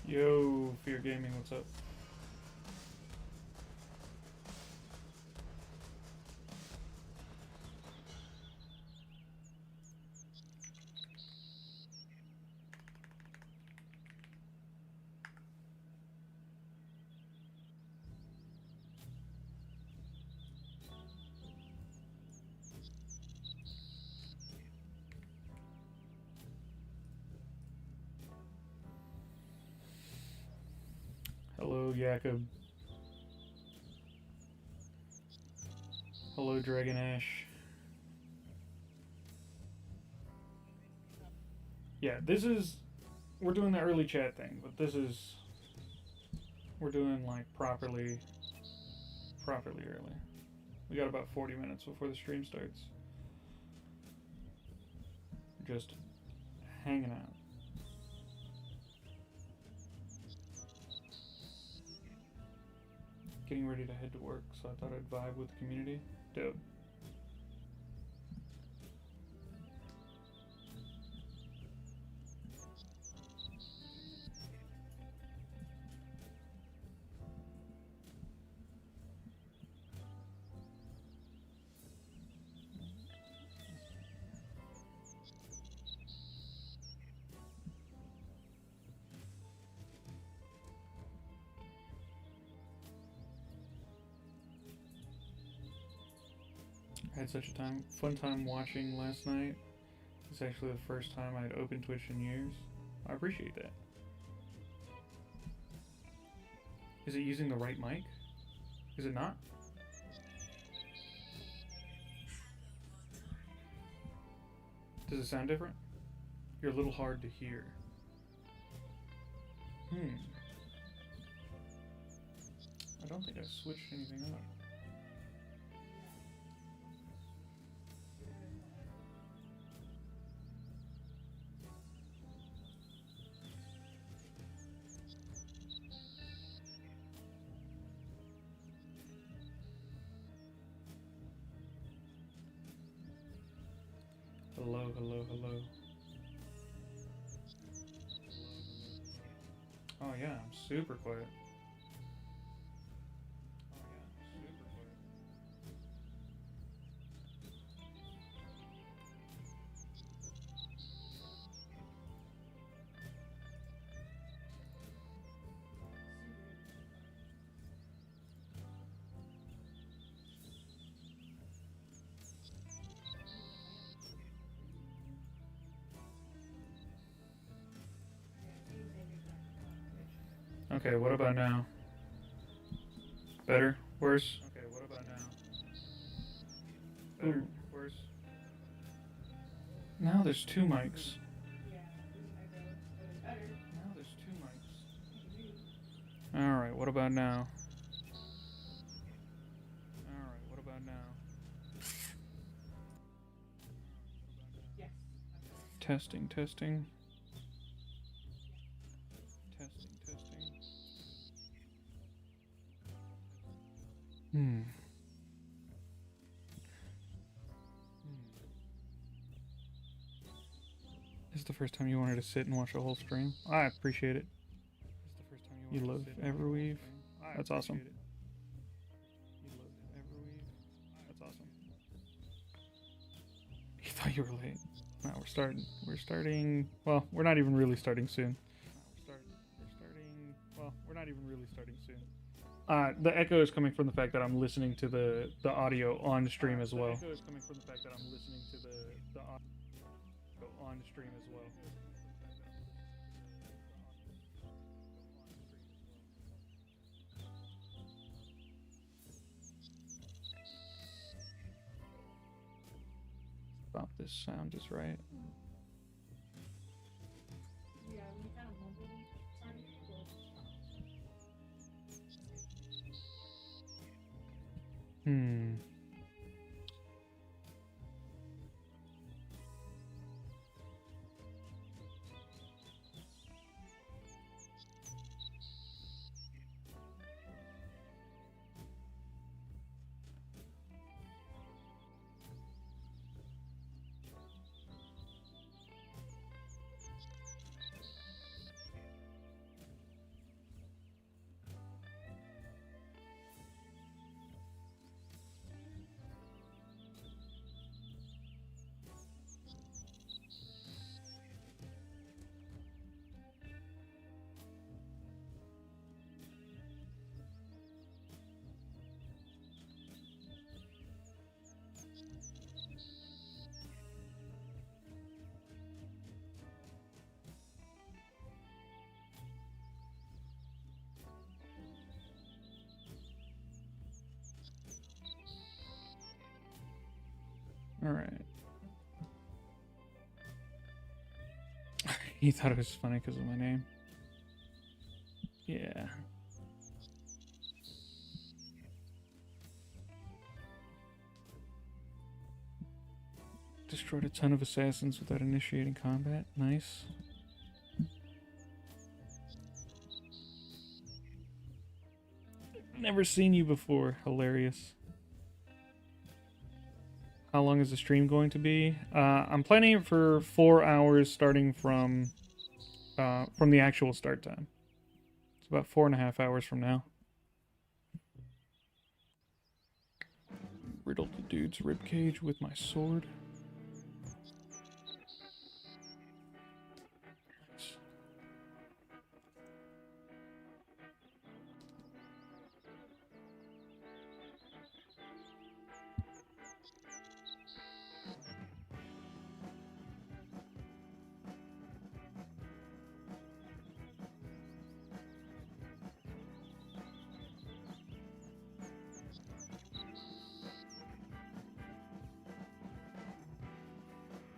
Yo, Fear Gaming, what's up? Hello, Jakob. Hello, Dragon Ash. Yeah, we're doing the early chat thing, but we're doing like properly early. We got about 40 minutes before the stream starts. Just hanging out. Getting ready to head to work, so I thought I'd vibe with the community. Dope. I had such a fun time watching last night. It's actually the first time I'd opened Twitch in years. I appreciate that. Is it using the right mic? Is it not? Does it sound different? You're a little hard to hear. I don't think I switched anything up. Hello, hello, hello. Oh yeah, I'm super quiet. Okay, what about now? Better? Worse? Okay, what about now? Better? Worse? Now there's two mics. Now there's two mics. Alright, what about now? Alright, what about now? Testing, testing. Testing, testing. This is the first time you wanted to sit and watch a whole stream. I appreciate it. You love Everweave? That's awesome. You love Everweave? That's awesome. You thought you were late. No, we're starting. Well, we're not even really starting soon. We're not even really starting soon. The echo is coming from the fact that I'm listening to the audio on stream as well. The echo is coming from the fact that I'm listening to the audio on stream as well. Stop, this sound is right. Yeah, we kind of mumbled. He thought it was funny because of my name. Yeah. Destroyed a ton of assassins without initiating combat. Nice. Never seen you before. Hilarious. How long is the stream going to be? I'm planning it for 4 hours starting from the actual start time. It's about 4.5 hours from now. Riddled the dude's ribcage with my sword. Nice.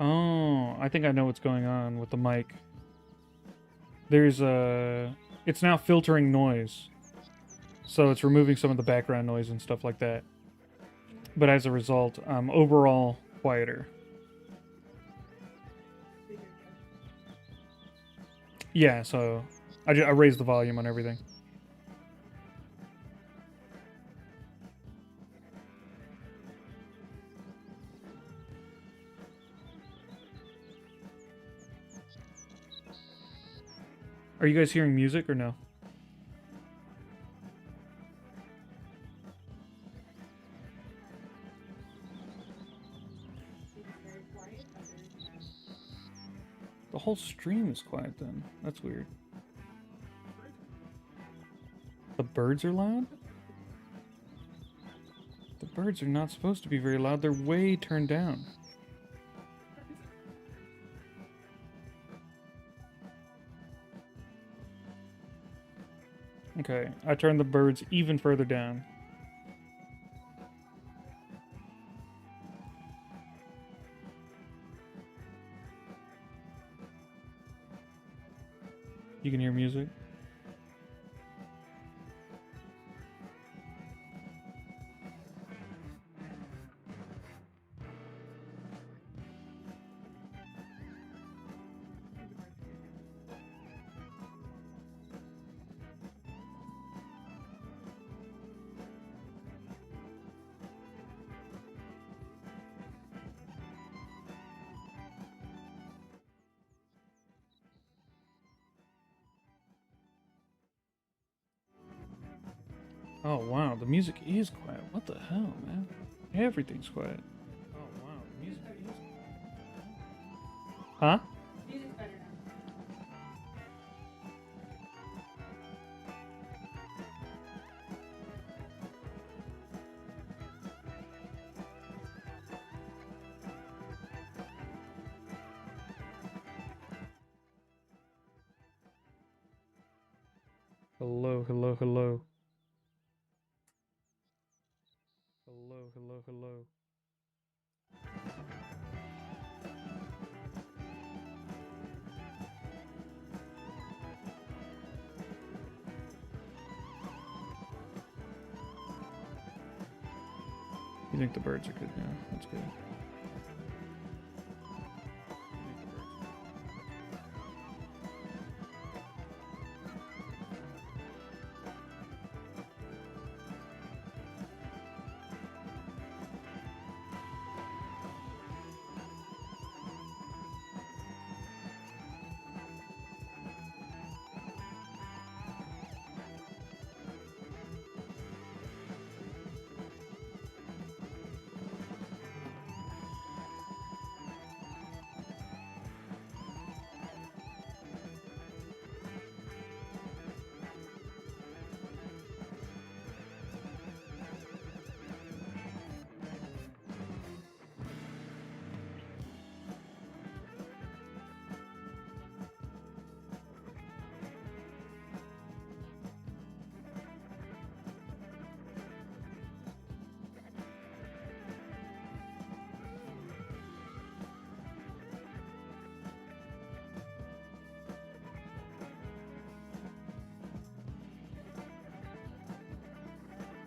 Oh, I think I know what's going on with the mic. There's a... It's now filtering noise. So it's removing some of the background noise and stuff like that. But as a result, I'm overall quieter. Yeah, so I raised the volume on everything. Are you guys hearing music or no? The whole stream is quiet then. That's weird. The birds are loud? The birds are not supposed to be very loud. They're way turned down. Okay, I turned the birds even further down. You can hear music. Oh wow, the music is quiet. What the hell, man? Everything's quiet. Oh wow, the music is quiet. Huh? Music's better now. Hello, hello, hello. Hello, hello, hello. You think the birds are good now? That's good.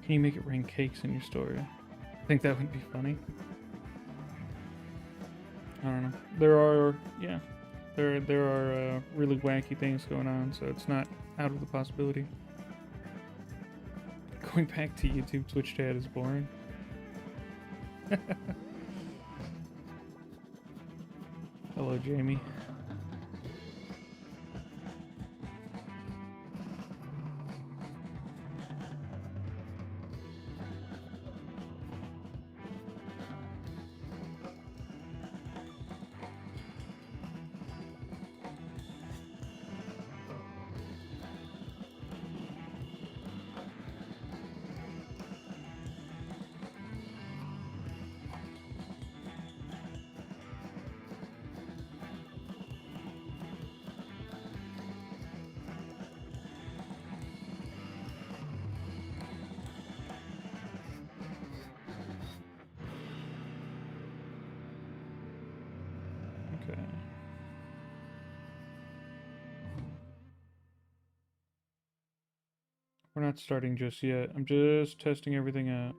Can you make it rain cakes in your story? I think that would be funny. I don't know. There are, yeah, there are really wacky things going on, so it's not out of the possibility. Going back to YouTube Twitch chat is boring. Hello, Jamie. Okay. We're not starting just yet. I'm just testing everything out.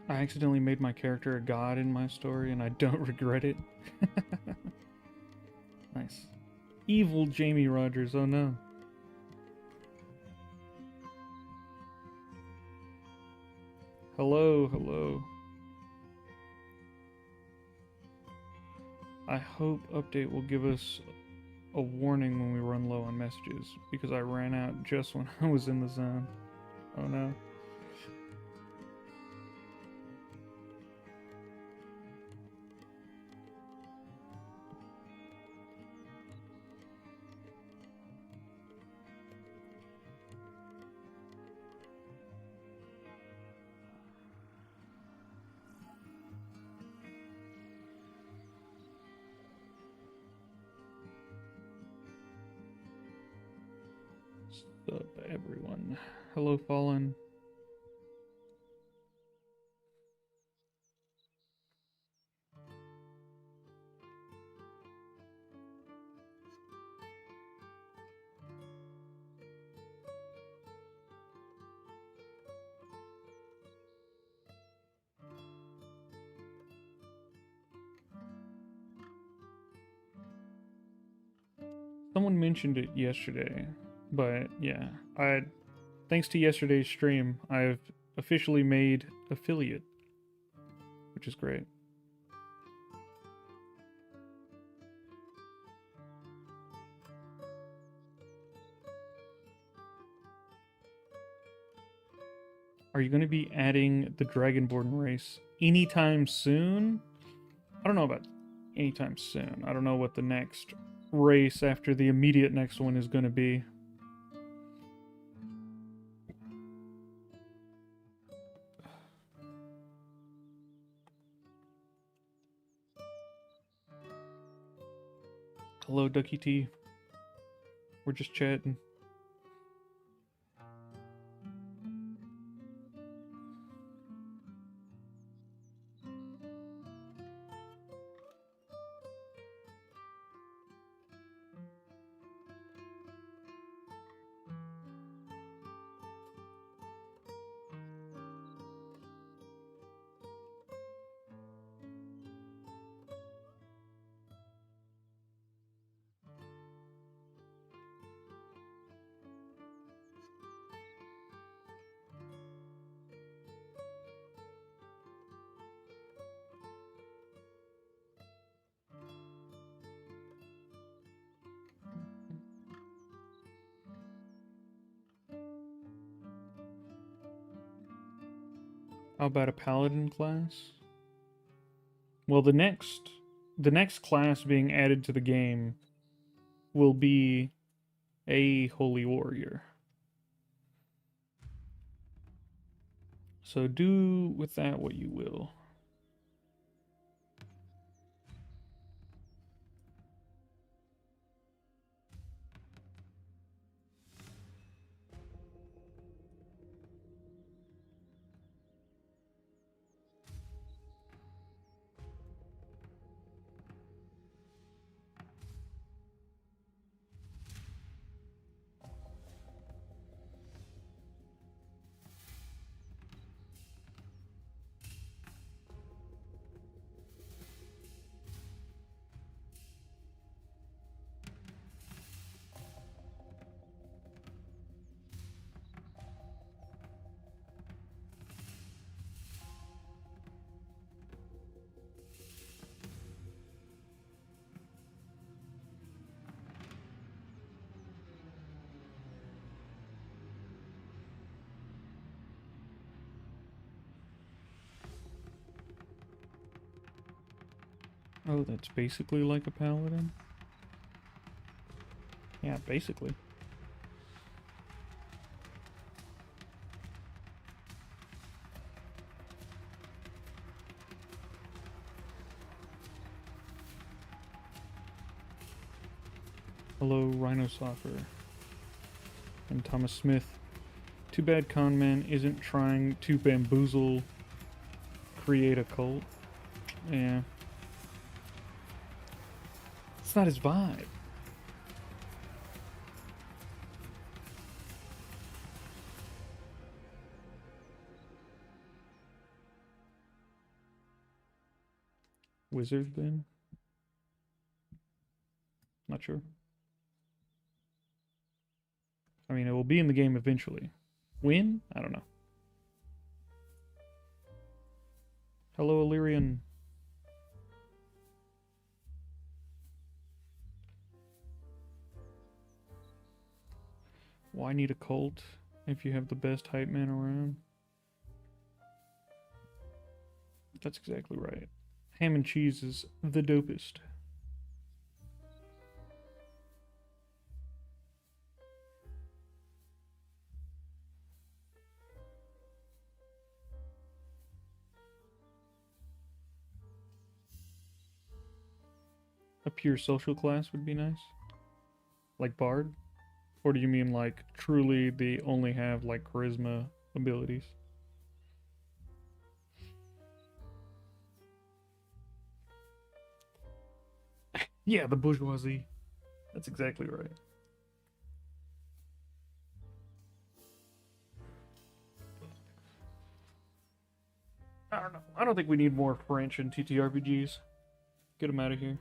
I accidentally made my character a god in my story, and I don't regret it. Nice. Evil Jamie Rogers, oh no. Hello, hello. I hope update will give us a warning when we run low on messages, because I ran out just when I was in the zone. Oh no. What's up, everyone? Hello, Fallen. Someone mentioned it yesterday, but yeah, thanks to yesterday's stream, I've officially made affiliate, which is great. Are you going to be adding the Dragonborn race anytime soon? I don't know about anytime soon. I don't know what the next race after the immediate next one is going to be. Hello, Ducky T. We're just chatting. How about a paladin class? Well, the next class being added to the game will be a holy warrior. So do with that what you will. Oh, that's basically like a paladin? Yeah, basically. Hello, Rhino Soccer. And Thomas Smith. Too bad Conman isn't trying to bamboozle, create a cult. Yeah. It's not his vibe. Wizard, then? Not sure. I mean, it will be in the game eventually. When? I don't know. Hello, Illyrian. Why need a cult if you have the best hype man around? That's exactly right. Ham and cheese is the dopest. A pure social class would be nice. Like Bard? Or do you mean like truly they only have like charisma abilities? Yeah, the bourgeoisie. That's exactly right. I don't know. I don't think we need more French and TTRPGs. Get them out of here.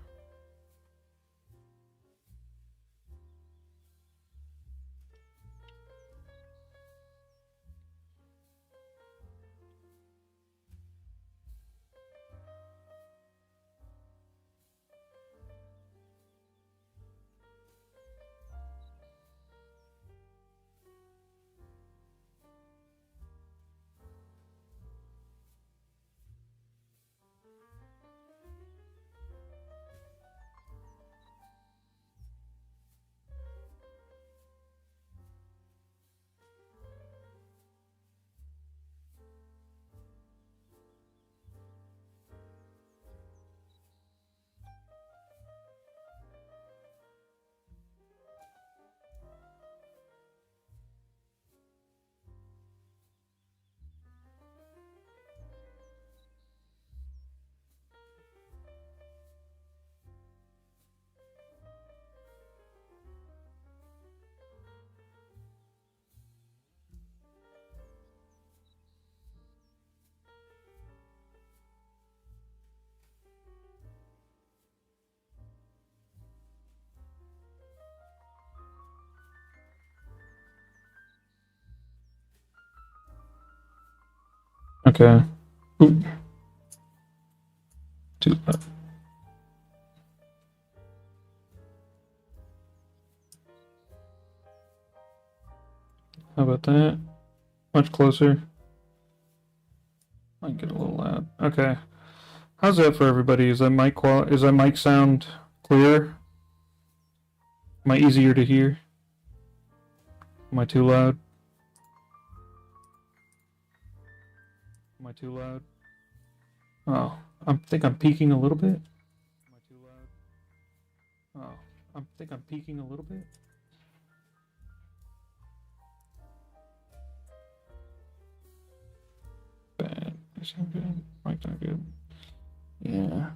Okay. Ooh. Too loud. How about that? Much closer. Might get a little loud. Okay. How's that for everybody? Is that mic sound clear? Am I easier to hear? Am I too loud? Am I too loud? Oh, I think I'm peaking a little bit. Am I too loud? Oh, I think I'm peaking a little bit. Bad. That sound good. Mic's not good. Yeah.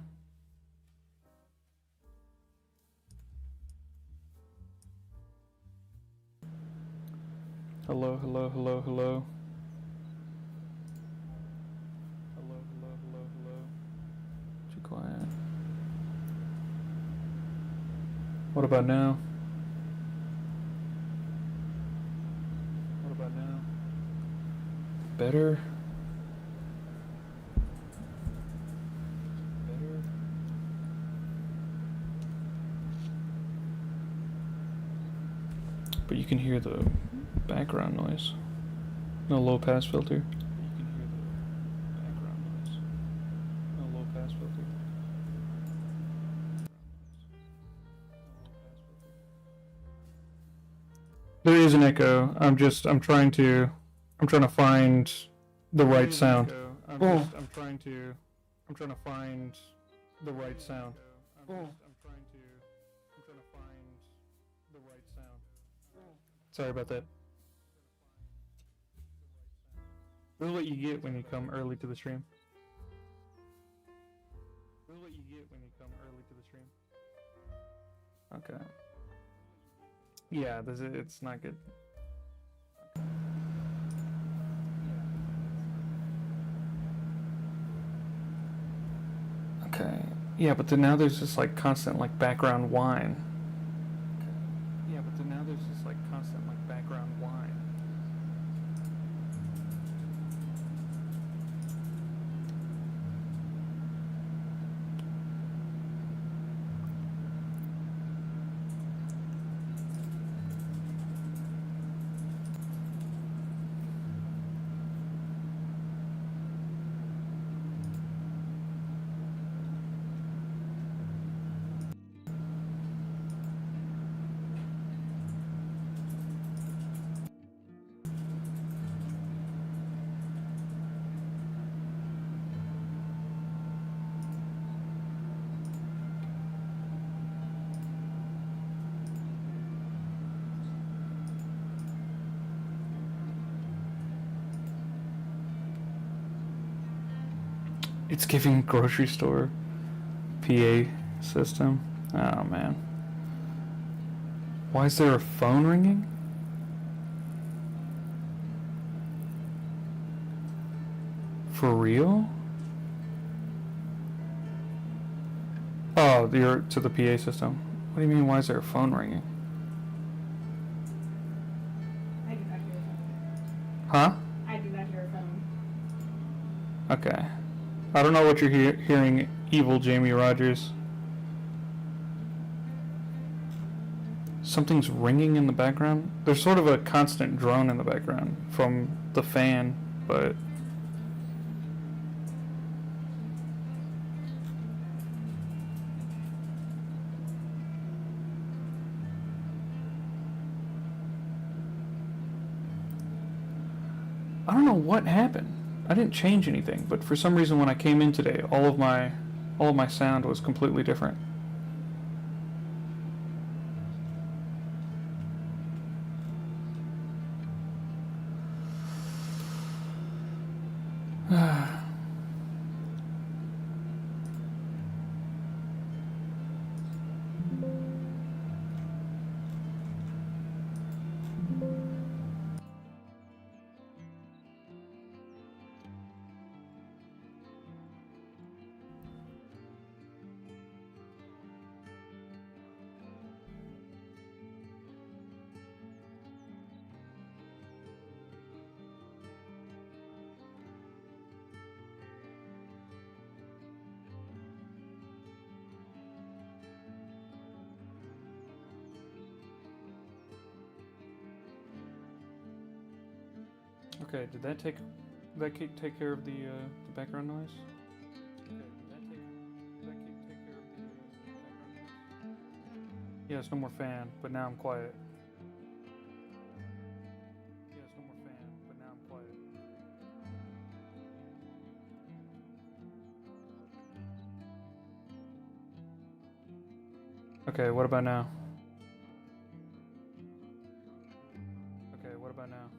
Hello, hello, hello, hello. Hello, hello, hello, hello. Too quiet. What about now? What about now? Better? Better? But you can hear the background noise. No low pass filter. You can hear the background noise. No low pass filter. There is an echo. I'm trying to find the right sound. I'm trying to find the right sound. Sorry about that. This is what you get when you come early to the stream. This is what you get when you come early to the stream. Okay. Yeah, it's not good. Okay. Yeah, but then now there's just like constant like background whine. Okay. Yeah, but then now there's just like constant like background whine. It's giving grocery store PA system. Oh man. Why is there a phone ringing? For real? Oh, you're to the PA system. What do you mean, why is there a phone ringing? I do not hear a phone. Huh? I do not hear a phone. Okay. I don't know what you're hearing, evil Jamie Rogers. Something's ringing in the background. There's sort of a constant drone in the background from the fan, but... I don't know what happened. I didn't change anything, but for some reason when I came in today, all of my sound was completely different. Okay, did that take That take care of the background noise? Okay, that take care of the background noise? Yeah, it's no more fan, but now I'm quiet. Yeah, it's no more fan, but now I'm quiet. Okay, what about now? Okay, what about now?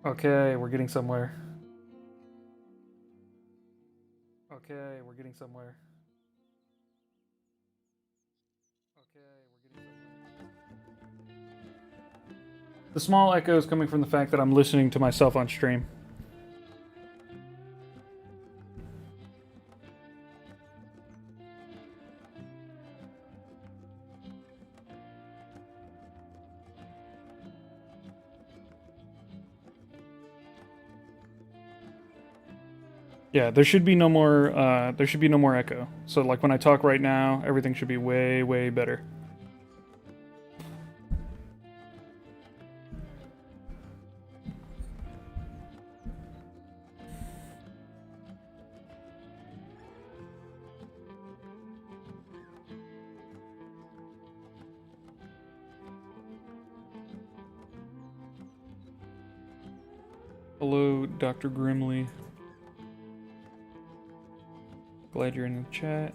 Okay, we're getting somewhere. Okay, we're getting somewhere. Okay, we're getting somewhere. The small echo is coming from the fact that I'm listening to myself on stream. Yeah, there should be no more. There should be no more echo. So like when I talk right now, everything should be way, way better. Hello, Dr. Grimley. Glad you're in the chat.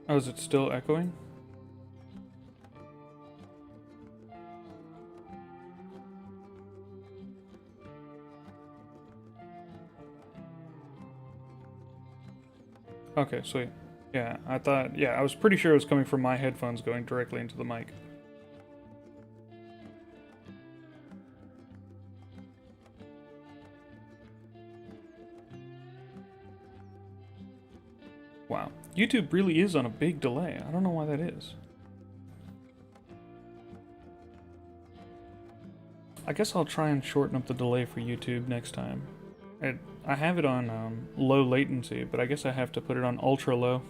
Oh, is it still echoing? Okay, sweet. Yeah, I thought, yeah, I was pretty sure it was coming from my headphones going directly into the mic. Wow. YouTube really is on a big delay. I don't know why that is. I guess I'll try and shorten up the delay for YouTube next time. I have it on low latency, but I guess I have to put it on ultra low.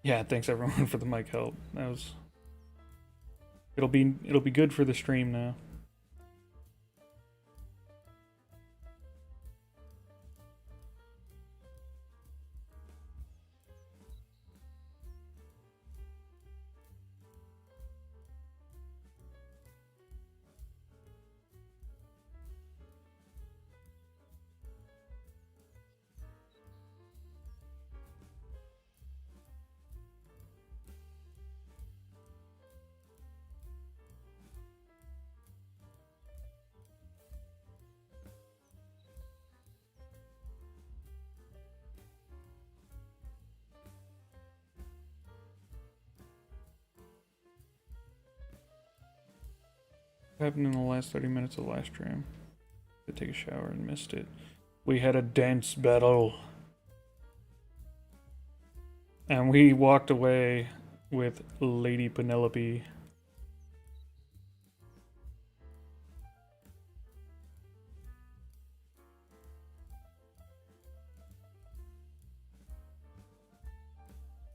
Yeah, thanks everyone for the mic help. That was. It'll be good for the stream now. What happened in the last 30 minutes of the last stream? I take a shower and missed it. We had a dance battle. And we walked away with Lady Penelope.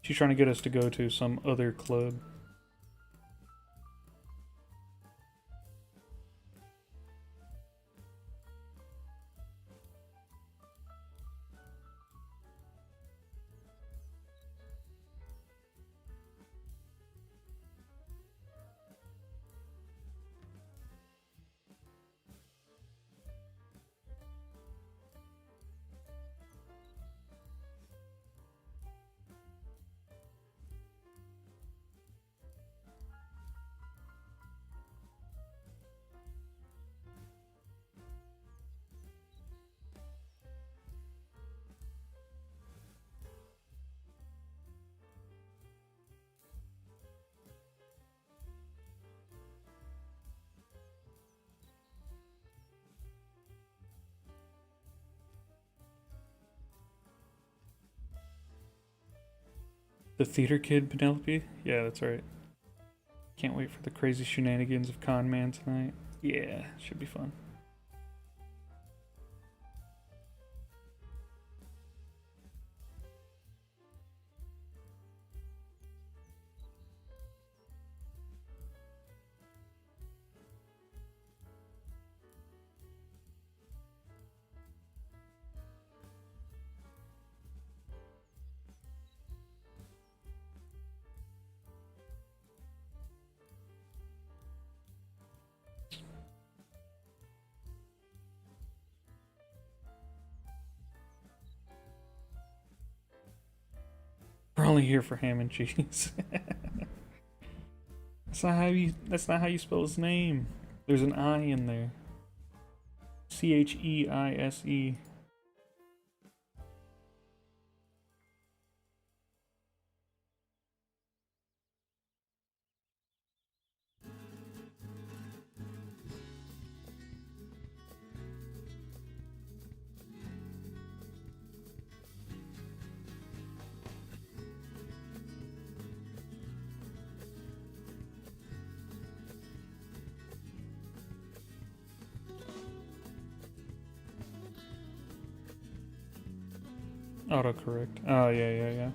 She's trying to get us to go to some other club. The theater kid, Penelope? Yeah, that's right. Can't wait for the crazy shenanigans of Con Man tonight. Yeah, should be fun. We're only here for ham and cheese. That's not how you spell his name. There's an I in there. Cheise. Autocorrect. Oh, yeah.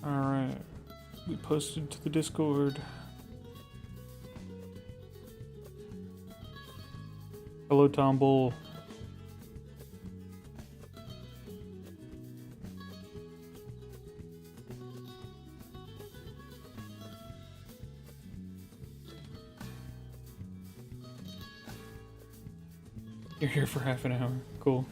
Alright. We posted to the Discord. Hello, Tom Bull. You're here for half an hour. Cool.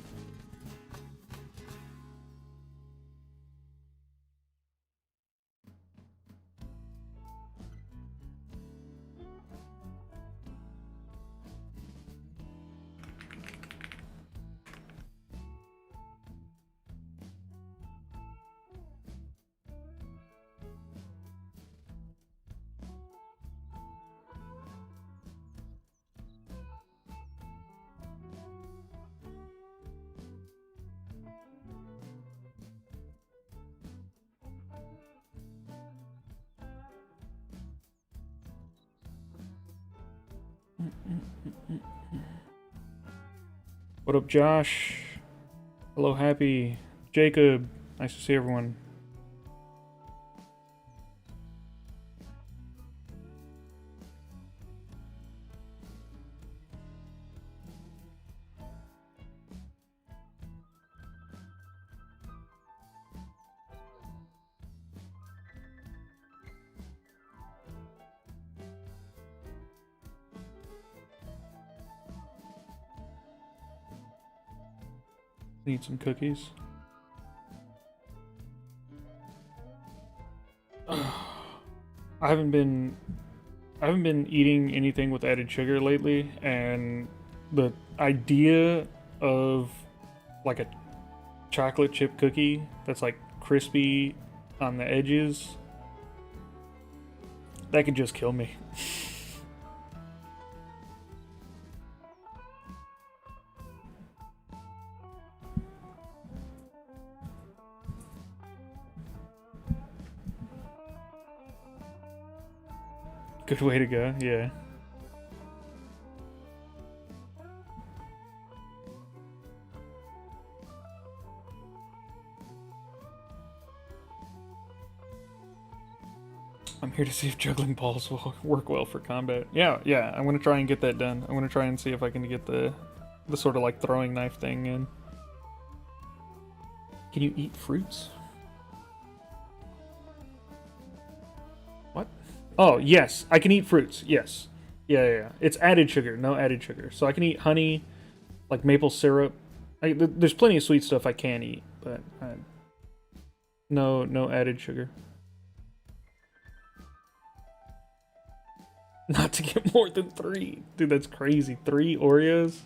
What up, Josh? Hello, Happy. Jacob. Nice to see everyone. Need some cookies. I haven't been eating anything with added sugar lately, and the idea of like a chocolate chip cookie that's like crispy on the edges, that could just kill me. Good way to go, yeah. I'm here to see if juggling balls will work well for combat. Yeah, I'm gonna try and get that done. I'm gonna try and see if I can get the sort of like throwing knife thing in. Can you eat fruits? What? Oh, yes. I can eat fruits. Yes. Yeah. It's added sugar. No added sugar. So I can eat honey, like maple syrup. There's plenty of sweet stuff I can eat, but no added sugar. Not to get more than 3. Dude, that's crazy. 3 Oreos?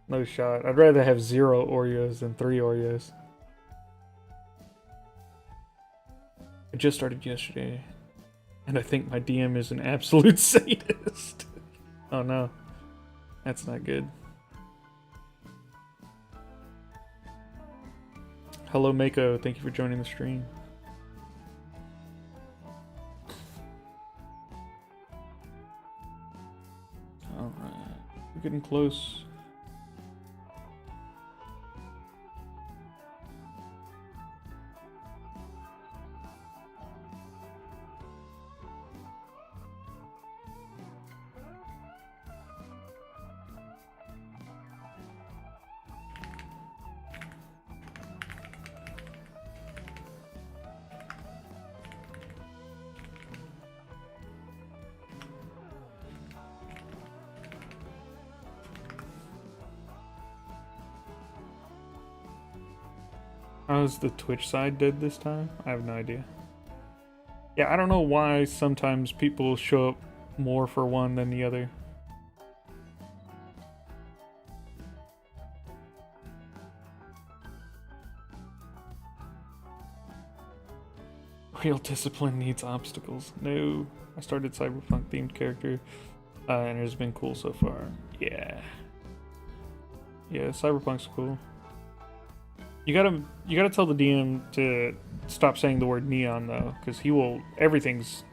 No shot. I'd rather have 0 Oreos than 3 Oreos. I just started yesterday, and I think my DM is an absolute sadist. Oh no. That's not good. Hello, Mako. Thank you for joining the stream. Alright. We're getting close. How's the Twitch side dead this time? I have no idea. Yeah, I don't know why sometimes people show up more for one than the other. Real discipline needs obstacles. No. I started cyberpunk themed character, and it's been cool so far. Yeah. Yeah, cyberpunk's cool. You gotta tell the DM to stop saying the word neon though, because he will. Everything's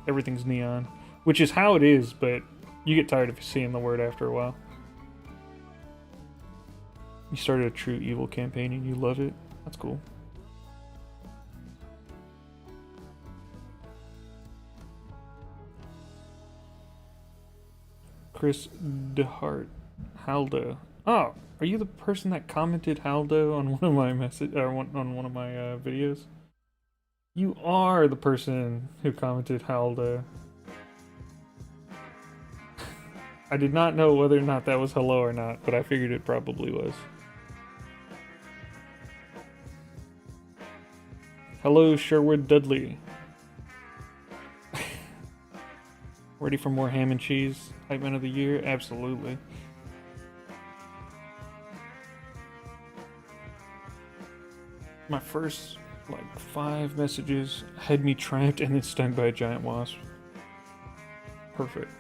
neon, which is how it is, but you get tired of seeing the word after a while. You started a true evil campaign and you love it. That's cool. Chris DeHart, Haldo. Oh, are you the person that commented Haldo on one of my on one of my videos? You are the person who commented Haldo. I did not know whether or not that was hello or not, but I figured it probably was. Hello, Sherwood Dudley. Ready for more ham and cheese? Hype Man of the Year? Absolutely. My first, 5 messages had me trapped and then stung by a giant wasp. Perfect.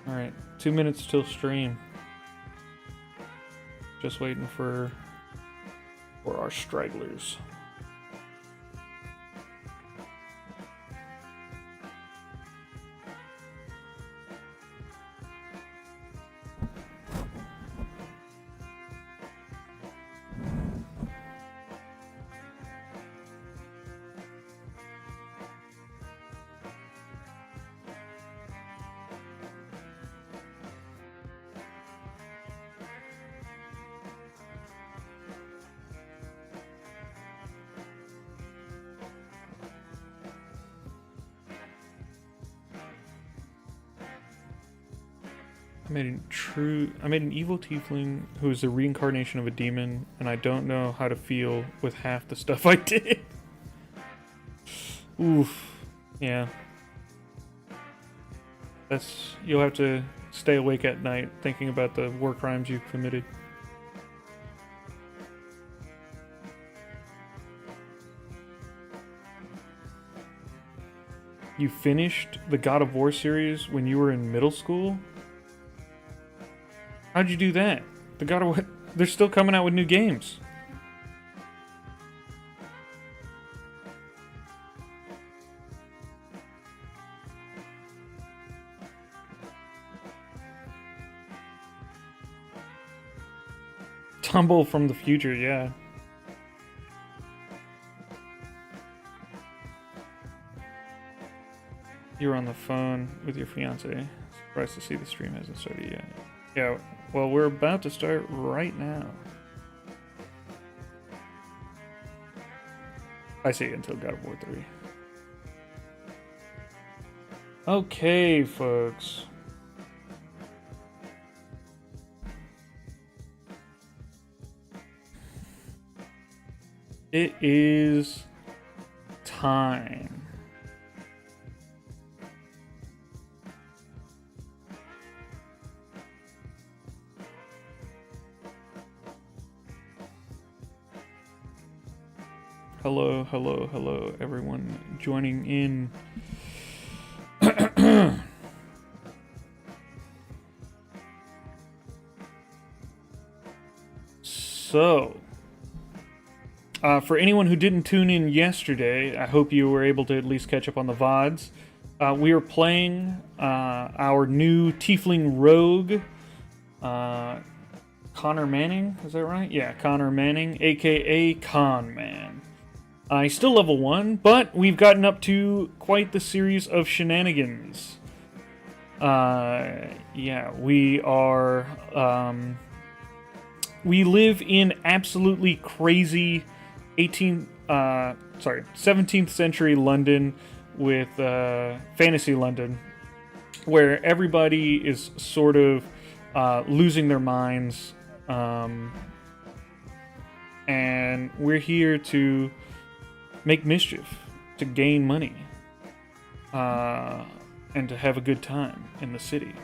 Alright, 2 minutes till stream. Just waiting for our stragglers. I made an evil tiefling who is the reincarnation of a demon, and I don't know how to feel with half the stuff I did. Oof. Yeah. You'll have to stay awake at night thinking about the war crimes you've committed. You finished the God of War series when you were in middle school? How'd you do that? The God of War, they're still coming out with new games. Tumble from the future, yeah. You were on the phone with your fiance. Surprised to see the stream hasn't started yet. Yeah, well, we're about to start right now. I see, until God of War 3. Okay, folks. It is time. Hello, hello, hello, everyone joining in. So, for anyone who didn't tune in yesterday, I hope you were able to at least catch up on the VODs. We are playing our new Tiefling Rogue, Connor Manning, is that right? Yeah, Connor Manning, aka Con Man. He's still level 1, but we've gotten up to quite the series of shenanigans. Yeah, we are, we live in absolutely crazy 17th century London with, fantasy London, where everybody is sort of, losing their minds, and we're here to make mischief, to gain money, and to have a good time in the city.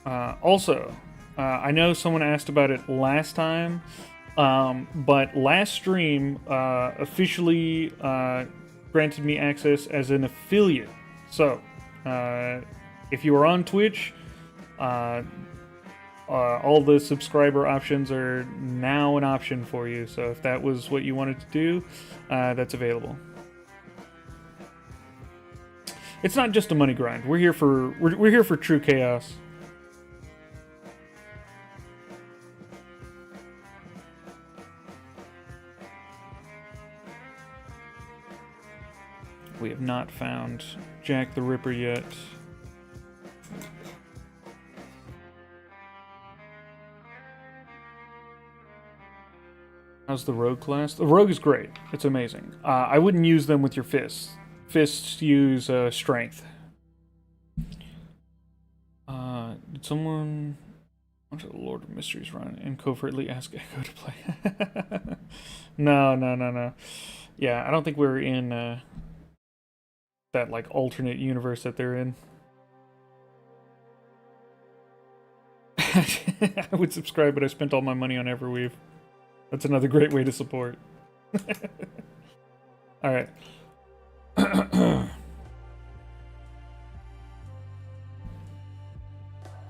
Also, I know someone asked about it last time, but last stream officially granted me access as an affiliate. So, if you are on Twitch, all the subscriber options are now an option for you. So if that was what you wanted to do, that's available. It's not just a money grind. We're here for true chaos. We have not found Jack the Ripper yet. How's the Rogue class? The Rogue is great. It's amazing. I wouldn't use them with your fists. Fists use strength. Did someone... What did the Lord of Mysteries run and covertly ask Echo to play? No. Yeah, I don't think we're in that like alternate universe that they're in. I would subscribe, but I spent all my money on Everweave. That's another great way to support. Alright.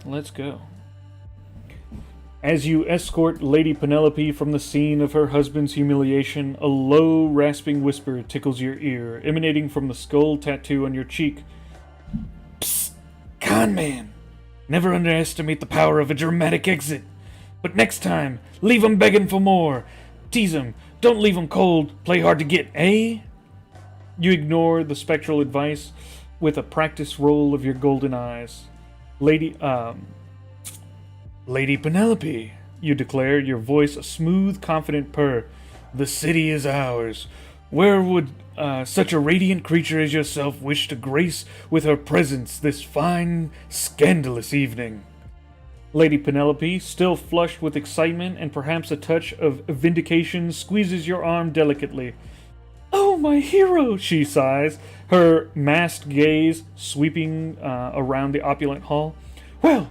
Let's go. As you escort Lady Penelope from the scene of her husband's humiliation, a low, rasping whisper tickles your ear, emanating from the skull tattoo on your cheek. Psst! Con man! Never underestimate the power of a dramatic exit. But next time, leave 'em begging for more. Tease 'em. Don't leave 'em cold. Play hard to get, eh? You ignore the spectral advice with a practice roll of your golden eyes. Lady Penelope, you declare, your voice a smooth, confident purr. The city is ours. Where would such a radiant creature as yourself wish to grace with her presence this fine, scandalous evening? Lady Penelope, still flushed with excitement and perhaps a touch of vindication, squeezes your arm delicately. Oh, my hero, she sighs, her masked gaze sweeping around the opulent hall. Well,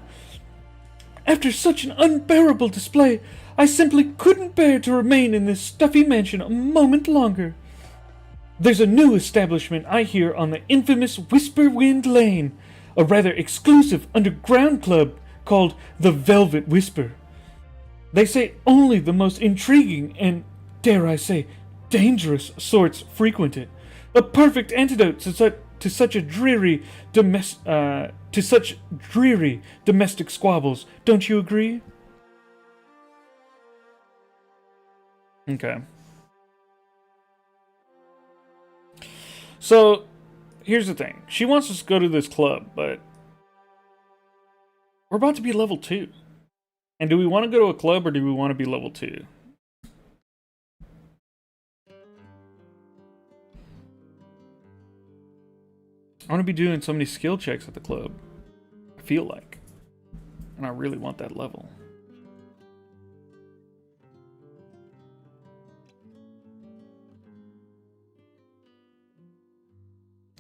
after such an unbearable display, I simply couldn't bear to remain in this stuffy mansion a moment longer. There's a new establishment, I hear, on the infamous Whisperwind Lane, a rather exclusive underground club called the Velvet Whisper. They say only the most intriguing and, dare I say, dangerous sorts frequent it. A perfect antidote to such dreary domestic squabbles. Don't you agree? Okay. So, here's the thing. She wants us to go to this club, but we're about to be level 2. And do we want to go to a club or do we want to be level 2? I want to be doing so many skill checks at the club. I feel like. And I really want that level.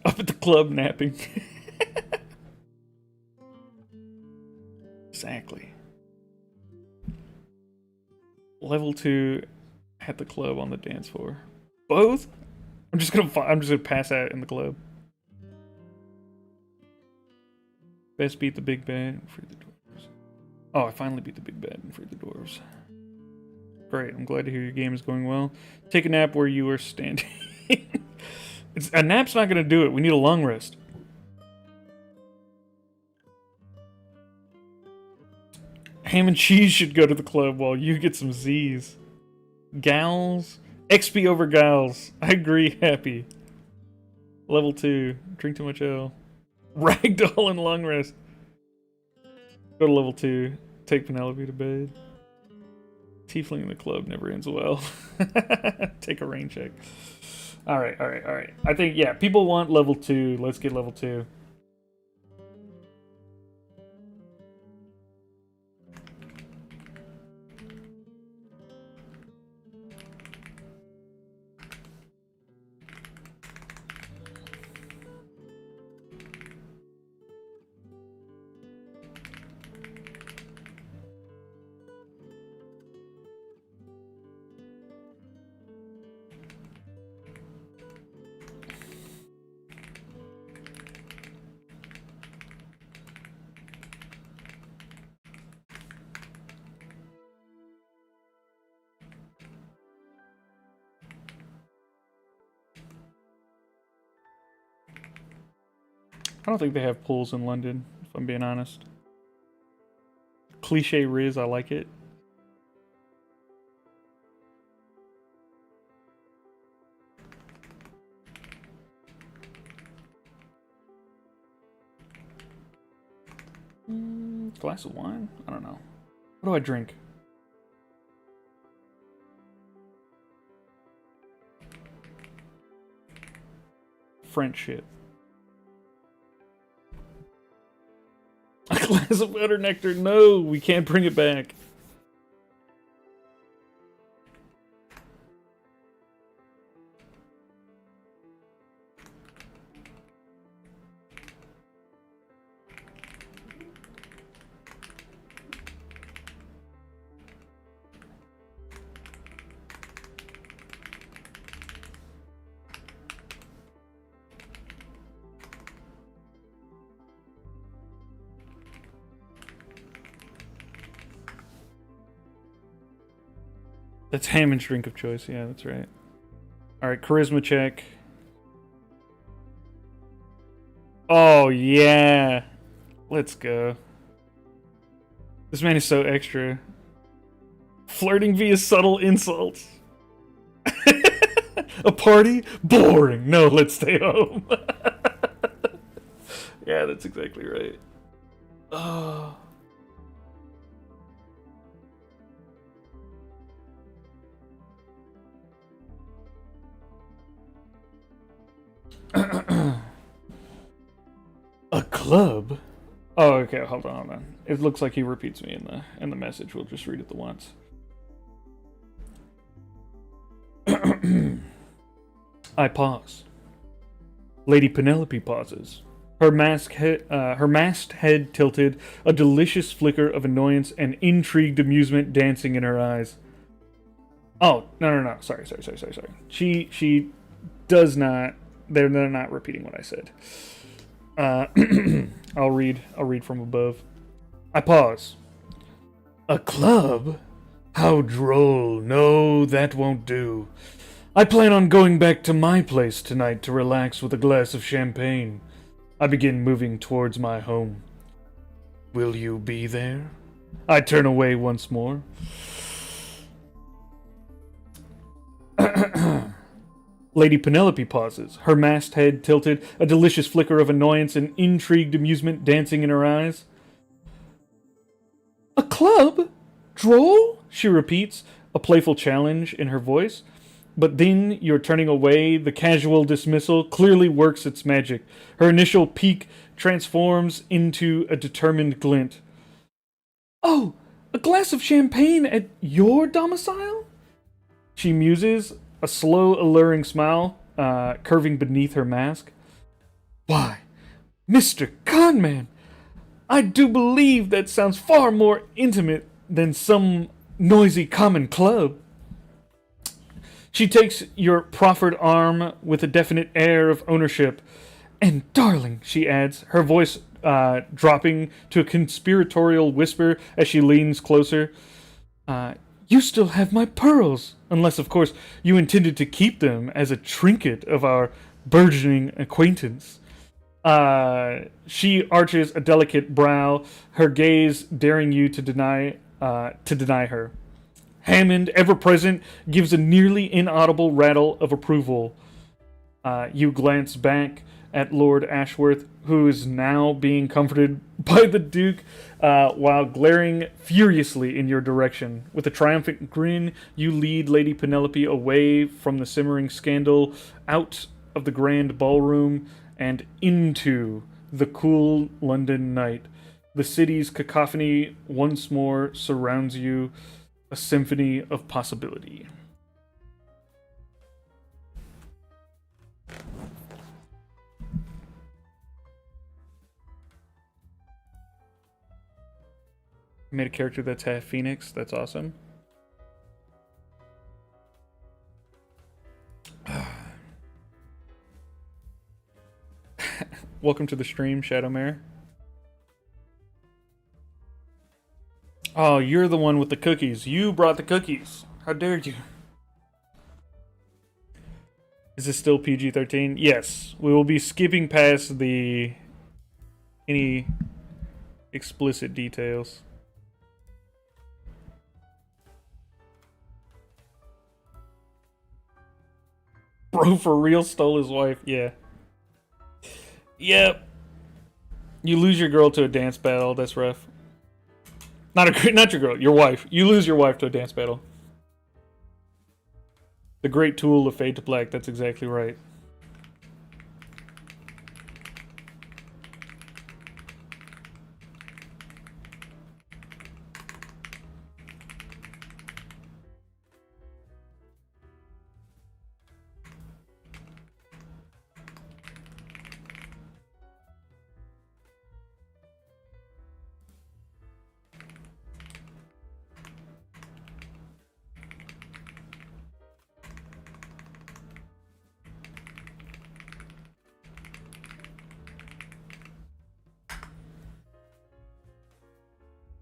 Up at the club napping. Exactly. Level 2 at the club on the dance floor. Both? I'm just gonna pass out in the club. Best beat the big bad and free the dwarves. Oh, I finally beat the big bad and free the dwarves. Great, I'm glad to hear your game is going well. Take a nap where you are standing. A nap's not gonna do it. We need a long rest. Ham and cheese should go to the club while you get some Z's. Gals? XP over gals. I agree, happy. Level 2. Drink too much ale. Ragdoll and long rest. Go to level 2. Take Penelope to bed. Tiefling in the club never ends well. Take a rain check. Alright. I think, yeah, people want level 2. Let's get level 2. I don't think they have pools in London, if I'm being honest. Cliche Riz, I like it. Glass of wine? I don't know. What do I drink? French shit. A glass of butter nectar. No, we can't bring it back. That's Hammond's drink of choice. Yeah, that's right. Alright, charisma check. Oh, yeah. Let's go. This man is so extra. Flirting via subtle insults. A party? Boring. No, let's stay home. Yeah, that's exactly right. Oh. A club? Oh, okay. Hold on. It looks like he repeats me in the message. We'll just read it the once. I pause. Lady Penelope pauses. Her masked head tilted, a delicious flicker of annoyance and intrigued amusement dancing in her eyes. Oh, no. Sorry. She does not. They're not repeating what I said. I'll read from above. I pause. A club? How droll. No, that won't do. I plan on going back to my place tonight to relax with a glass of champagne. I begin moving towards my home. Will you be there? I turn away once more. Lady Penelope pauses, her masked head tilted, a delicious flicker of annoyance and intrigued amusement dancing in her eyes. A club? Droll? She repeats, a playful challenge in her voice. But then you're turning away, the casual dismissal clearly works its magic. Her initial pique transforms into a determined glint. Oh, a glass of champagne at your domicile? She muses, a slow, alluring smile curving beneath her mask. Why, Mr. Conman, I do believe that sounds far more intimate than some noisy common club. She takes your proffered arm with a definite air of ownership. And darling, she adds, her voice dropping to a conspiratorial whisper as she leans closer, you still have my pearls, unless, of course, you intended to keep them as a trinket of our burgeoning acquaintance. She arches a delicate brow, her gaze daring you to deny her. Hammond, ever present, gives a nearly inaudible rattle of approval. You glance back at Lord Ashworth, who is now being comforted by the Duke, while glaring furiously in your direction. With a triumphant grin, you lead Lady Penelope away from the simmering scandal, out of the grand ballroom, and into the cool London night. The city's cacophony once more surrounds you, a symphony of possibility. I made a character that's half Phoenix. That's awesome. Welcome to the stream, Shadowmare. Oh, you're the one with the cookies. You brought the cookies. How dare you? Is this still PG-13? Yes. We will be skipping past any explicit details. Bro for real stole his wife. Yeah. Yep. You lose your girl to a dance battle. That's rough. Not your girl, your wife. You lose your wife to a dance battle. The great tool of Fade to Black. That's exactly right.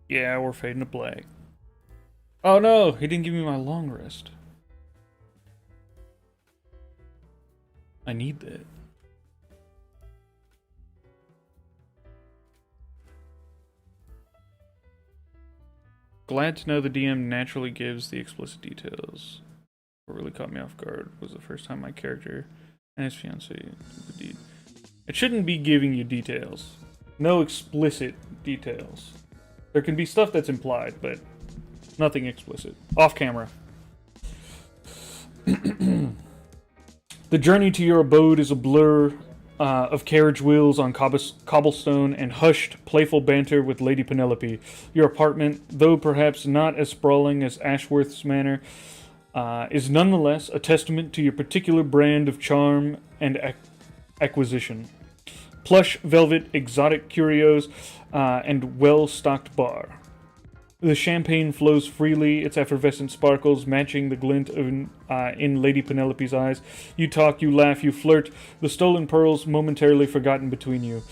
Yeah, we're fading to black. Oh no, he didn't give me my long rest. I need that. Glad to know the DM naturally gives the explicit details. What really caught me off guard was the first time my character and his fiancée did the deed. It shouldn't be giving you details. No explicit details. There can be stuff that's implied, but nothing explicit. Off camera. The journey to your abode is a blur of carriage wheels on cobblestone and hushed, playful banter with Lady Penelope. Your apartment, though perhaps not as sprawling as Ashworth's manor, is nonetheless a testament to your particular brand of charm and acquisition. Plush velvet, exotic curios, and well-stocked bar. The champagne flows freely, its effervescent sparkles matching the glint in Lady Penelope's eyes. You talk, you laugh, you flirt, the stolen pearls momentarily forgotten between you.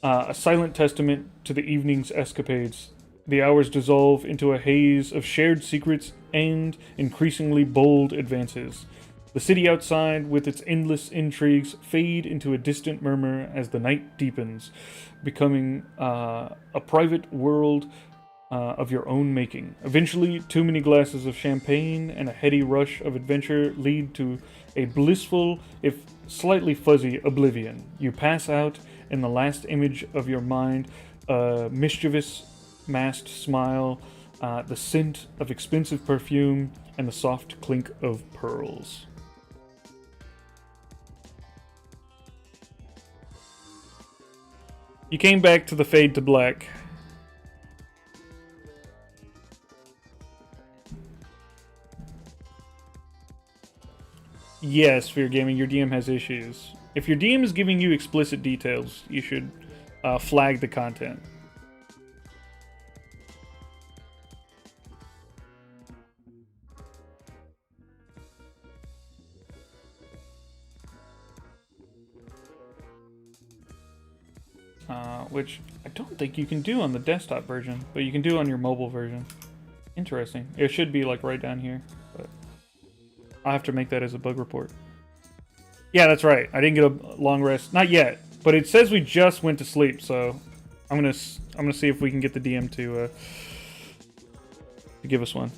A silent testament to the evening's escapades. The hours dissolve into a haze of shared secrets and increasingly bold advances. The city outside, with its endless intrigues, fade into a distant murmur as the night deepens, becoming a private world of your own making. Eventually, too many glasses of champagne and a heady rush of adventure lead to a blissful, if slightly fuzzy, oblivion. You pass out in the last image of your mind, a mischievous, masked smile, the scent of expensive perfume, and the soft clink of pearls. You came back to the fade to black. Yes, Fear Gaming, your DM has issues. If your DM is giving you explicit details, you should flag the content. Which I don't think you can do on the desktop version, but you can do on your mobile version. Interesting. It should be like right down here, but I'll have to make that as a bug report. Yeah, that's right. I didn't get a long rest. Not yet, but it says we just went to sleep, so I'm gonna see if we can get the DM to give us one.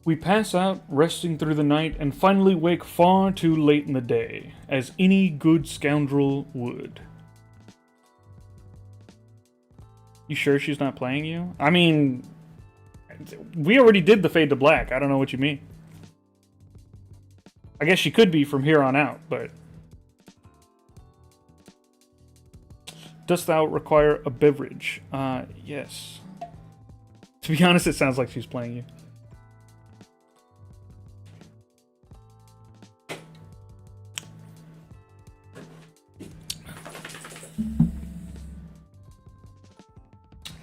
We pass out, resting through the night, and finally wake far too late in the day, as any good scoundrel would. You sure she's not playing you? I mean, we already did the fade to black. I don't know what you mean. I guess she could be from here on out, but... Dost thou require a beverage? Yes. To be honest, it sounds like she's playing you.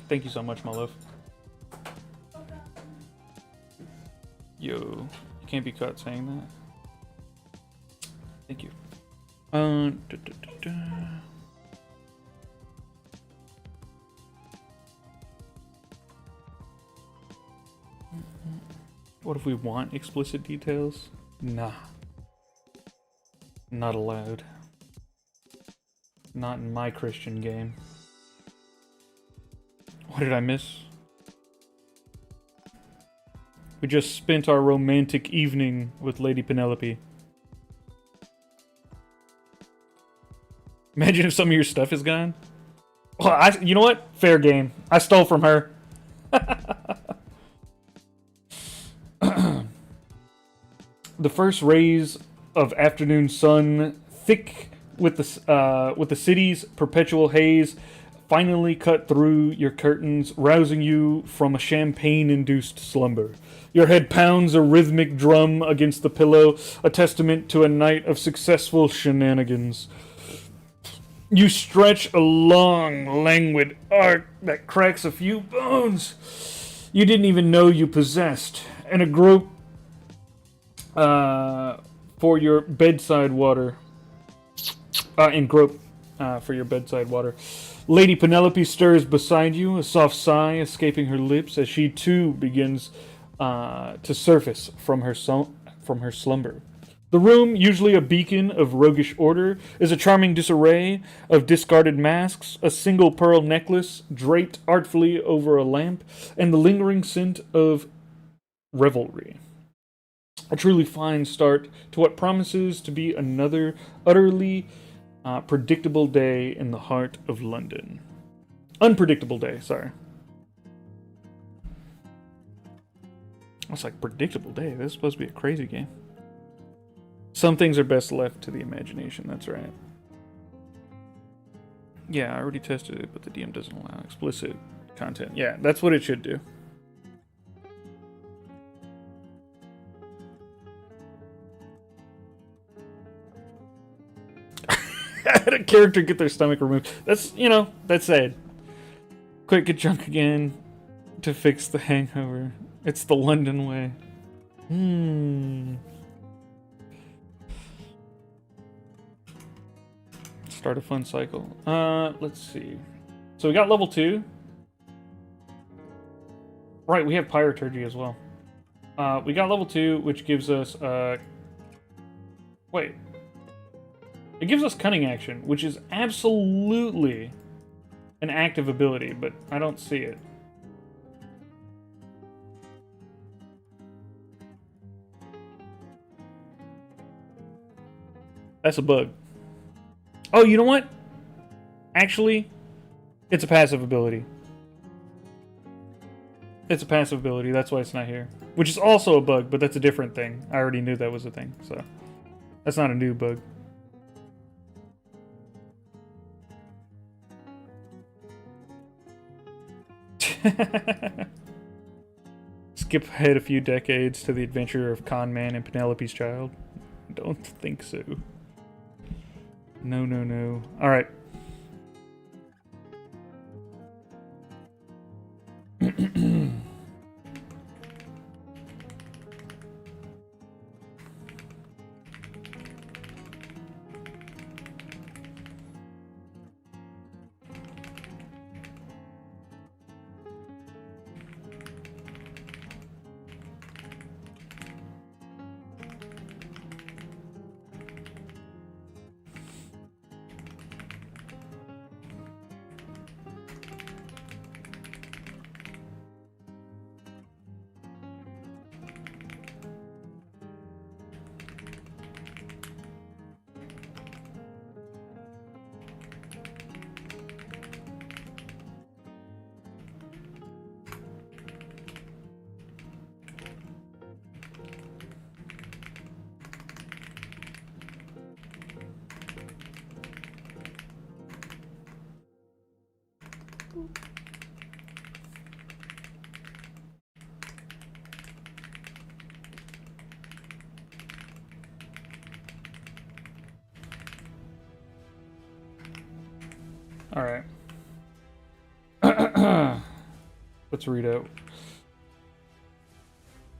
Thank you so much, my love. Yo, you can't be caught saying that. Thank you. What if we want explicit details? Nah. Not allowed. Not in my Christian game. What did I miss? We just spent our romantic evening with Lady Penelope. Imagine if some of your stuff is gone. Well, you know what? Fair game. I stole from her. The first rays of afternoon sun, thick with the city's perpetual haze, finally cut through your curtains, rousing you from a champagne-induced slumber. Your head pounds a rhythmic drum against the pillow, a testament to a night of successful shenanigans. You stretch a long, languid arc that cracks a few bones you didn't even know you possessed, and a grope for your bedside water. For your bedside water. Lady Penelope stirs beside you, a soft sigh escaping her lips as she too begins to surface from her slumber. The room, usually a beacon of roguish order, is a charming disarray of discarded masks, a single pearl necklace draped artfully over a lamp, and the lingering scent of revelry. A truly fine start to what promises to be another utterly predictable day in the heart of London. Unpredictable day, sorry. It's like predictable day. This is supposed to be a crazy game. Some things are best left to the imagination, that's right. Yeah, I already tested it, but the DM doesn't allow explicit content. Yeah, that's what it should do. Had a character get their stomach removed. That's, that's sad. Quick, get drunk again to fix the hangover. It's the London way. Start a fun cycle. Let's see. So we got level 2. Right, we have Pyroturgy as well. We got level 2, which gives us, wait. It gives us Cunning Action, which is absolutely an active ability, but I don't see it. That's a bug. Oh, you know what? Actually, it's a passive ability. It's a passive ability, that's why it's not here. Which is also a bug, but that's a different thing. I already knew that was a thing, so... That's not a new bug. Skip ahead a few decades to the adventure of Con Man and Penelope's child. Don't think so. No, no, no. Alright. Alright. Let's read out.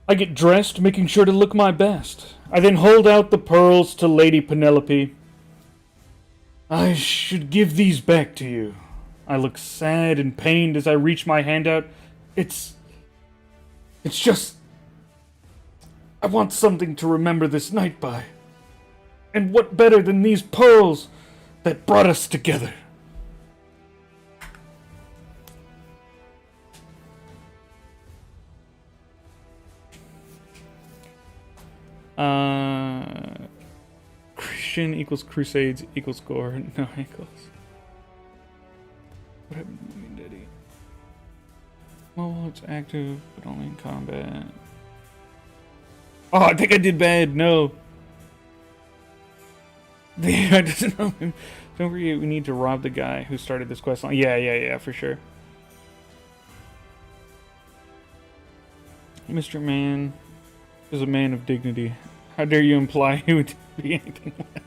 I get dressed, making sure to look my best. I then hold out the pearls to Lady Penelope. I should give these back to you. I look sad and pained as I reach my hand out. It's just... I want something to remember this night by. And what better than these pearls that brought us together? Christian equals crusades equals gore. No ankles. What happened to me, Daddy? Well, it's active, but only in combat. Oh, I think I did bad. No. I doesn't know. Don't forget, we need to rob the guy who started this quest line. Yeah, for sure. Mr. Man is a man of dignity. How dare you imply he would be anything less?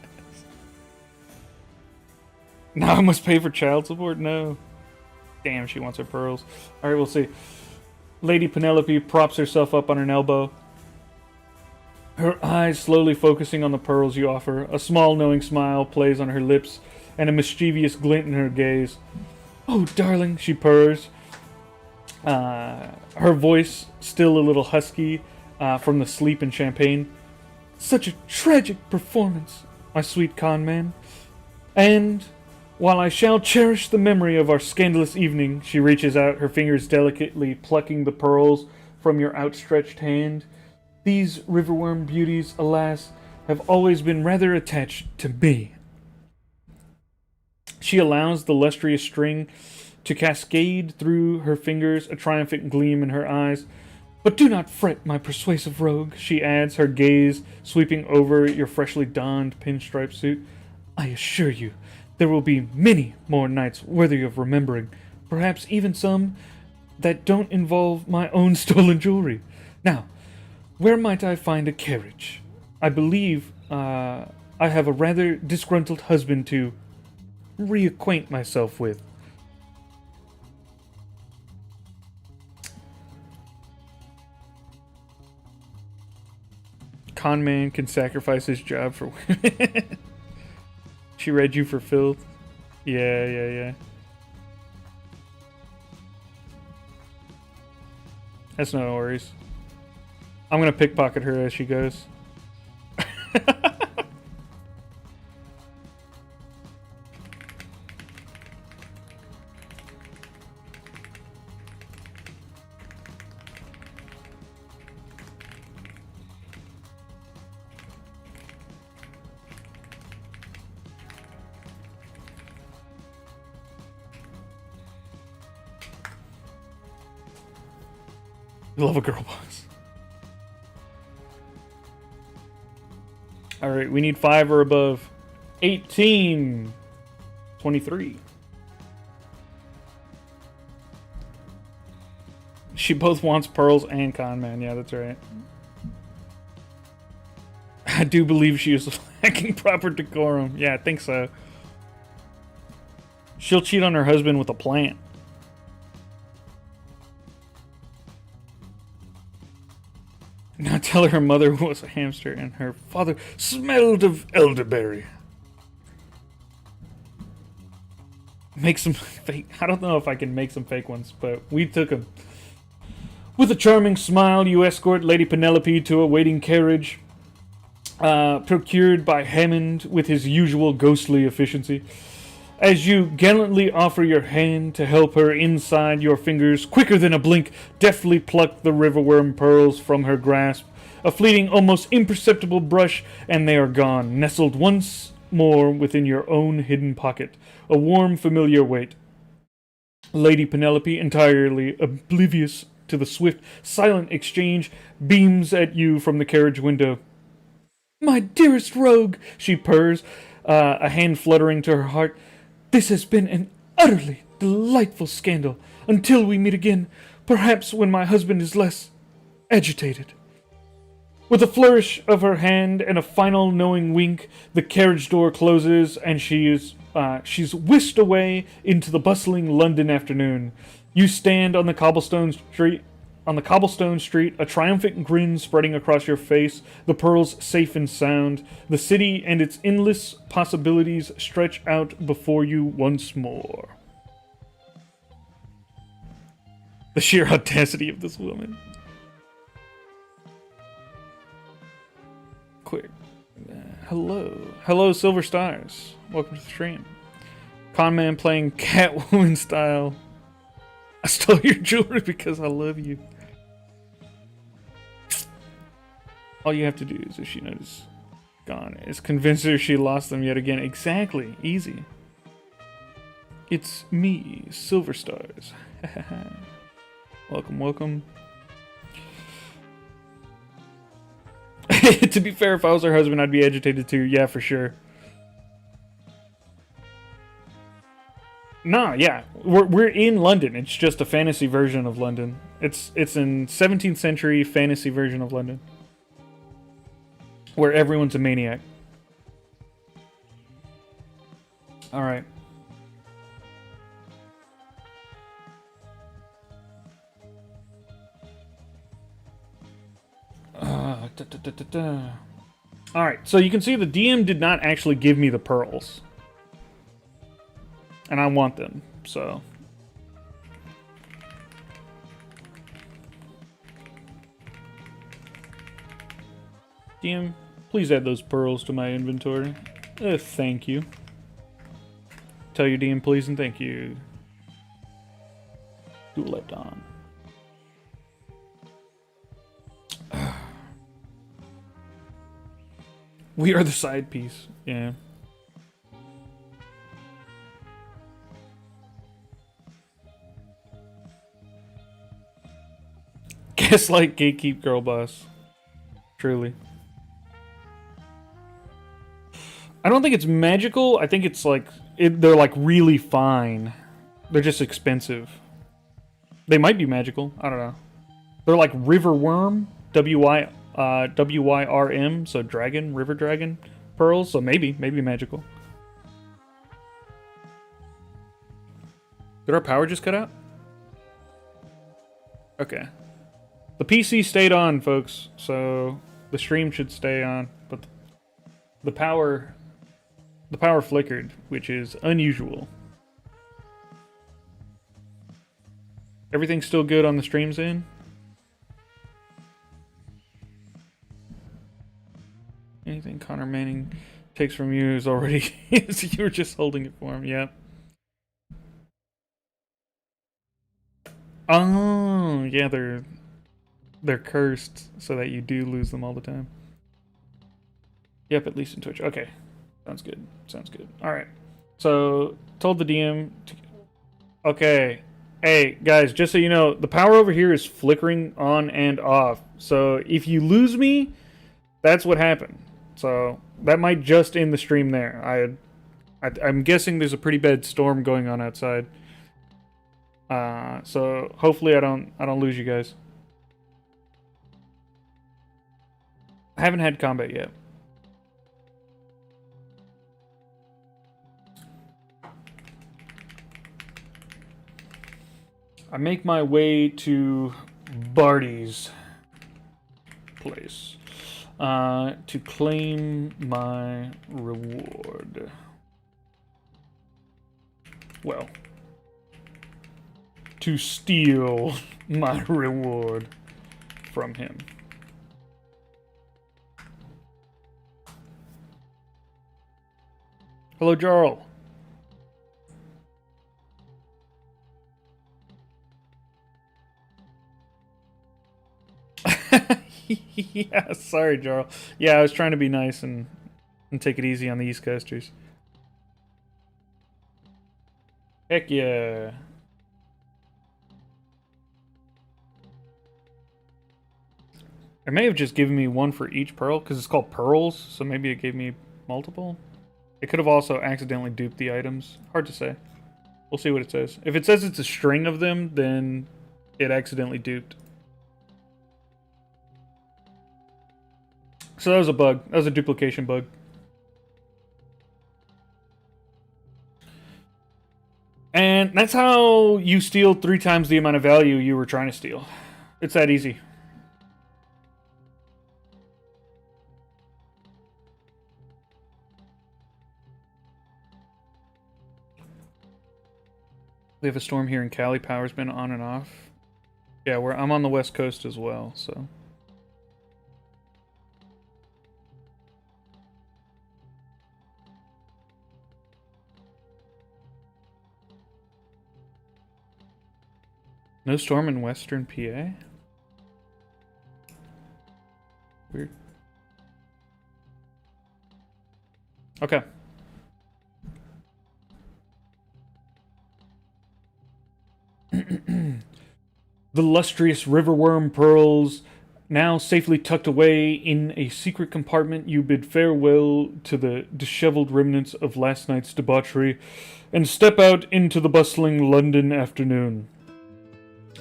Now I must pay for child support? No. Damn, she wants her pearls. Alright, we'll see. Lady Penelope props herself up on an elbow. Her eyes slowly focusing on the pearls you offer. A small knowing smile plays on her lips, and a mischievous glint in her gaze. Oh, darling, she purrs. Her voice still a little husky from the sleep and champagne. Such a tragic performance, my sweet con man. And while I shall cherish the memory of our scandalous evening, she reaches out, her fingers delicately plucking the pearls from your outstretched hand. These riverworm beauties, alas, have always been rather attached to me. She allows the lustrous string to cascade through her fingers, a triumphant gleam in her eyes. But do not fret, my persuasive rogue, she adds, her gaze sweeping over your freshly donned pinstripe suit. I assure you, there will be many more nights worthy of remembering, perhaps even some that don't involve my own stolen jewelry. Now, where might I find a carriage? I believe I have a rather disgruntled husband to reacquaint myself with. Con man can sacrifice his job for women. She read you for filth. Yeah. That's no worries. I'm gonna pickpocket her as she goes. Love a girl boss. Alright, we need 5 or above. 18. 23. She both wants pearls and con man. Yeah, that's right. I do believe she is lacking proper decorum. Yeah, I think so. She'll cheat on her husband with a plant. Now tell her mother was a hamster and her father smelled of elderberry. Make some fake... I don't know if I can make some fake ones, but we took them. With a charming smile, you escort Lady Penelope to a waiting carriage, procured by Hammond with his usual ghostly efficiency. As you gallantly offer your hand to help her inside, your fingers, quicker than a blink, deftly pluck the riverworm pearls from her grasp. A fleeting, almost imperceptible brush, and they are gone, nestled once more within your own hidden pocket. A warm, familiar weight. Lady Penelope, entirely oblivious to the swift, silent exchange, beams at you from the carriage window. "My dearest rogue," she purrs, a hand fluttering to her heart. "This has been an utterly delightful scandal. Until we meet again, perhaps when my husband is less agitated." With a flourish of her hand and a final knowing wink, the carriage door closes and she's whisked away into the bustling London afternoon. You stand on the cobblestone street, a triumphant grin spreading across your face, the pearls safe and sound. The city and its endless possibilities stretch out before you once more. The sheer audacity of this woman. Quick. Hello, Silver Stars. Welcome to the stream. Conman playing Catwoman style. I stole your jewelry because I love you. All you have to do is, if she notices gone, is convince her she lost them yet again. Exactly. Easy. It's me, Silver Stars. Welcome. To be fair, if I was her husband, I'd be agitated too. Yeah, for sure. Nah, yeah. We're in London. It's just a fantasy version of London. It's in 17th century fantasy version of London. Where everyone's a maniac. Alright. Alright, so you can see the DM did not actually give me the pearls. And I want them, so... DM, please add those pearls to my inventory. Thank you. Tell your DM please and thank you. Duel at dawn. We are the side piece. Yeah. Gaslight, gatekeep, girl boss. Truly. I don't think it's magical. I think it's like... they're like really fine. They're just expensive. They might be magical. I don't know. They're like river worm. W-Y-R-M. So dragon. River dragon. Pearls. So maybe magical. Did our power just cut out? Okay. The PC stayed on, folks, so the stream should stay on, but the power flickered, which is unusual. Everything's still good on the stream's end? Anything Connor Manning takes from you is already you were just holding it for him, yeah. Oh, yeah, they're cursed so that you do lose them all the time. Yep, at least in Twitch. Okay. Sounds good. Sounds good. Alright. So, told the DM to... Okay. Hey, guys, just so you know, the power over here is flickering on and off. So, if you lose me, that's what happened. So, that might just end the stream there. I'm guessing there's a pretty bad storm going on outside. So hopefully I don't lose you guys. I haven't had combat yet. I make my way to Barty's place to claim my reward. Well, to steal my reward from him. Hello, Jarl. Yeah, sorry, Jarl. Yeah, I was trying to be nice and take it easy on the East Coasters. Heck yeah. It may have just given me one for each pearl, because it's called pearls, so maybe it gave me multiple. It could have also accidentally duped the items. Hard to say. We'll see what it says. If it says it's a string of them, then it accidentally duped. So that was a bug. That was a duplication bug. And that's how you steal 3 times the amount of value you were trying to steal. It's that easy. We have a storm here in Cali. Power's been on and off. Yeah, I'm on the West Coast as well, so... No storm in Western PA? Weird. Okay. The lustrous riverworm pearls, now safely tucked away in a secret compartment, you bid farewell to the disheveled remnants of last night's debauchery and step out into the bustling London afternoon.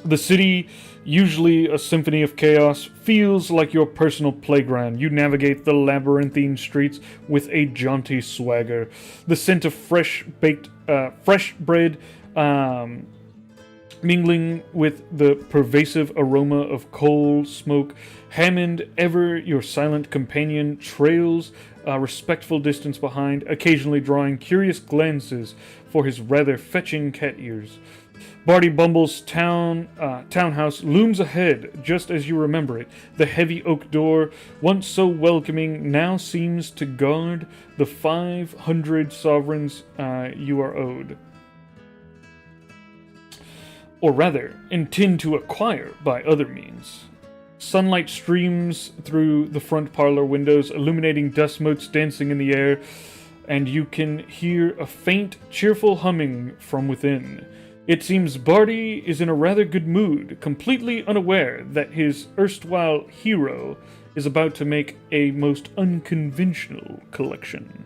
The city, usually a symphony of chaos, feels like your personal playground. You navigate the labyrinthine streets with a jaunty swagger. The scent of fresh bread, mingling with the pervasive aroma of coal, smoke. Hammond, ever your silent companion, trails a respectful distance behind, occasionally drawing curious glances for his rather fetching cat ears. Barty Bumble's townhouse looms ahead, just as you remember it. The heavy oak door, once so welcoming, now seems to guard the 500 sovereigns you are owed. Or rather, intend to acquire by other means. Sunlight streams through the front parlor windows, illuminating dust motes dancing in the air, and you can hear a faint, cheerful humming from within. It seems Barty is in a rather good mood, completely unaware that his erstwhile hero is about to make a most unconventional collection.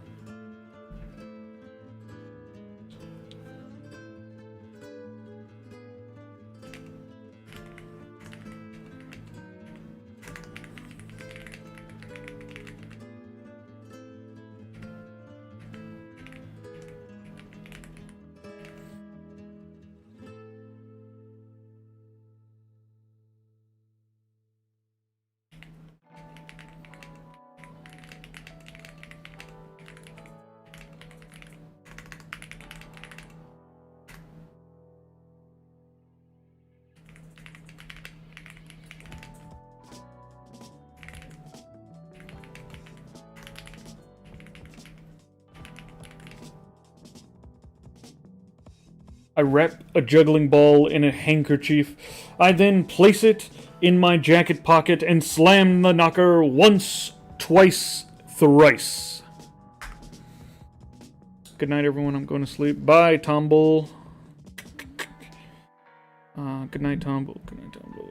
I wrap a juggling ball in a handkerchief. I then place it in my jacket pocket and slam the knocker once, twice, thrice. Good night, everyone. I'm going to sleep. Bye, Tombull. Good night, Tombull. Good night, Tombull.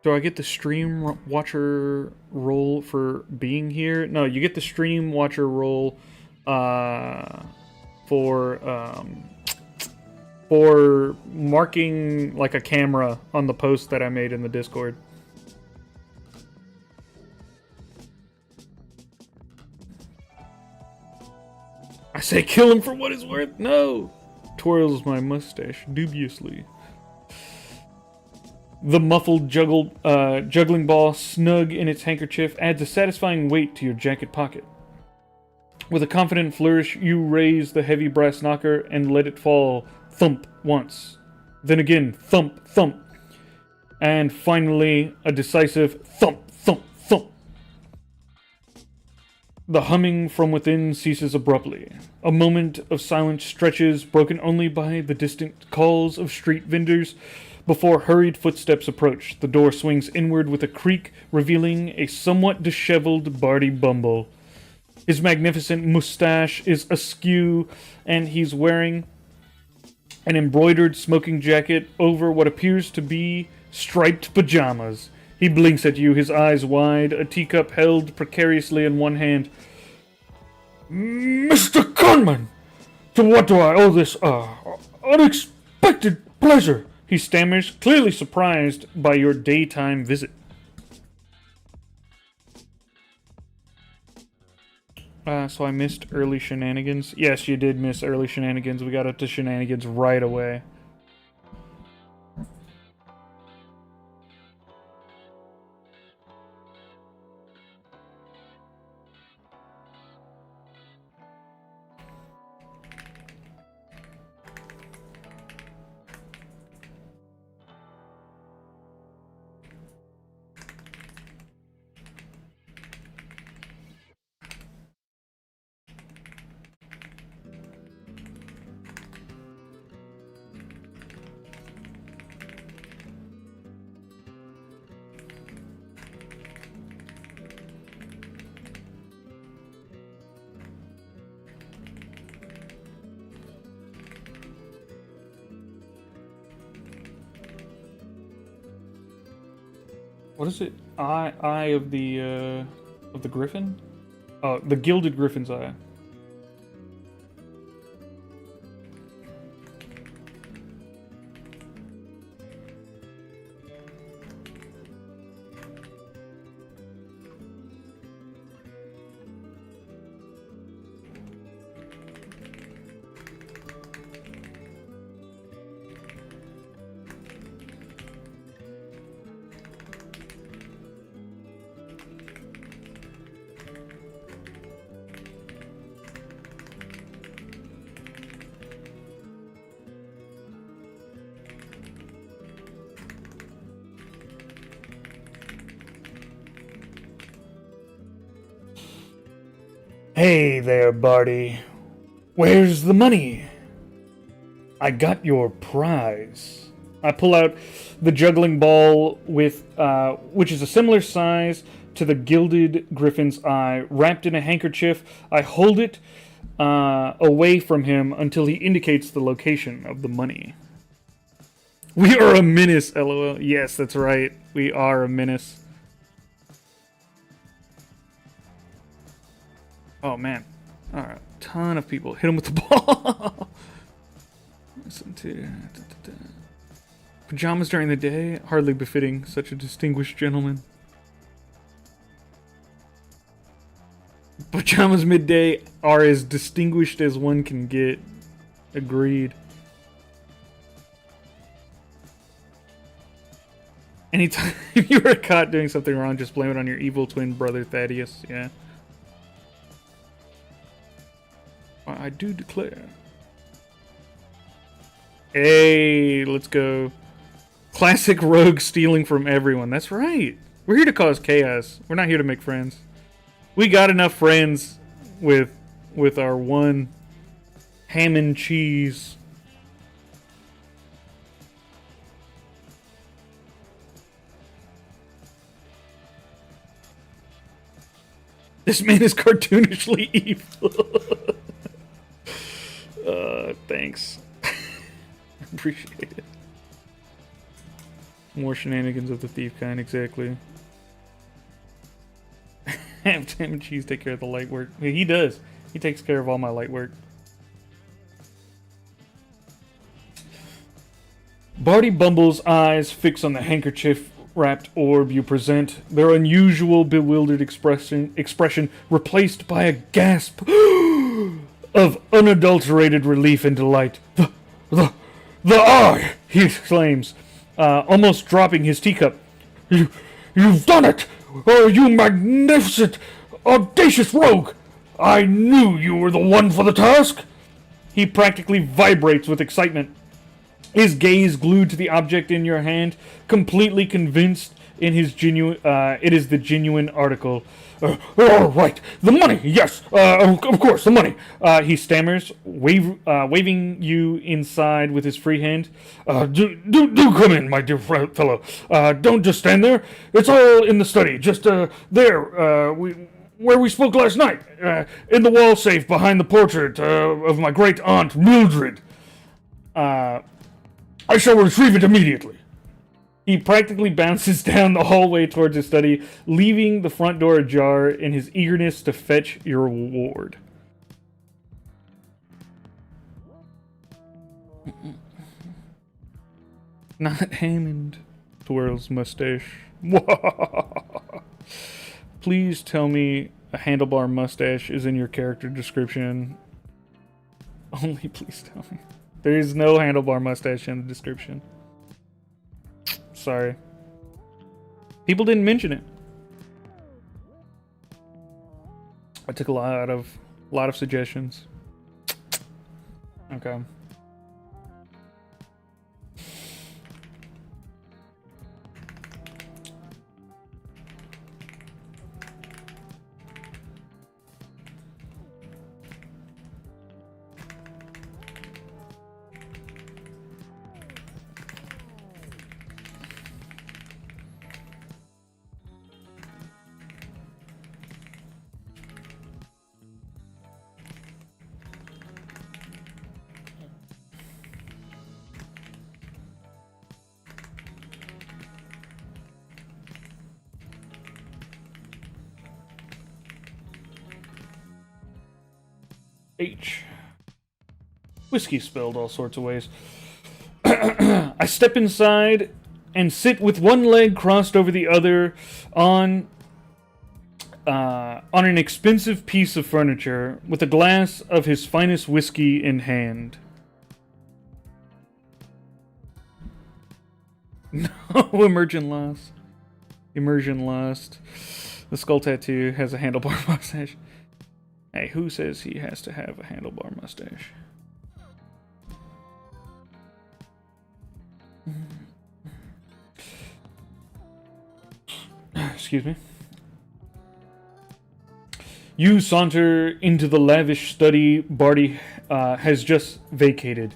Do I get the stream watcher role for being here? No, you get the stream watcher role for marking like a camera on the post that I made in the Discord. I say kill him for what it's worth. No! Twirls my mustache dubiously. The muffled juggling ball, snug in its handkerchief, adds a satisfying weight to your jacket pocket. With a confident flourish, you raise the heavy brass knocker and let it fall thump once. Then again, thump, thump. And finally, a decisive thump, thump, thump. The humming from within ceases abruptly. A moment of silence stretches, broken only by the distant calls of street vendors. Before hurried footsteps approach, the door swings inward with a creak, revealing a somewhat disheveled Barty Bumble. His magnificent mustache is askew, and he's wearing an embroidered smoking jacket over what appears to be striped pajamas. He blinks at you, his eyes wide, a teacup held precariously in one hand. Mr. Conman! To what do I owe this, unexpected pleasure? He stammers, clearly surprised by your daytime visit. So I missed early shenanigans. Yes, you did miss early shenanigans. We got up to shenanigans right away. What is it? Eye of the griffin? Oh, the gilded griffin's eye. Hey there, Barty. Where's the money? I got your prize. I pull out the juggling ball with, which is a similar size to the gilded griffin's eye, wrapped in a handkerchief. I hold it away from him until he indicates the location of the money. We are a menace, LOL. Yes, that's right. We are a menace. Oh, man. Alright, ton of people. Hit him with the ball. Listen to... Pajamas during the day? Hardly befitting such a distinguished gentleman. Pajamas midday are as distinguished as one can get. Agreed. Anytime you were caught doing something wrong, just blame it on your evil twin brother Thaddeus. Yeah. I do declare. Hey, let's go. Classic rogue stealing from everyone. That's right. We're here to cause chaos. We're not here to make friends. We got enough friends with our one Ham and cheese. This man is cartoonishly evil. Thanks. Appreciate it. More shenanigans of the thief kind, exactly. Have Tim and Cheese take care of the light work. He does. He takes care of all my light work. Barty Bumble's eyes fix on the handkerchief-wrapped orb you present, their unusual, bewildered expression replaced by a gasp of unadulterated relief and delight. The eye! He exclaims, almost dropping his teacup. You've done it! Oh, you magnificent, audacious rogue! I knew you were the one for the task! He practically vibrates with excitement, his gaze glued to the object in your hand, completely convinced it is the genuine article. Right, the money, yes, of course, the money. He stammers, waving you inside with his free hand. Do come in, my dear fellow. Don't just stand there. It's all in the study, just there, where we spoke last night, in the wall safe behind the portrait of my great aunt Mildred. I shall retrieve it immediately. He practically bounces down the hallway towards his study, leaving the front door ajar in his eagerness to fetch your reward. Not Hammond, twirls mustache. Please tell me a handlebar mustache is in your character description. Only please tell me. There is no handlebar mustache in the description. Sorry. People didn't mention it. I took a lot of suggestions. Okay. H. Whiskey spilled all sorts of ways. I step inside and sit with one leg crossed over the other on an expensive piece of furniture with a glass of his finest whiskey in hand. No, immersion lost. Immersion lost. The skull tattoo has a handlebar mustache. Hey, who says he has to have a handlebar mustache? Excuse me. You saunter into the lavish study Barty has just vacated,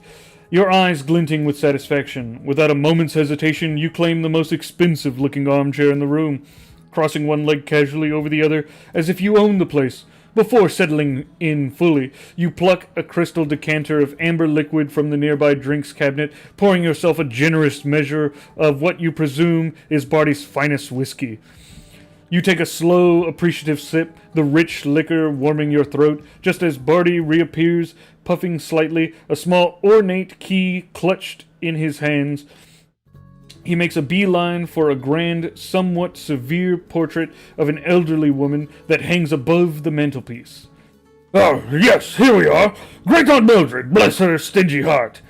your eyes glinting with satisfaction. Without a moment's hesitation, you claim the most expensive-looking armchair in the room, crossing one leg casually over the other as if you own the place. Before settling in fully, you pluck a crystal decanter of amber liquid from the nearby drinks cabinet, pouring yourself a generous measure of what you presume is Barty's finest whiskey. You take a slow, appreciative sip, the rich liquor warming your throat, just as Barty reappears, puffing slightly, a small ornate key clutched in his hands. He makes a beeline for a grand, somewhat severe portrait of an elderly woman that hangs above the mantelpiece. Oh, yes, here we are. Great Aunt Mildred, bless her stingy heart,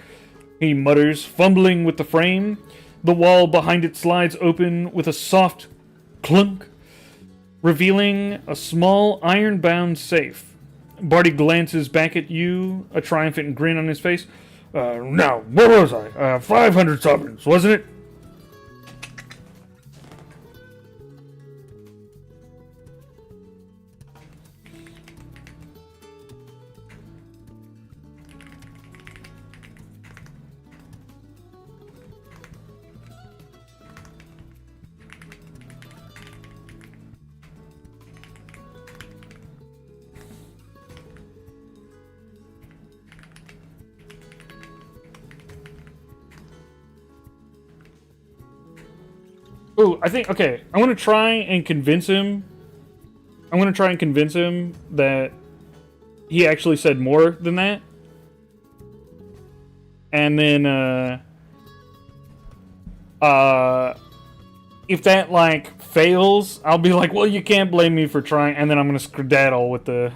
he mutters, fumbling with the frame. The wall behind it slides open with a soft clunk, revealing a small iron-bound safe. Barty glances back at you, a triumphant grin on his face. Now, where was I? 500 sovereigns, wasn't it? Oh, I think, okay, I want to try and convince him. I'm going to try and convince him that he actually said more than that. And then, if that, like, fails, I'll be like, well, you can't blame me for trying, and then I'm going to skedaddle with the,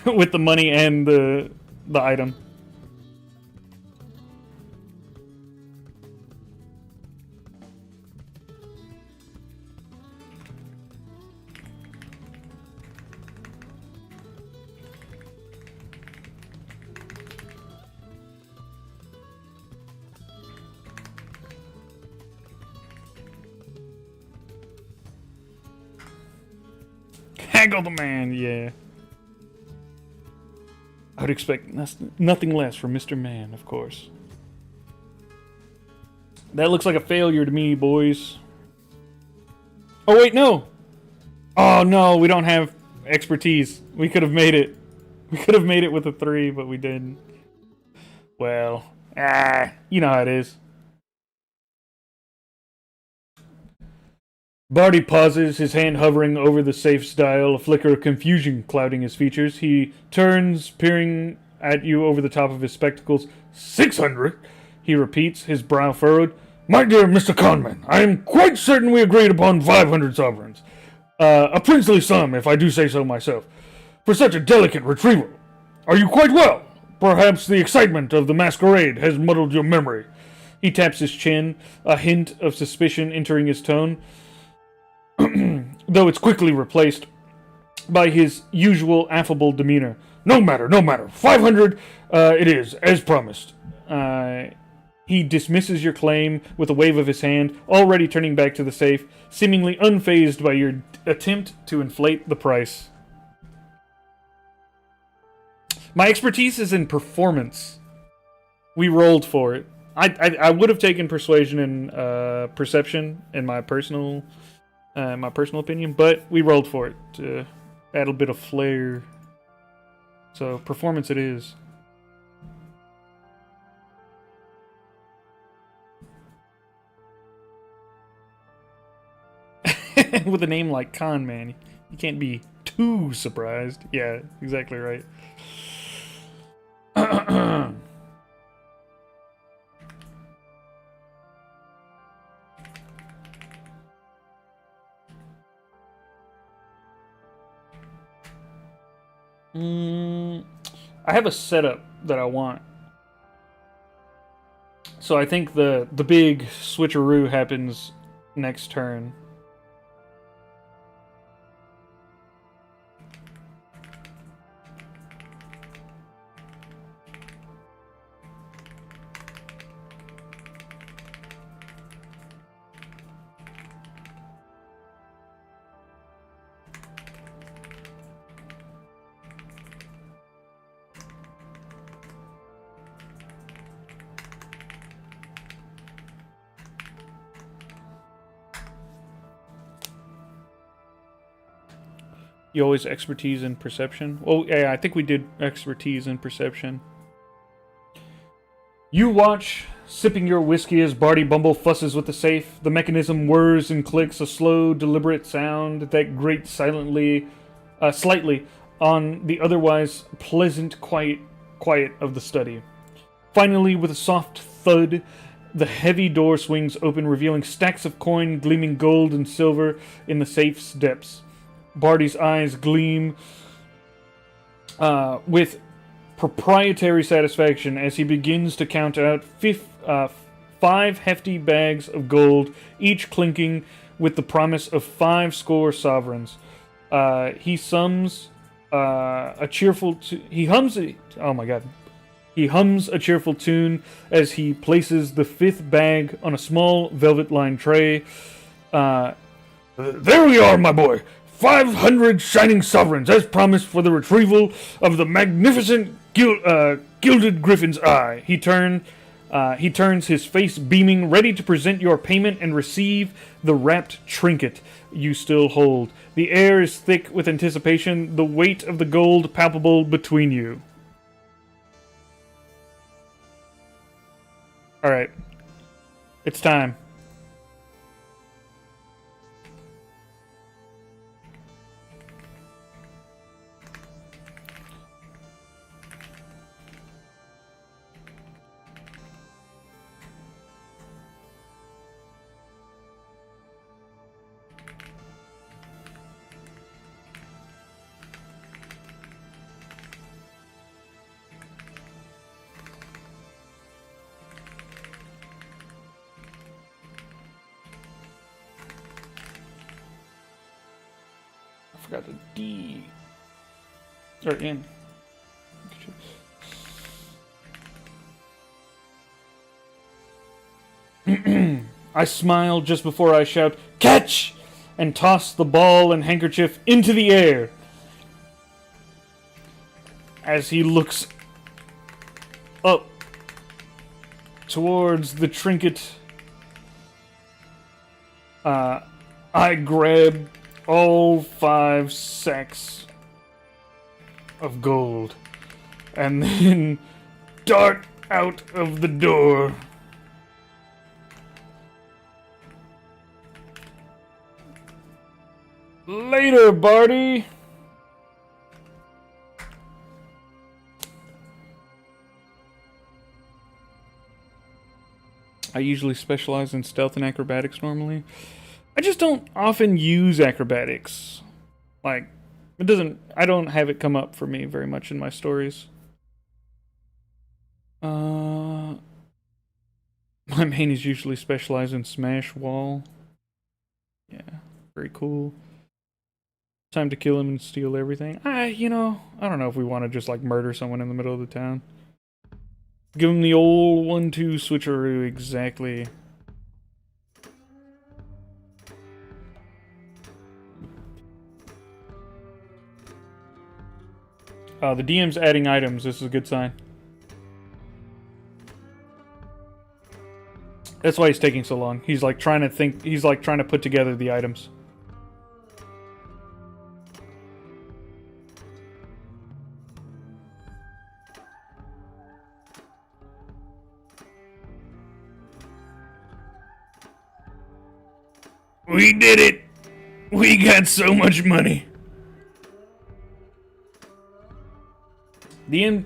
with the money and the item. Haggle the man, yeah. I would expect nothing less from Mr. Man, of course. That looks like a failure to me, boys. Oh, wait, no! Oh, no, we don't have expertise. We could have made it. We could have made it with a 3, but we didn't. Well, you know how it is. Barty pauses, his hand hovering over the safe's dial, a flicker of confusion clouding his features. He turns, peering at you over the top of his spectacles. 600? He repeats, his brow furrowed. My dear Mr. Conman, I am quite certain we agreed upon 500 sovereigns. A princely sum, if I do say so myself, for such a delicate retrieval. Are you quite well? Perhaps the excitement of the masquerade has muddled your memory. He taps his chin, a hint of suspicion entering his tone, though it's quickly replaced by his usual affable demeanor. No matter, no matter. 500 it is, as promised. He dismisses your claim with a wave of his hand, already turning back to the safe, seemingly unfazed by your attempt to inflate the price. My expertise is in performance. We rolled for it. I would have taken persuasion and perception in my personal opinion, but we rolled for it to add a bit of flair. So performance it is. With a name like Con Man, you can't be too surprised. Yeah, exactly right. I have a setup that I want. So I think the big switcheroo happens next turn. You always expertise in perception? Oh, yeah, I think we did expertise in perception. You watch, sipping your whiskey as Barty Bumble fusses with the safe. The mechanism whirs and clicks, a slow, deliberate sound that grates slightly on the otherwise pleasant quiet of the study. Finally, with a soft thud, the heavy door swings open, revealing stacks of coin gleaming gold and silver in the safe's depths. Barty's eyes gleam with proprietary satisfaction as he begins to count out 5 hefty bags of gold, each clinking with the promise of 5 score sovereigns. He hums a cheerful tune as he places the 5th bag on a small velvet-lined tray. There we are, my boy! 500 shining sovereigns, as promised, for the retrieval of the magnificent gilded griffin's eye. He turns, his face beaming, ready to present your payment and receive the wrapped trinket you still hold. The air is thick with anticipation, the weight of the gold palpable between you. Alright. It's time. forgot the D. Or N. I smile just before I shout, "Catch!" and toss the ball and handkerchief into the air. As he looks up towards the trinket, I grab all 5 sacks of gold and then dart out of the door. Later, Barty! I usually specialize in stealth and acrobatics normally. I just don't often use acrobatics. Like, I don't have it come up for me very much in my stories. My main is usually specialized in smash wall. Yeah, very cool. Time to kill him and steal everything. I don't know if we want to just like murder someone in the middle of the town. Give him the old 1-2 switcheroo, exactly. The DM's adding items. This is a good sign. That's why he's taking so long. He's like trying to think. He's like trying to put together the items. We did it! We got so much money! The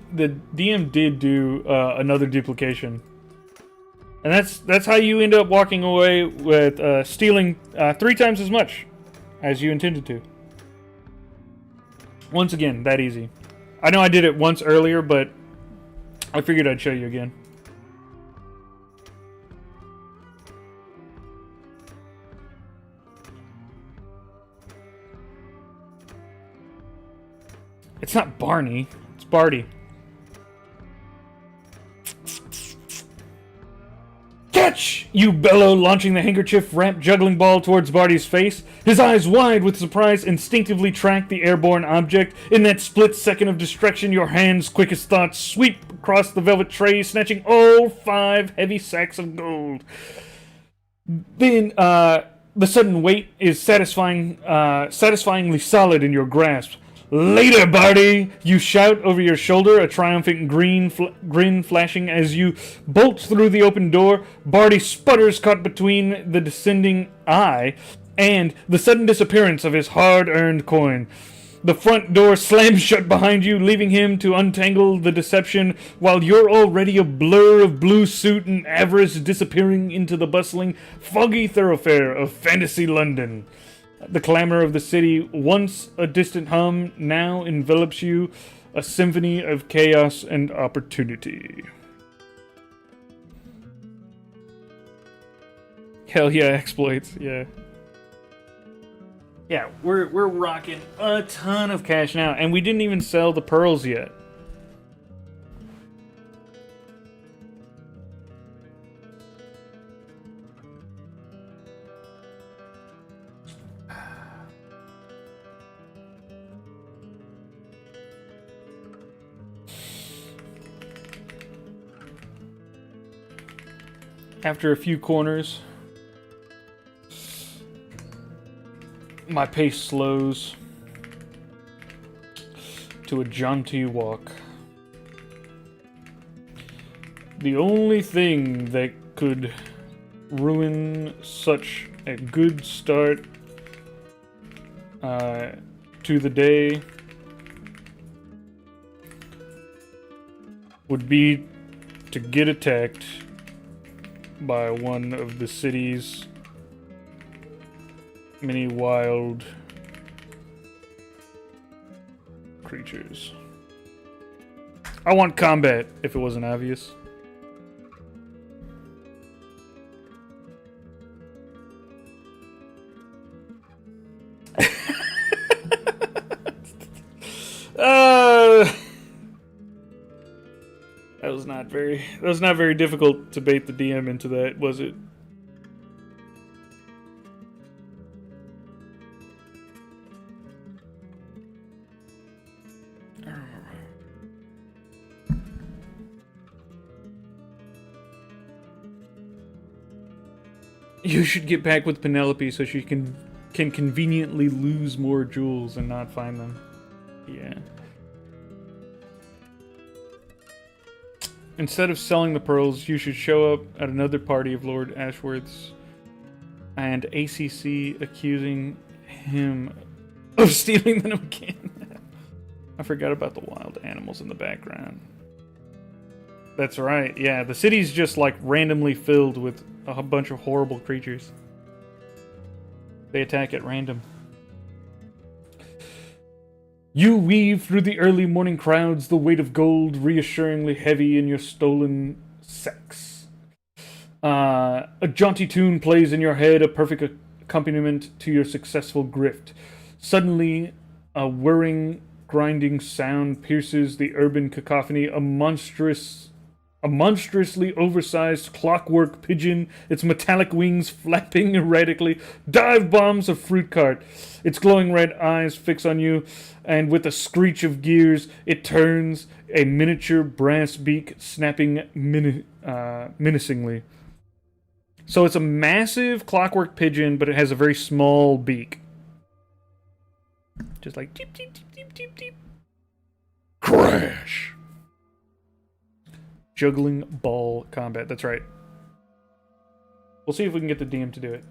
DM did do another duplication. And that's how you end up walking away with stealing 3 times as much as you intended to. Once again, that easy. I know I did it once earlier, but I figured I'd show you again. It's not Barney, it's Barty. Catch! You bellow, launching the handkerchief wrapped juggling ball towards Barty's face. His eyes wide with surprise instinctively track the airborne object. In that split second of distraction, your hands, quick as thought, sweep across the velvet tray, snatching all 5 heavy sacks of gold. Then, the sudden weight is satisfyingly solid in your grasp. Later, Barty! You shout over your shoulder, a triumphant grin flashing as you bolt through the open door. Barty sputters caught between the descending eye and the sudden disappearance of his hard-earned coin. The front door slams shut behind you, leaving him to untangle the deception while you're already a blur of blue suit and avarice disappearing into the bustling, foggy thoroughfare of fantasy London. The clamor of the city, once a distant hum, now envelops you, a symphony of chaos and opportunity. Hell yeah, exploits, yeah. Yeah, we're rocking a ton of cash now, and we didn't even sell the pearls yet. After a few corners, my pace slows to a jaunty walk. The only thing that could ruin such a good start to the day would be to get attacked by one of the city's many wild creatures. I want combat, if it wasn't obvious. not very difficult to bait the DM into that, was it? You should get back with Penelope so she can conveniently lose more jewels and not find them. Yeah. Instead of selling the pearls, you should show up at another party of Lord Ashworth's and ACC accusing him of stealing them again. I forgot about the wild animals in the background. That's right, yeah. The city's just like randomly filled with a bunch of horrible creatures. They attack at random. You weave through the early morning crowds, the weight of gold reassuringly heavy in your stolen sacks. A jaunty tune plays in your head, a perfect accompaniment to your successful grift. Suddenly, a whirring, grinding sound pierces the urban cacophony. A monstrously oversized clockwork pigeon, its metallic wings flapping erratically, dive bombs a fruit cart. Its glowing red eyes fix on you, and with a screech of gears, it turns, a miniature brass beak snapping menacingly. So it's a massive clockwork pigeon, but it has a very small beak. Just like deep, deep, deep, deep, deep, deep. Crash! Juggling ball combat. That's right. We'll see if we can get the DM to do it.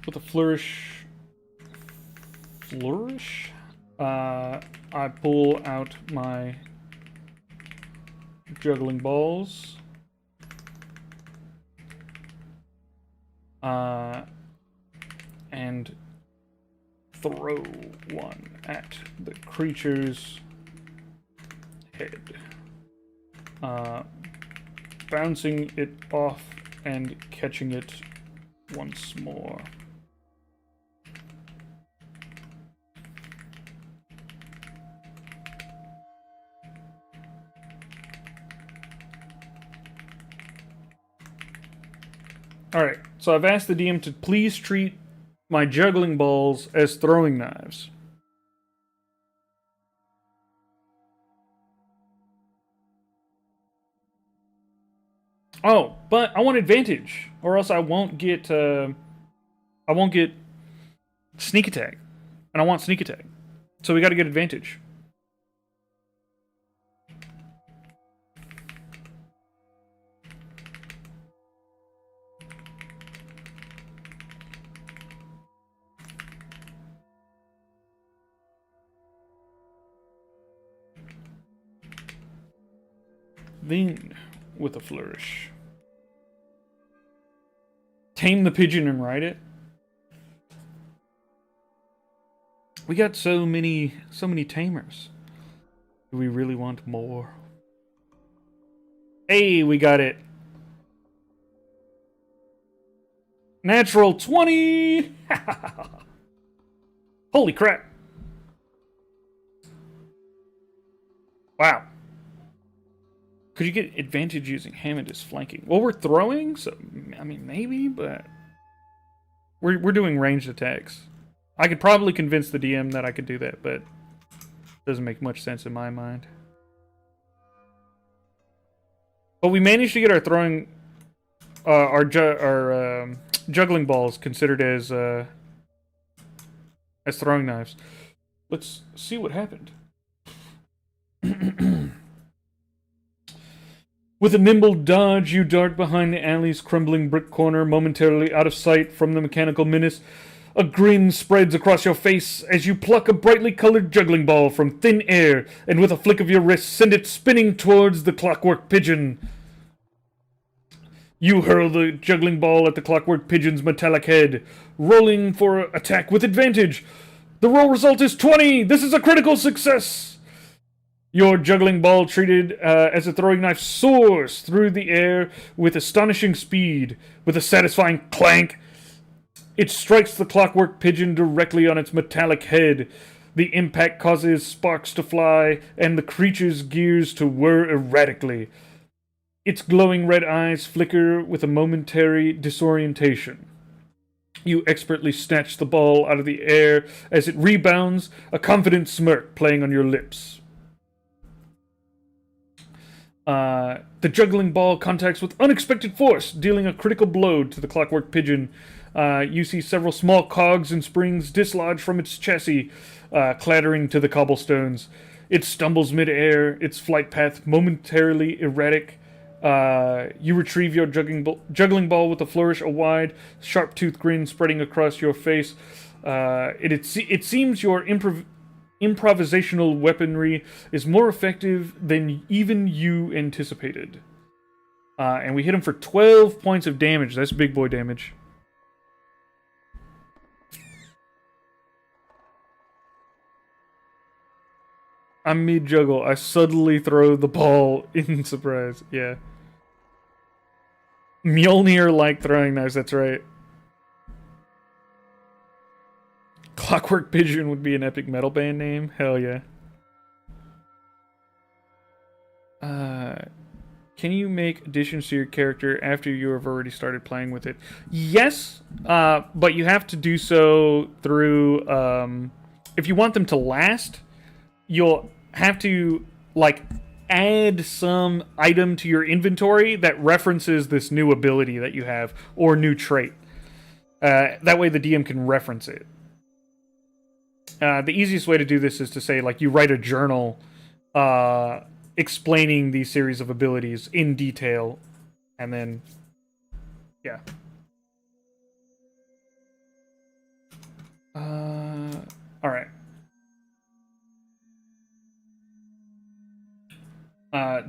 With a flourish, I pull out my juggling balls. And throw one at the creature's head. Bouncing it off and catching it once more. Alright, so I've asked the DM to please treat my juggling balls as throwing knives. Oh, but I want advantage, or else I won't get sneak attack, and I want sneak attack, so we got to get advantage. Then, with a flourish, tame the pigeon and ride it. We got so many tamers. Do we really want more? Hey, we got it. Natural 20! Holy crap. Wow. Could you get advantage using Hammond as flanking? Well, we're throwing, so, I mean, maybe, but we're doing ranged attacks. I could probably convince the DM that I could do that, but it doesn't make much sense in my mind. But we managed to get our throwing, our juggling balls considered as throwing knives. Let's see what happened. With a nimble dodge, you dart behind the alley's crumbling brick corner, momentarily out of sight from the mechanical menace. A grin spreads across your face as you pluck a brightly colored juggling ball from thin air, and with a flick of your wrist, send it spinning towards the clockwork pigeon. You hurl the juggling ball at the clockwork pigeon's metallic head, rolling for attack with advantage. The roll result is 20! This is a critical success! Your juggling ball, treated as a throwing knife, soars through the air with astonishing speed. With a satisfying clank, It strikes the clockwork pigeon directly on its metallic head. The impact causes sparks to fly, and the creature's gears to whir erratically. Its glowing red eyes flicker with a momentary disorientation. You expertly snatch the ball out of the air as it rebounds, a confident smirk playing on your lips. The juggling ball contacts with unexpected force, dealing a critical blow to the clockwork pigeon. You see several small cogs and springs dislodge from its chassis, clattering to the cobblestones. It stumbles mid-air, its flight path momentarily erratic. You retrieve your juggling ball with a flourish, a wide, sharp-toothed grin spreading across your face. It seems your improvisational weaponry is more effective than even you anticipated. And we hit him for 12 points of damage. That's big boy damage. I'm mid-juggle. I suddenly throw the ball in surprise. Yeah. Mjolnir-like throwing knives, that's right. Clockwork Pigeon would be an epic metal band name. Hell yeah. Can you make additions to your character after you have already started playing with it? Yes, but you have to do so through... if you want them to last, you'll have to, like, add some item to your inventory that references this new ability that you have, or new trait. That way the DM can reference it. The easiest way to do this is to say, like, you write a journal explaining these series of abilities in detail, and then, yeah. Alright.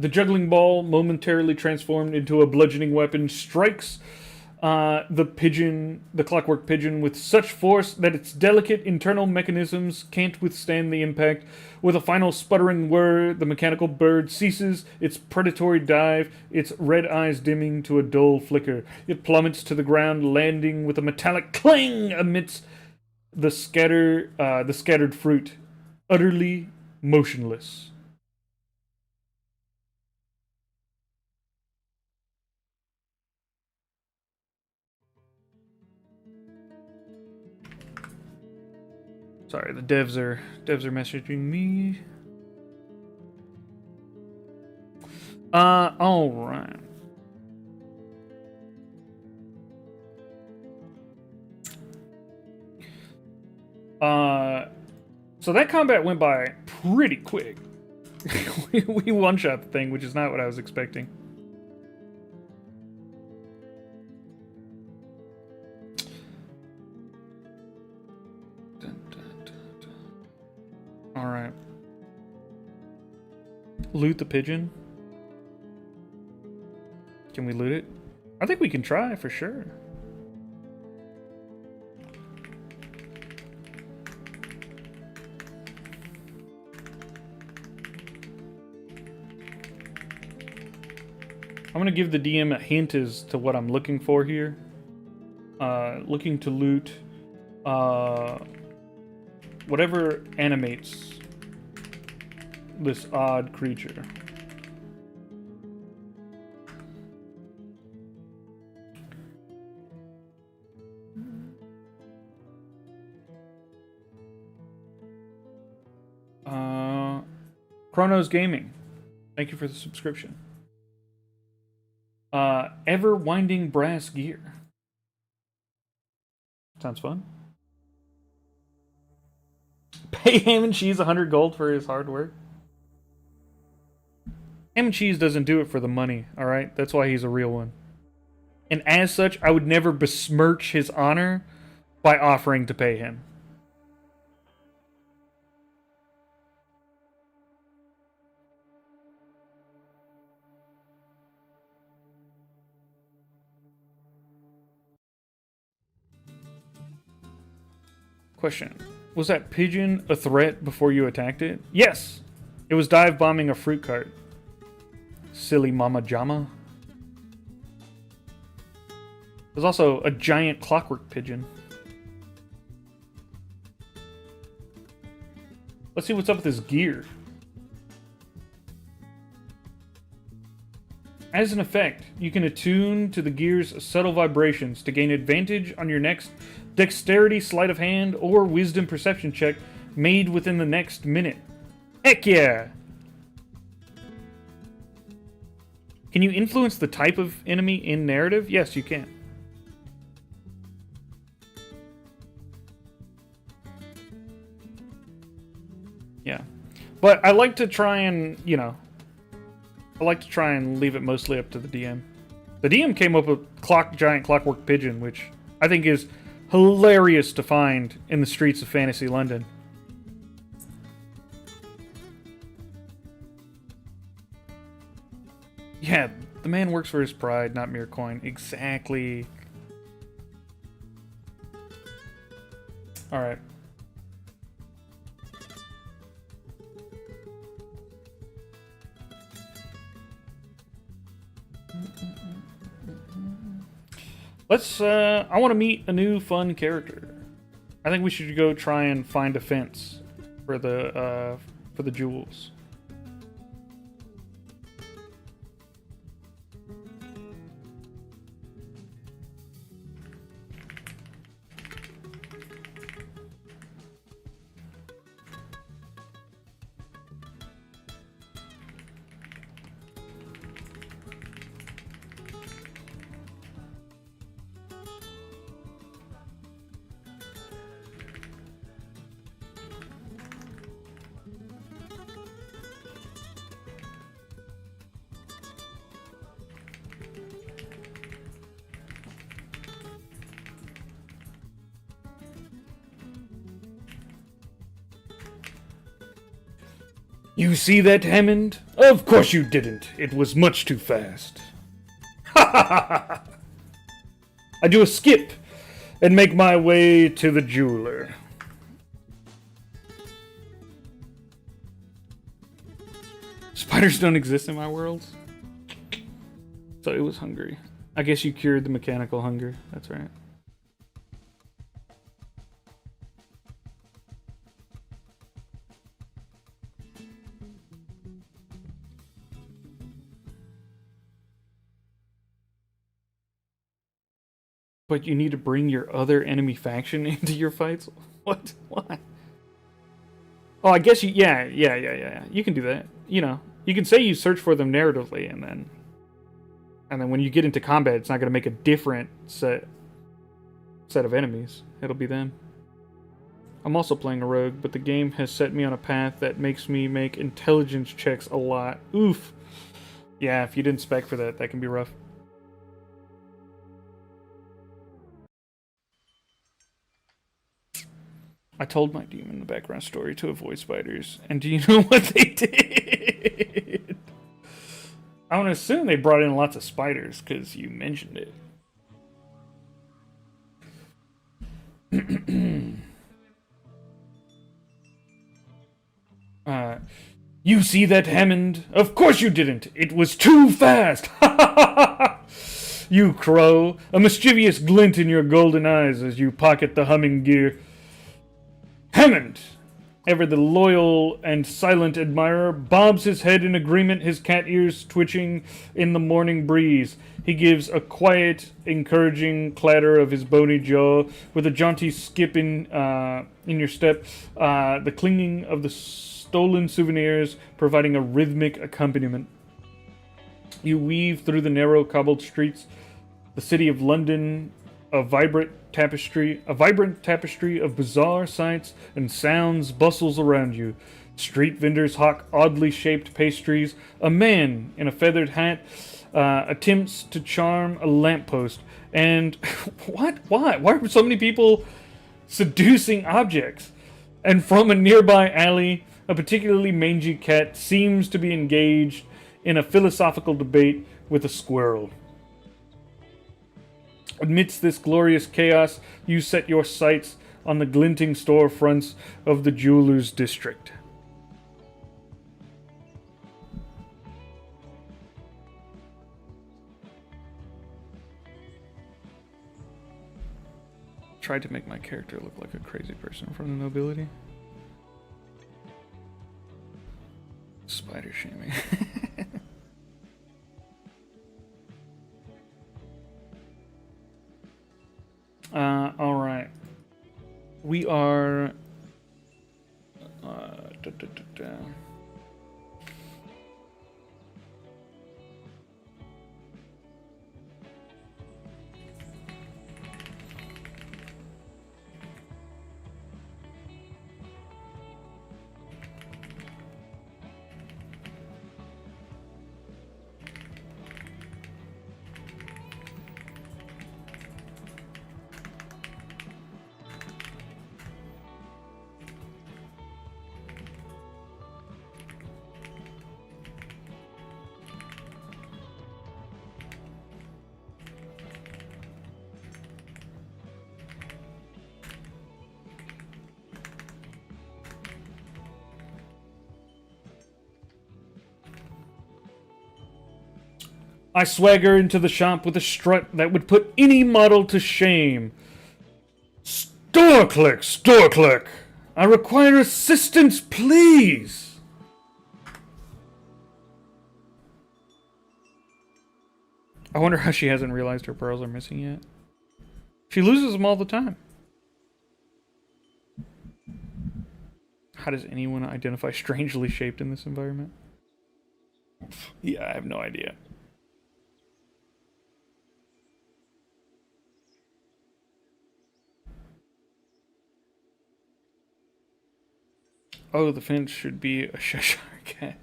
The juggling ball, momentarily transformed into a bludgeoning weapon, strikes the clockwork pigeon with such force that its delicate internal mechanisms can't withstand the impact. With a final sputtering whir, the mechanical bird ceases its predatory dive, its red eyes dimming to a dull flicker. It plummets to the ground, landing with a metallic clang amidst the scattered fruit, utterly motionless. Sorry, the devs are messaging me. All right. So that combat went by pretty quick. we one-shot the thing, which is not what I was expecting. Alright. Loot the pigeon. Can we loot it? I think we can try for sure. I'm gonna give the DM a hint as to what I'm looking for here. Looking to loot whatever animates this odd creature. Chronos Gaming, thank you for the subscription. Ever winding brass gear. Sounds fun. Pay Ham and Cheese 100 gold for his hard work. Ham and Cheese doesn't do it for the money, alright? That's why he's a real one. And as such, I would never besmirch his honor by offering to pay him. Question. Was that pigeon a threat before you attacked it? Yes! It was dive bombing a fruit cart. Silly Mama Jama. There's also a giant clockwork pigeon. Let's see what's up with this gear. As an effect, you can attune to the gear's subtle vibrations to gain advantage on your next dexterity, sleight of hand, or wisdom perception check made within the next minute. Heck yeah! Can you influence the type of enemy in narrative? Yes, you can. Yeah. But I like to try and, you know, I like to try and leave it mostly up to the DM. The DM came up with giant clockwork pigeon, which I think is hilarious to find in the streets of fantasy London. Yeah, the man works for his pride, not mere coin. Exactly. Alright. Let's, I want to meet a new fun character. I think we should go try and find a fence for the jewels. You see that, Hammond? Of course you didn't. It was much too fast. Ha ha ha ha! I do a skip and make my way to the jeweler. Spiders don't exist in my world. So it was hungry. I guess you cured the mechanical hunger. That's right. But you need to bring your other enemy faction into your fights? What? Why? Oh, I guess you... Yeah. You can do that. You know, you can say you search for them narratively, and then when you get into combat, it's not going to make a different set of enemies. It'll be them. I'm also playing a rogue, but the game has set me on a path that makes me make intelligence checks a lot. Oof. Yeah, if you didn't spec for that, that can be rough. I told my demon the background story to avoid spiders, and do you know what they did? I want to assume they brought in lots of spiders, because you mentioned it. You see that, Hammond? Of course you didn't! It was too fast! You crow, a mischievous glint in your golden eyes as you pocket the humming gear. Hammond, ever the loyal and silent admirer, bobs his head in agreement, his cat ears twitching in the morning breeze. He gives a quiet, encouraging clatter of his bony jaw with a jaunty skip in your step, the clinging of the stolen souvenirs providing a rhythmic accompaniment. You weave through the narrow cobbled streets, the city of London, a vibrant tapestry of bizarre sights and sounds bustles around you. Street vendors hawk oddly shaped pastries. A man in a feathered hat attempts to charm a lamppost. And what? Why? Why are so many people seducing objects? And from a nearby alley, a particularly mangy cat seems to be engaged in a philosophical debate with a squirrel. Amidst this glorious chaos, you set your sights on the glinting storefronts of the jeweler's district. Tried to make my character look like a crazy person from the nobility. Spider shaming. All right. We are. Da, da, da, da. I swagger into the shop with a strut that would put any model to shame. Store clerk! I require assistance, please! I wonder how she hasn't realized her pearls are missing yet. She loses them all the time. How does anyone identify strangely shaped in this environment? Yeah, I have no idea. Oh, the fence should be a Cheshire cat.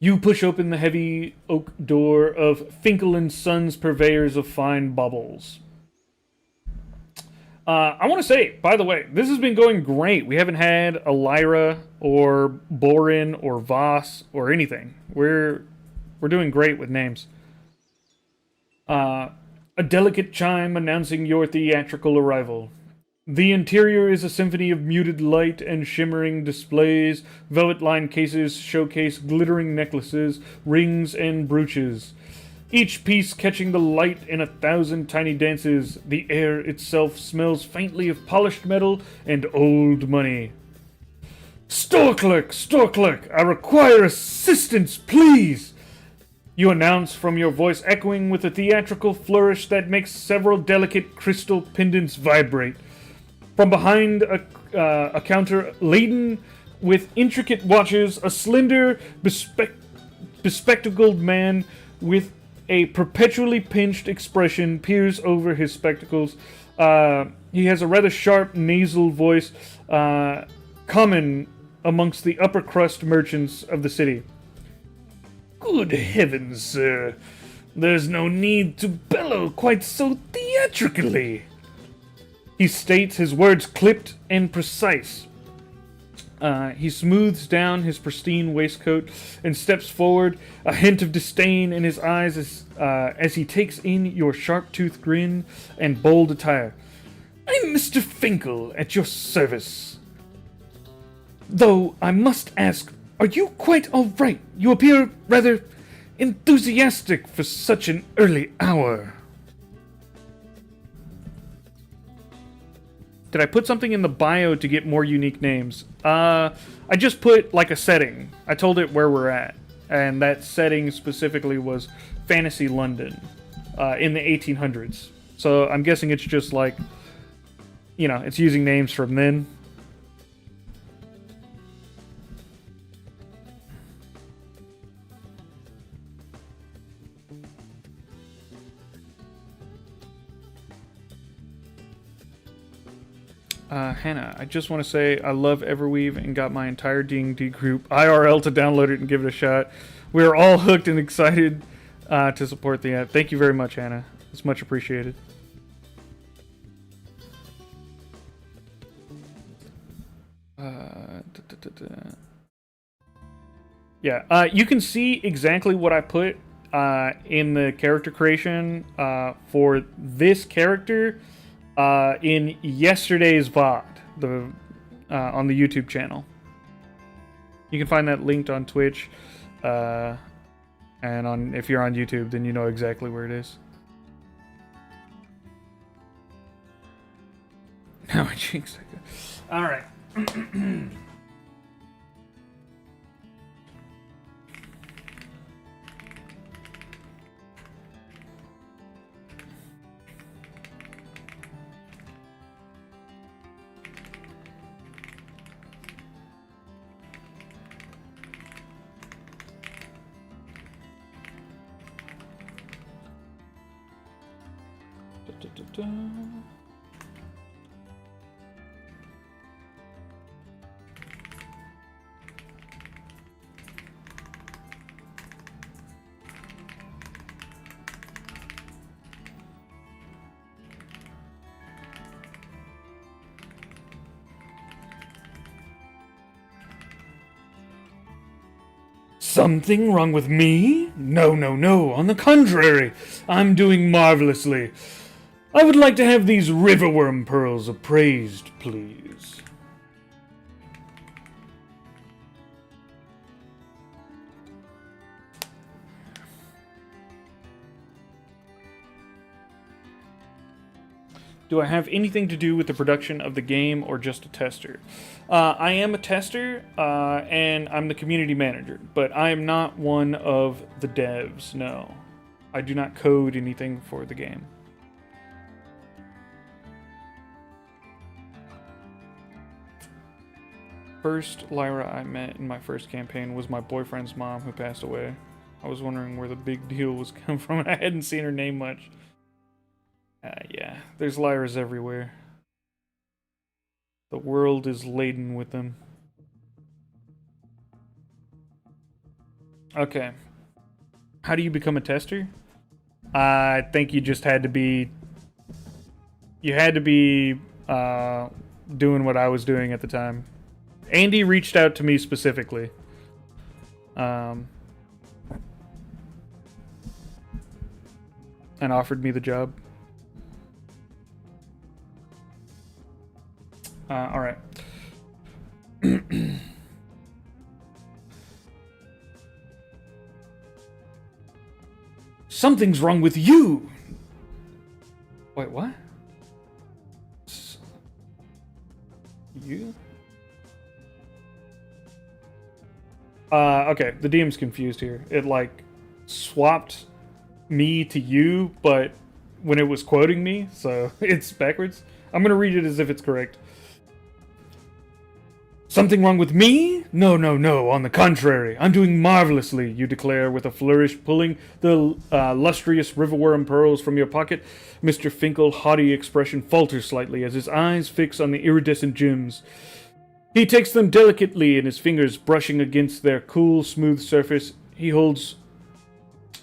You push open the heavy oak door of Finkel and Sons, purveyors of fine baubles. I want to say, by the way, this has been going great. We haven't had a Lyra or Borin or Voss or anything. We're doing great with names. A delicate chime announcing your theatrical arrival. The interior is a symphony of muted light and shimmering displays. Velvet-lined cases showcase glittering necklaces, rings, and brooches. Each piece catching the light in 1,000 tiny dances. The air itself smells faintly of polished metal and old money. Store clerk! I require assistance, please! You announce, from your voice echoing with a theatrical flourish that makes several delicate crystal pendants vibrate. From behind a counter laden with intricate watches, a slender, bespectacled man with a perpetually pinched expression peers over his spectacles. He has a rather sharp nasal voice, common amongst the upper crust merchants of the city. Good heavens, sir. There's no need to bellow quite so theatrically. He states, his words clipped and precise. He smooths down his pristine waistcoat and steps forward, a hint of disdain in his eyes as he takes in your sharp-toothed grin and bold attire. I'm Mr. Finkel, at your service. Though I must ask, are you quite all right? You appear rather enthusiastic for such an early hour. Did I put something in the bio to get more unique names? I just put like a setting. I told it where we're at. And that setting specifically was Fantasy London in the 1800s. So I'm guessing it's just like, you know, it's using names from then. Hannah, I just want to say I love Everweave and got my entire D&D group IRL to download it and give it a shot. We're all hooked and excited to support the app. Thank you very much, Hannah. It's much appreciated. Yeah, you can see exactly what I put in the character creation for this character in yesterday's VOD on the YouTube channel. You can find that linked on Twitch, and if you're on YouTube, then you know exactly where it is. Now I jinxed it. All right. Something wrong with me? No, no, no. On the contrary, I'm doing marvelously. I would like to have these riverworm pearls appraised, please. Do I have anything to do with the production of the game or just a tester? I am a tester, and I'm the community manager, but I am not one of the devs, no. I do not code anything for the game. First Lyra I met in my first campaign was my boyfriend's mom who passed away. I was wondering where the big deal was coming from, and I hadn't seen her name much. Yeah, there's Lyras everywhere. The world is laden with them. Okay. How do you become a tester? I think you just had to be... You had to be doing what I was doing at the time. Andy reached out to me specifically. And offered me the job. Alright. Something's wrong with you! Wait, what? You? Okay, the DM's confused here. It, like, swapped me to you, but when it was quoting me, so it's backwards. I'm gonna read it as if it's correct. Something wrong with me? No, no, no, on the contrary. I'm doing marvelously, you declare with a flourish, pulling the lustrous riverworm pearls from your pocket. Mr. Finkel's haughty expression falters slightly as his eyes fix on the iridescent gems. He takes them delicately in his fingers, brushing against their cool, smooth surface. He holds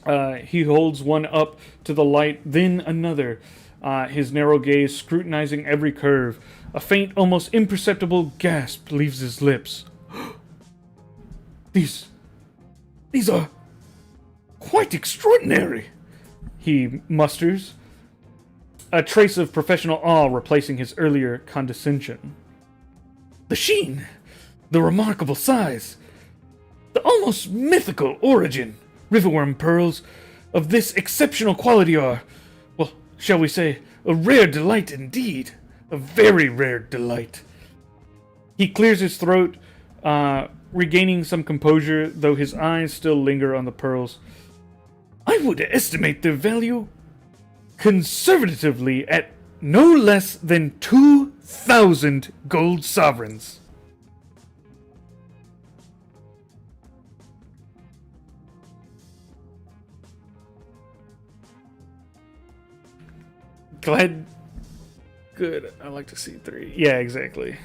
one up to the light, then another, his narrow gaze scrutinizing every curve. A faint, almost imperceptible gasp leaves his lips. These are quite extraordinary, he musters, a trace of professional awe replacing his earlier condescension. The sheen, the remarkable size, the almost mythical origin. Riverworm pearls of this exceptional quality are, well, shall we say, a rare delight indeed. A very rare delight. He clears his throat, regaining some composure, though his eyes still linger on the pearls. I would estimate their value conservatively at no less than 2,000 gold sovereigns. Glad... Good. I like to see 3. Yeah, exactly.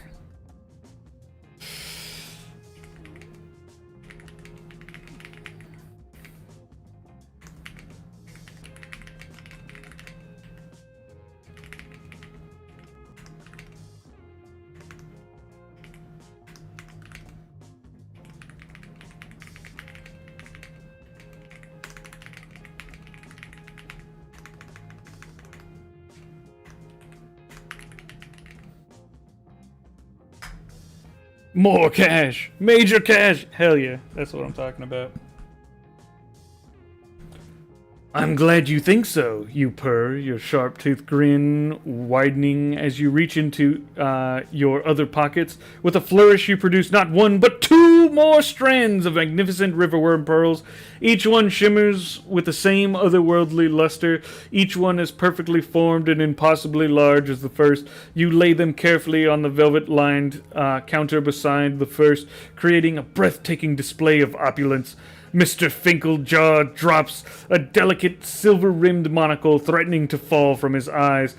More cash! Major cash! Hell yeah, that's what I'm talking about. I'm glad you think so, you purr, your sharp-toothed grin widening as you reach into your other pockets. With a flourish, you produce not 1, but 2 more strands of magnificent riverworm pearls. Each one shimmers with the same otherworldly luster, each one as perfectly formed and impossibly large as the first. You lay them carefully on the velvet-lined counter beside the first, creating a breathtaking display of opulence. Mr. Finkel's jaw drops, a delicate silver-rimmed monocle threatening to fall from his eyes.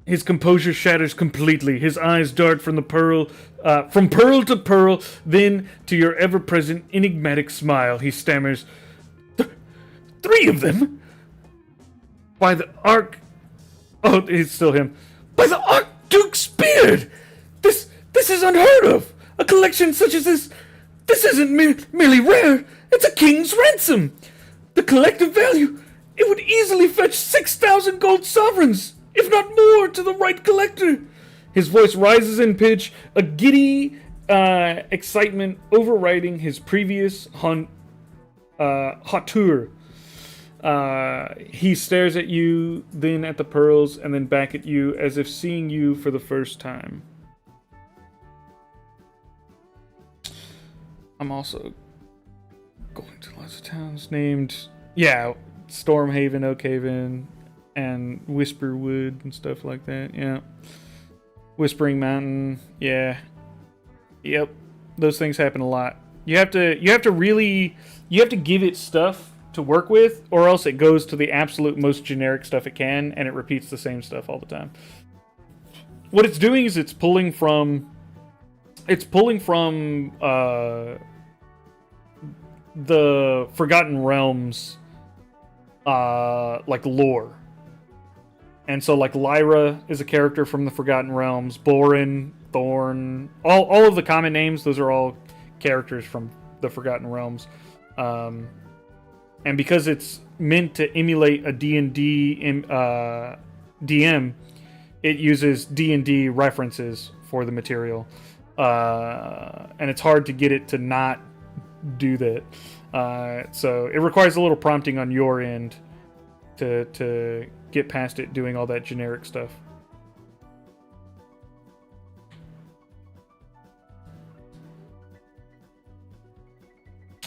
His composure shatters completely. His eyes dart from pearl to pearl, then to your ever-present enigmatic smile. He stammers, "Three of them? By the Arch..." Oh, it's still him. "By the Archduke's beard! This is unheard of! A collection such as this isn't merely rare, it's a king's ransom! The collective value, it would easily fetch 6,000 gold sovereigns, if not more, to the right collector." His voice rises in pitch, a giddy excitement overriding his previous hauteur. He stares at you, then at the pearls, and then back at you, as if seeing you for the first time. I'm also going to lots of towns named, Stormhaven, Oakhaven, and Whisperwood and stuff like that. Yeah, Whispering Mountain. Yeah, yep. Those things happen a lot. You have to give it stuff to work with, or else it goes to the absolute most generic stuff it can, and it repeats the same stuff all the time. What it's doing is it's pulling from the Forgotten Realms, like lore. And so, like, Lyra is a character from the Forgotten Realms. Borin, Thorn, all of the common names, those are all characters from the Forgotten Realms. And because it's meant to emulate a D&D DM, it uses D&D references for the material. And it's hard to get it to not do that. So it requires a little prompting on your end to get past it doing all that generic stuff.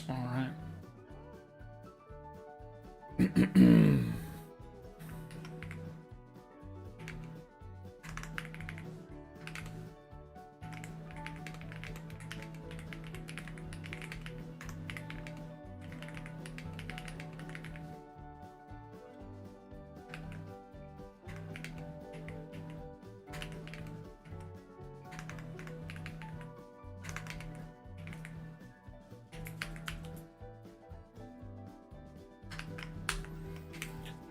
All right.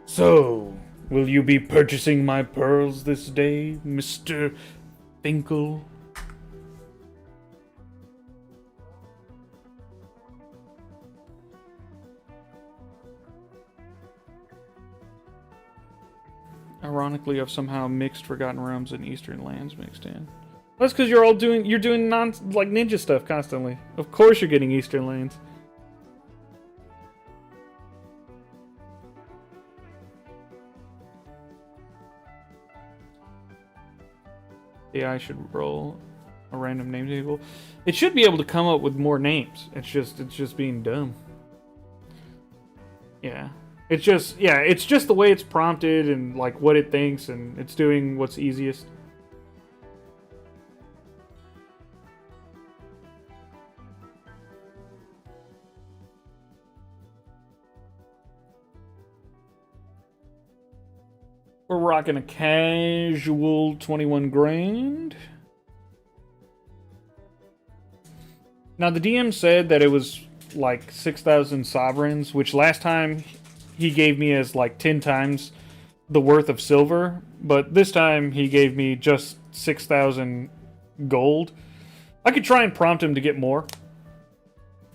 So, will you be purchasing my pearls this day, Mr. Finkel? Ironically, I've somehow mixed Forgotten Realms and Eastern Lands mixed in. That's because you're doing ninja stuff constantly. Of course you're getting Eastern Lands. AI should roll a random name table. It should be able to come up with more names. It's just being dumb. Yeah. It's just the way it's prompted and like what it thinks, and it's doing what's easiest. We're rocking a casual 21 grand. Now the DM said that it was like 6,000 sovereigns, which last time he gave me as like 10 times the worth of silver, but this time he gave me just 6,000 gold. I could try and prompt him to get more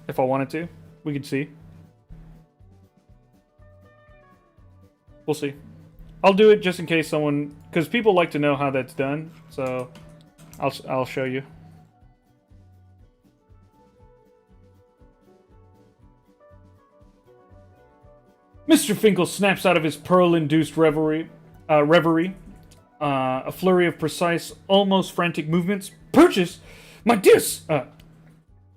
if I wanted to. We could see. We'll see. I'll do it just in case someone, because people like to know how that's done, so I'll show you. Mr. Finkel snaps out of his pearl-induced reverie. A flurry of precise, almost frantic movements. Purchase, my dear,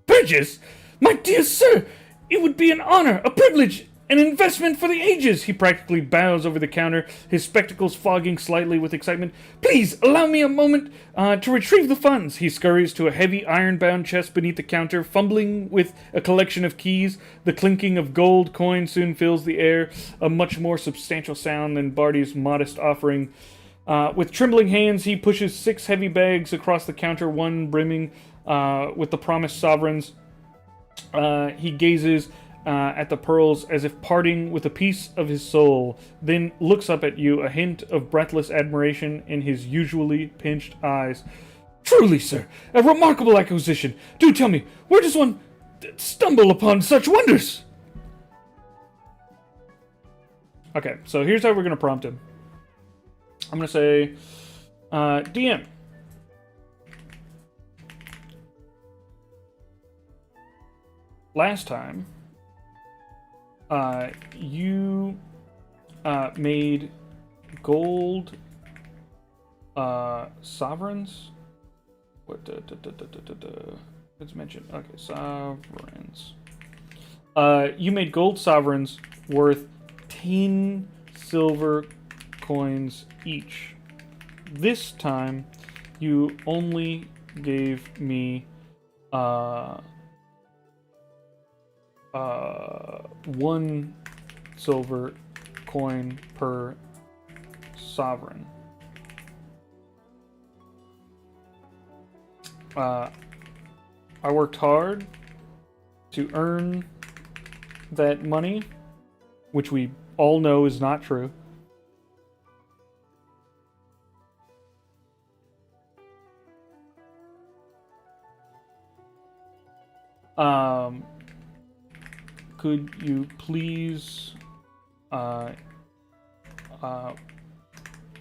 purchase, my dear sir. It would be an honor, a privilege, an investment for the ages. He practically bows over the counter, his spectacles fogging slightly with excitement. Please allow me a moment to retrieve the funds. He scurries to a heavy iron-bound chest beneath the counter, fumbling with a collection of keys. The clinking of gold coins soon fills the air, a much more substantial sound than Barty's modest offering. With trembling hands, he pushes 6 heavy bags across the counter, one brimming with the promised sovereigns. He gazes at the pearls as if parting with a piece of his soul, then looks up at you, a hint of breathless admiration in his usually pinched eyes. Truly, sir, a remarkable acquisition. Do tell me, where does one stumble upon such wonders? Okay, so here's how we're going to prompt him. I'm going to say, DM. Last time, you made gold sovereigns. What? It's mentioned. Okay, sovereigns. You made gold sovereigns worth 10 silver coins each. This time, you only gave me 1 silver coin per sovereign. I worked hard to earn that money, which we all know is not true. Could you please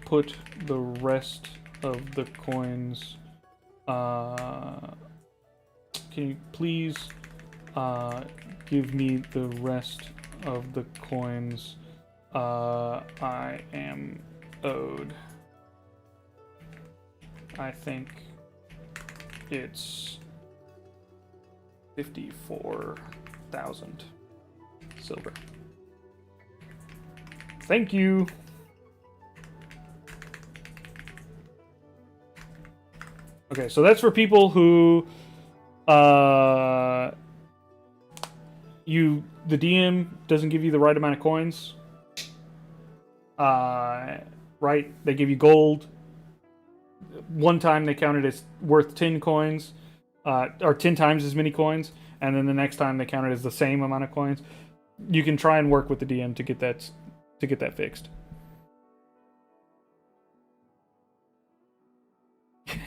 put the rest of the coins? Can you please give me the rest of the coins I am owed? I think it's 54,000 silver. Thank you. Okay, so that's for people who the DM doesn't give you the right amount of coins. Right? They give you gold. One time they counted as worth 10 coins, or 10 times as many coins, and then the next time they counted as the same amount of coins. You can try and work with the DM to get that fixed.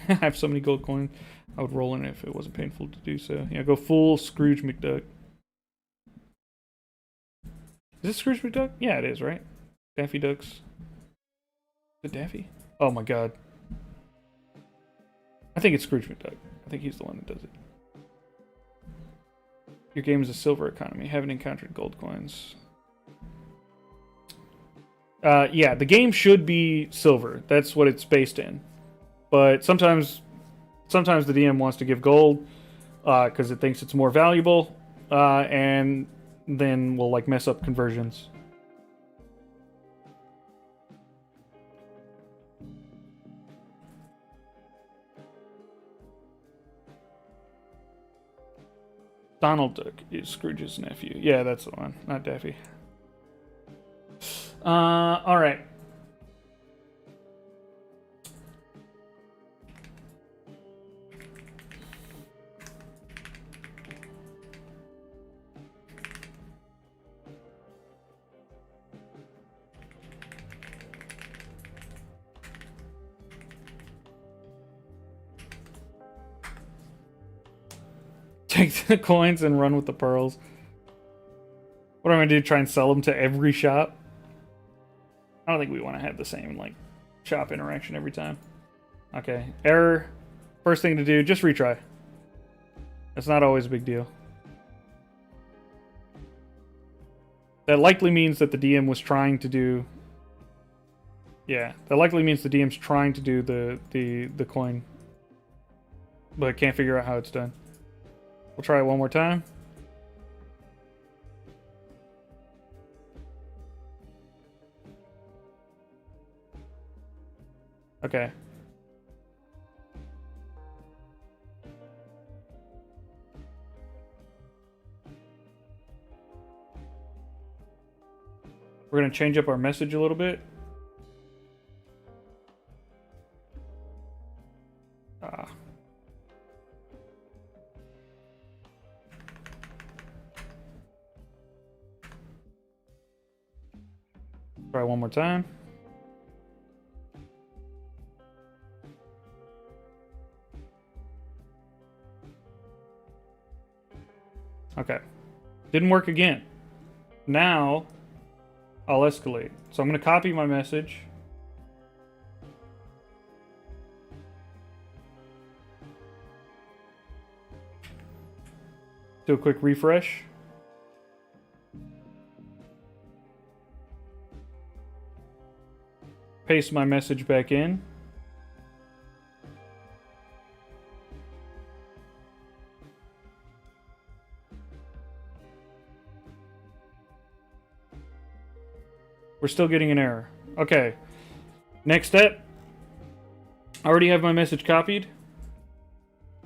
I have so many gold coins. I would roll in it if it wasn't painful to do so. Yeah, go full Scrooge McDuck. Is this Scrooge McDuck? Yeah, it is, right? Daffy Ducks. Is it Daffy? Oh my god. I think it's Scrooge McDuck. I think he's the one that does it. Your game is a silver economy. Haven't encountered gold coins. Yeah, the game should be silver. That's what it's based in. But sometimes the DM wants to give gold because it thinks it's more valuable, and then we'll like mess up conversions. Donald Duck is Scrooge's nephew. Yeah, that's the one, not Daffy. All right. Take the coins and run with the pearls. What am I going to do? Try and sell them to every shop? I don't think we want to have the same, like, shop interaction every time. Okay. Error. First thing to do, just retry. It's not always a big deal. That likely means that the DM was trying to do... Yeah, that likely means the DM's trying to do the coin. But can't figure out how it's done. We'll try it one more time. Okay. We're going to change up our message a little bit. Ah. Try one more time. Okay. Didn't work again. Now, I'll escalate. So I'm going to copy my message. Do a quick refresh. Paste my message back in. We're still getting an error. Okay. Next step. I already have my message copied.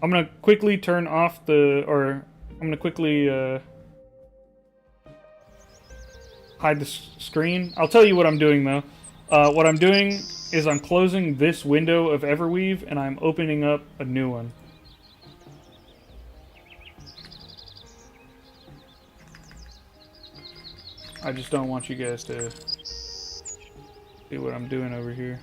I'm going to quickly turn off the... Or I'm going to quickly hide the screen. I'll tell you what I'm doing, though. What I'm doing is I'm closing this window of Everweave, and I'm opening up a new one. I just don't want you guys to see what I'm doing over here.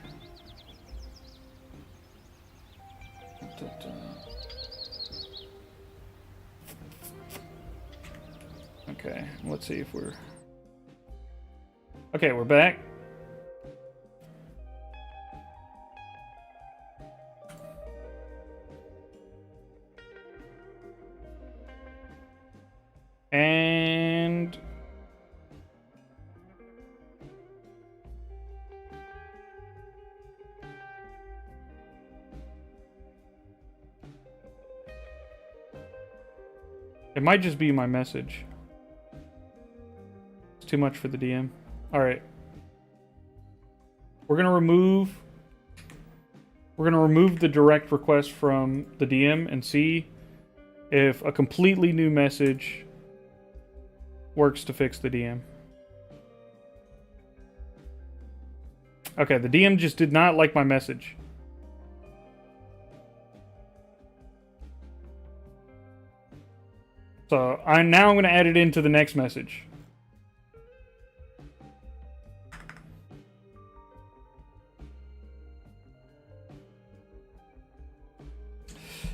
Okay, let's see if we're... Okay, we're back. And... it might just be my message. It's too much for the DM. Alright. We're gonna remove the direct request from the DM and see if a completely new message works to fix the DM. Okay, the DM just did not like my message. So I'm going to add it into the next message.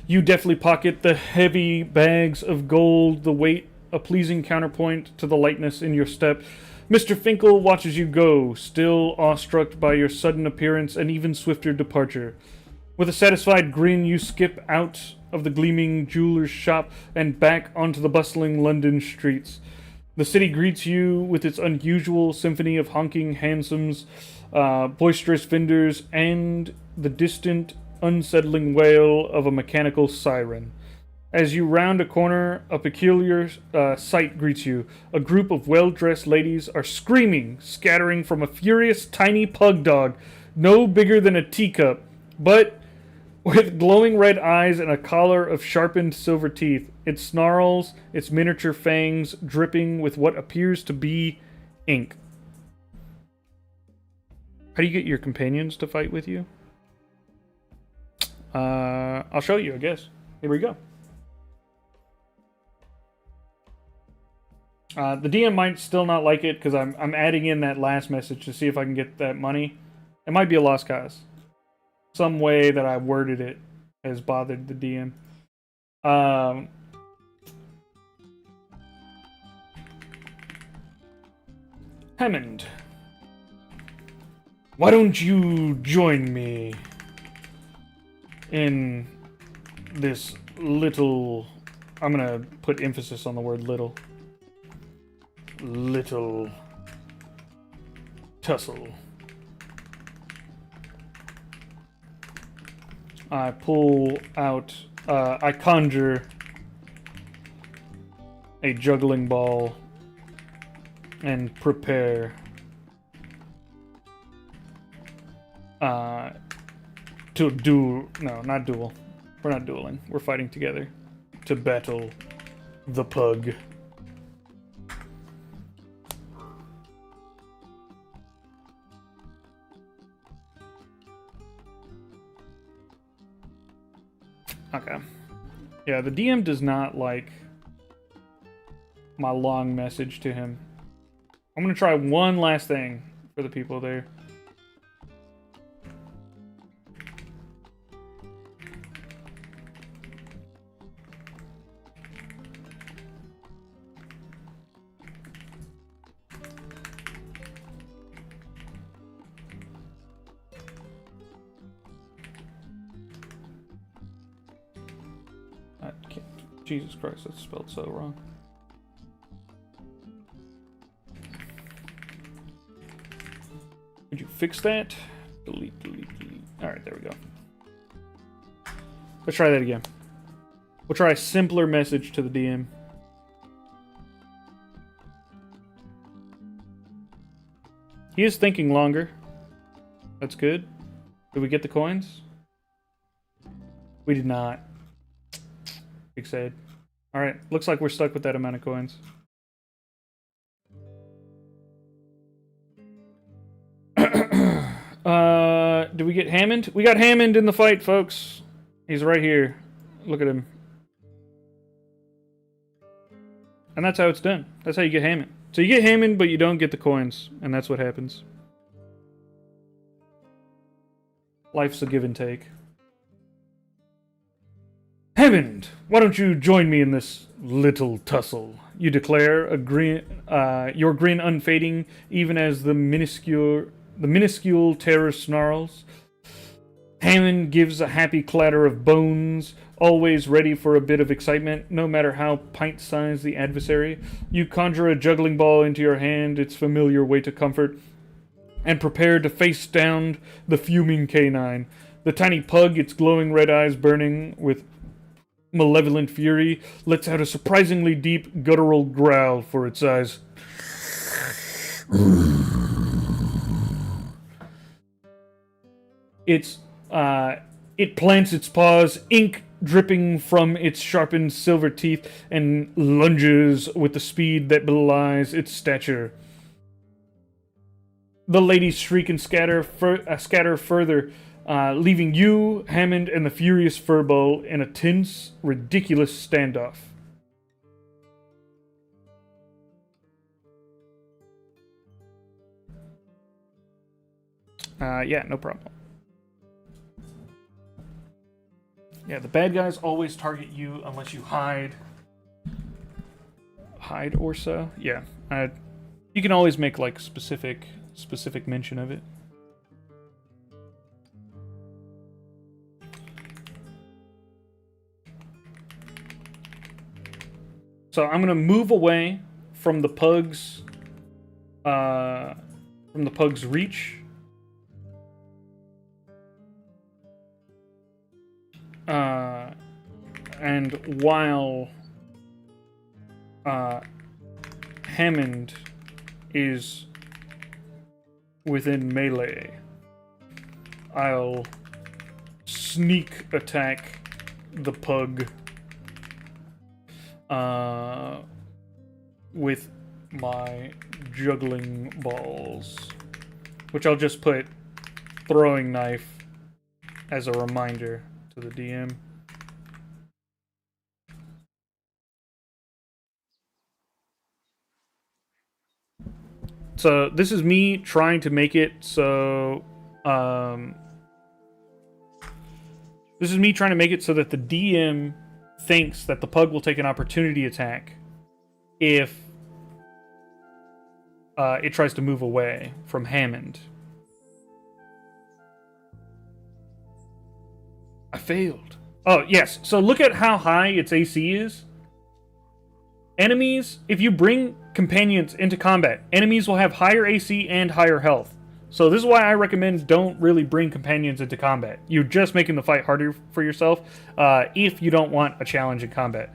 You deftly pocket the heavy bags of gold, the weight a pleasing counterpoint to the lightness in your step. Mr. Finkel watches you go, still awestruck by your sudden appearance and even swifter departure. With a satisfied grin, you skip out of the gleaming jeweler's shop and back onto the bustling London streets. The city greets you with its unusual symphony of honking hansoms, boisterous vendors, and the distant, unsettling wail of a mechanical siren. As you round a corner, a peculiar sight greets you. A group of well-dressed ladies are screaming, scattering from a furious tiny pug dog, no bigger than a teacup, but with glowing red eyes and a collar of sharpened silver teeth. It snarls, its miniature fangs dripping with what appears to be ink. How do you get your companions to fight with you? I'll show you, I guess. Here we go. The DM might still not like it because I'm adding in that last message to see if I can get that money. It might be a lost cause. Some way that I worded it has bothered the DM. Hammond, why don't you join me in this little... I'm gonna put emphasis on the word little. Little tussle. I pull out, I conjure a juggling ball and prepare to duel. No, not duel. We're not dueling. We're fighting together to battle the pug. Okay. Yeah, the DM does not like my long message to him. I'm gonna try one last thing for the people there. I can't. Jesus Christ, that's spelled so wrong. Could you fix that? Delete, delete, delete. Alright, there we go. Let's try that again. We'll try a simpler message to the DM. He is thinking longer. That's good. Did we get the coins? We did not. Big sad. Alright, looks like we're stuck with that amount of coins. Did we get Hammond? We got Hammond in the fight, folks. He's right here. Look at him. And that's how it's done. That's how you get Hammond. So you get Hammond, but you don't get the coins. And that's what happens. Life's a give and take. Hammond, why don't you join me in this little tussle? You declare, your grin unfading, even as the minuscule terror snarls. Hammond gives a happy clatter of bones, always ready for a bit of excitement, no matter how pint-sized the adversary. You conjure a juggling ball into your hand, its familiar weight of comfort, and prepare to face down the fuming canine. The tiny pug, its glowing red eyes burning with malevolent fury, lets out a surprisingly deep, guttural growl for its size. It plants its paws, ink dripping from its sharpened silver teeth, and lunges with the speed that belies its stature. The ladies shriek and scatter further, leaving you, Hammond, and the furious Furbo in a tense, ridiculous standoff. Yeah, no problem. Yeah, the bad guys always target you unless you hide. Hide or so? Yeah. You can always make, like, specific mention of it. So I'm gonna move away from the pug's reach. And while Hammond is within melee, I'll sneak attack the pug with my juggling balls, which I'll just put throwing knife as a reminder to the DM. So this is me trying to make it so this is me trying to make it so that the DM thinks that the pug will take an opportunity attack if it tries to move away from Hammond. I failed. Oh, yes. So look at how high its AC is. Enemies, if you bring companions into combat, enemies will have higher AC and higher health. So this is why I recommend don't really bring companions into combat. You're just making the fight harder for yourself if you don't want a challenge in combat.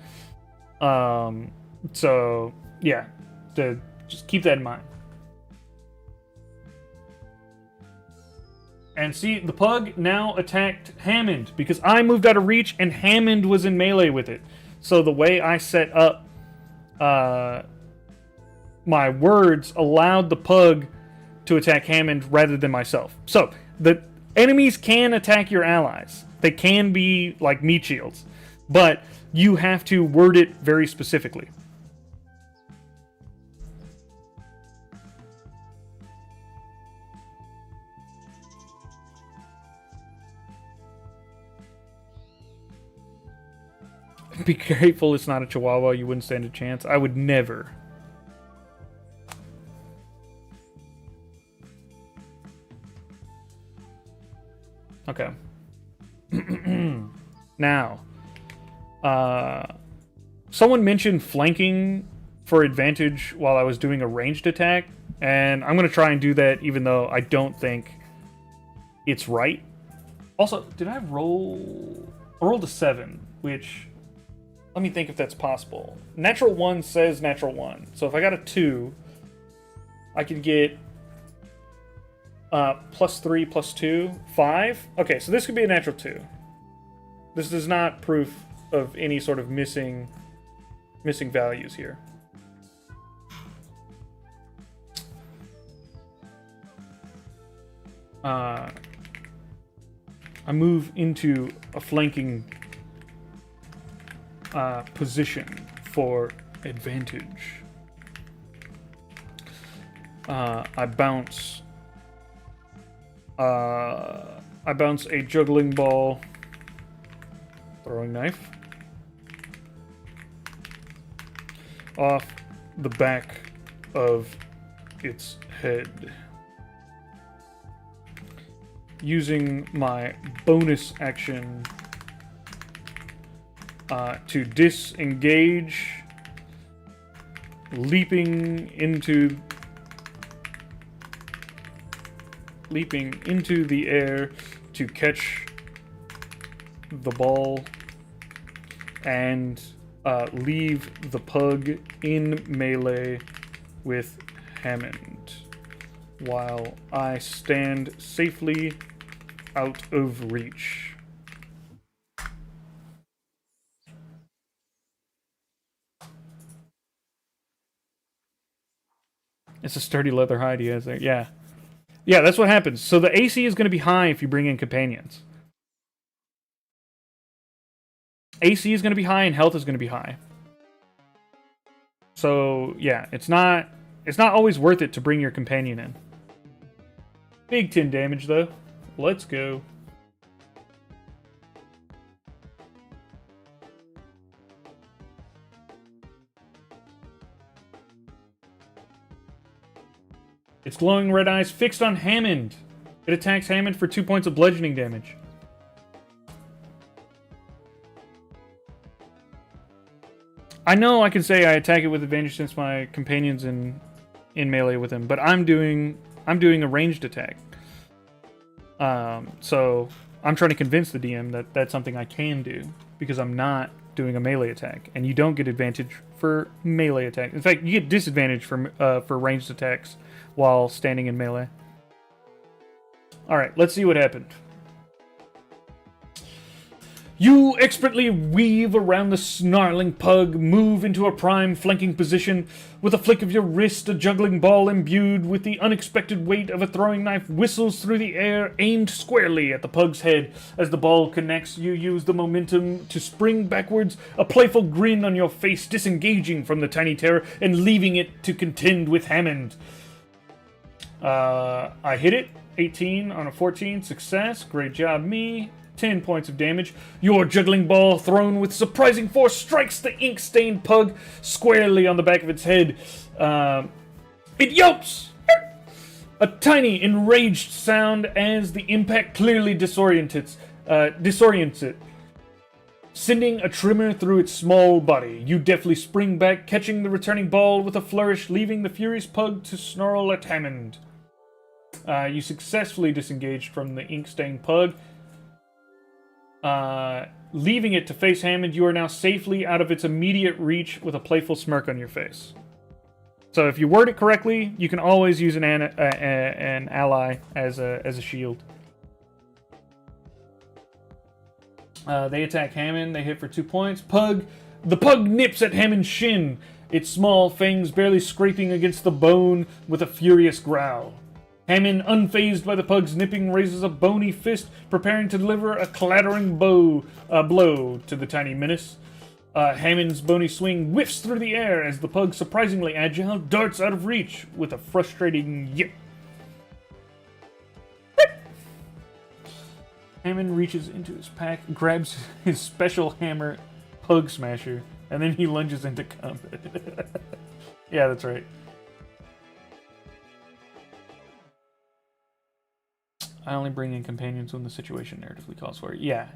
So, yeah. Just keep that in mind. And see, the pug now attacked Hammond because I moved out of reach and Hammond was in melee with it. So the way I set up my words allowed the pug to attack Hammond rather than myself. So the enemies can attack your allies. They can be like meat shields, but you have to word it very specifically. Be grateful it's not a chihuahua. You wouldn't stand a chance. I would never. Okay. Now, someone mentioned flanking for advantage while I was doing a ranged attack, and I'm going to try and do that even though I don't think it's right. Also, did I roll... I rolled a 7, which... Let me think if that's possible. Natural 1 says natural 1. So if I got a 2, I could get +3, +2, 5. Okay, so this could be a natural 2. This is not proof of any sort of missing values here. I move into a flanking position for advantage. I bounce a juggling ball, throwing knife, off the back of its head. Using my bonus action to disengage, leaping into the air to catch the ball and leave the pug in melee with Hammond while I stand safely out of reach. It's a sturdy leather hide he has there. Yeah. Yeah, that's what happens. So the AC is going to be high if you bring in companions. AC is going to be high and health is going to be high. So, yeah, it's not always worth it to bring your companion in. Big 10 damage, though. Let's go. Its glowing red eyes fixed on Hammond. It attacks Hammond for 2 points of bludgeoning damage. I know I can say I attack it with advantage since my companion's in melee with him, but I'm doing a ranged attack. So I'm trying to convince the DM that that's something I can do because I'm not doing a melee attack, and you don't get advantage for melee attack. In fact, you get disadvantage for ranged attacks while standing in melee. All right, let's see what happened. You expertly weave around the snarling pug, move into a prime flanking position. With a flick of your wrist, a juggling ball imbued with the unexpected weight of a throwing knife whistles through the air, aimed squarely at the pug's head. As the ball connects, you use the momentum to spring backwards, a playful grin on your face, disengaging from the tiny terror and leaving it to contend with Hammond. I hit it. 18 on a 14. Success. Great job, me. 10 points of damage. Your juggling ball, thrown with surprising force, strikes the ink-stained pug squarely on the back of its head. It yelps! A tiny, enraged sound as the impact clearly disorients it, sending a tremor through its small body. You deftly spring back, catching the returning ball with a flourish, leaving the furious pug to snarl at Hammond. You successfully disengaged from the ink-stained pug. Leaving it to face Hammond, you are now safely out of its immediate reach with a playful smirk on your face. So if you word it correctly, you can always use an ally as a shield. They attack Hammond. They hit for 2 points. The pug nips at Hammond's shin, its small fangs barely scraping against the bone with a furious growl. Hammond, unfazed by the pug's nipping, raises a bony fist, preparing to deliver a clattering blow to the tiny menace. Hammond's bony swing whiffs through the air as the pug, surprisingly agile, darts out of reach with a frustrating yip. Hammond reaches into his pack, grabs his special hammer, Pug Smasher, and then he lunges into combat. Yeah, that's right. I only bring in companions when the situation narratively calls for it. Yeah.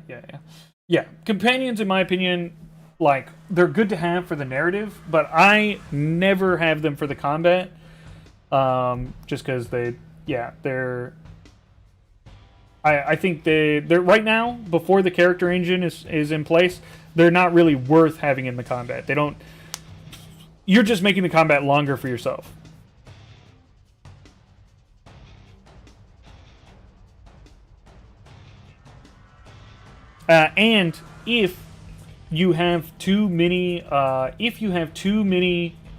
Companions, in my opinion, like, they're good to have for the narrative, but I never have them for the combat. Just because they're... I think they're right now, before the character engine is in place, they're not really worth having in the combat. They don't... You're just making the combat longer for yourself. And if you have too many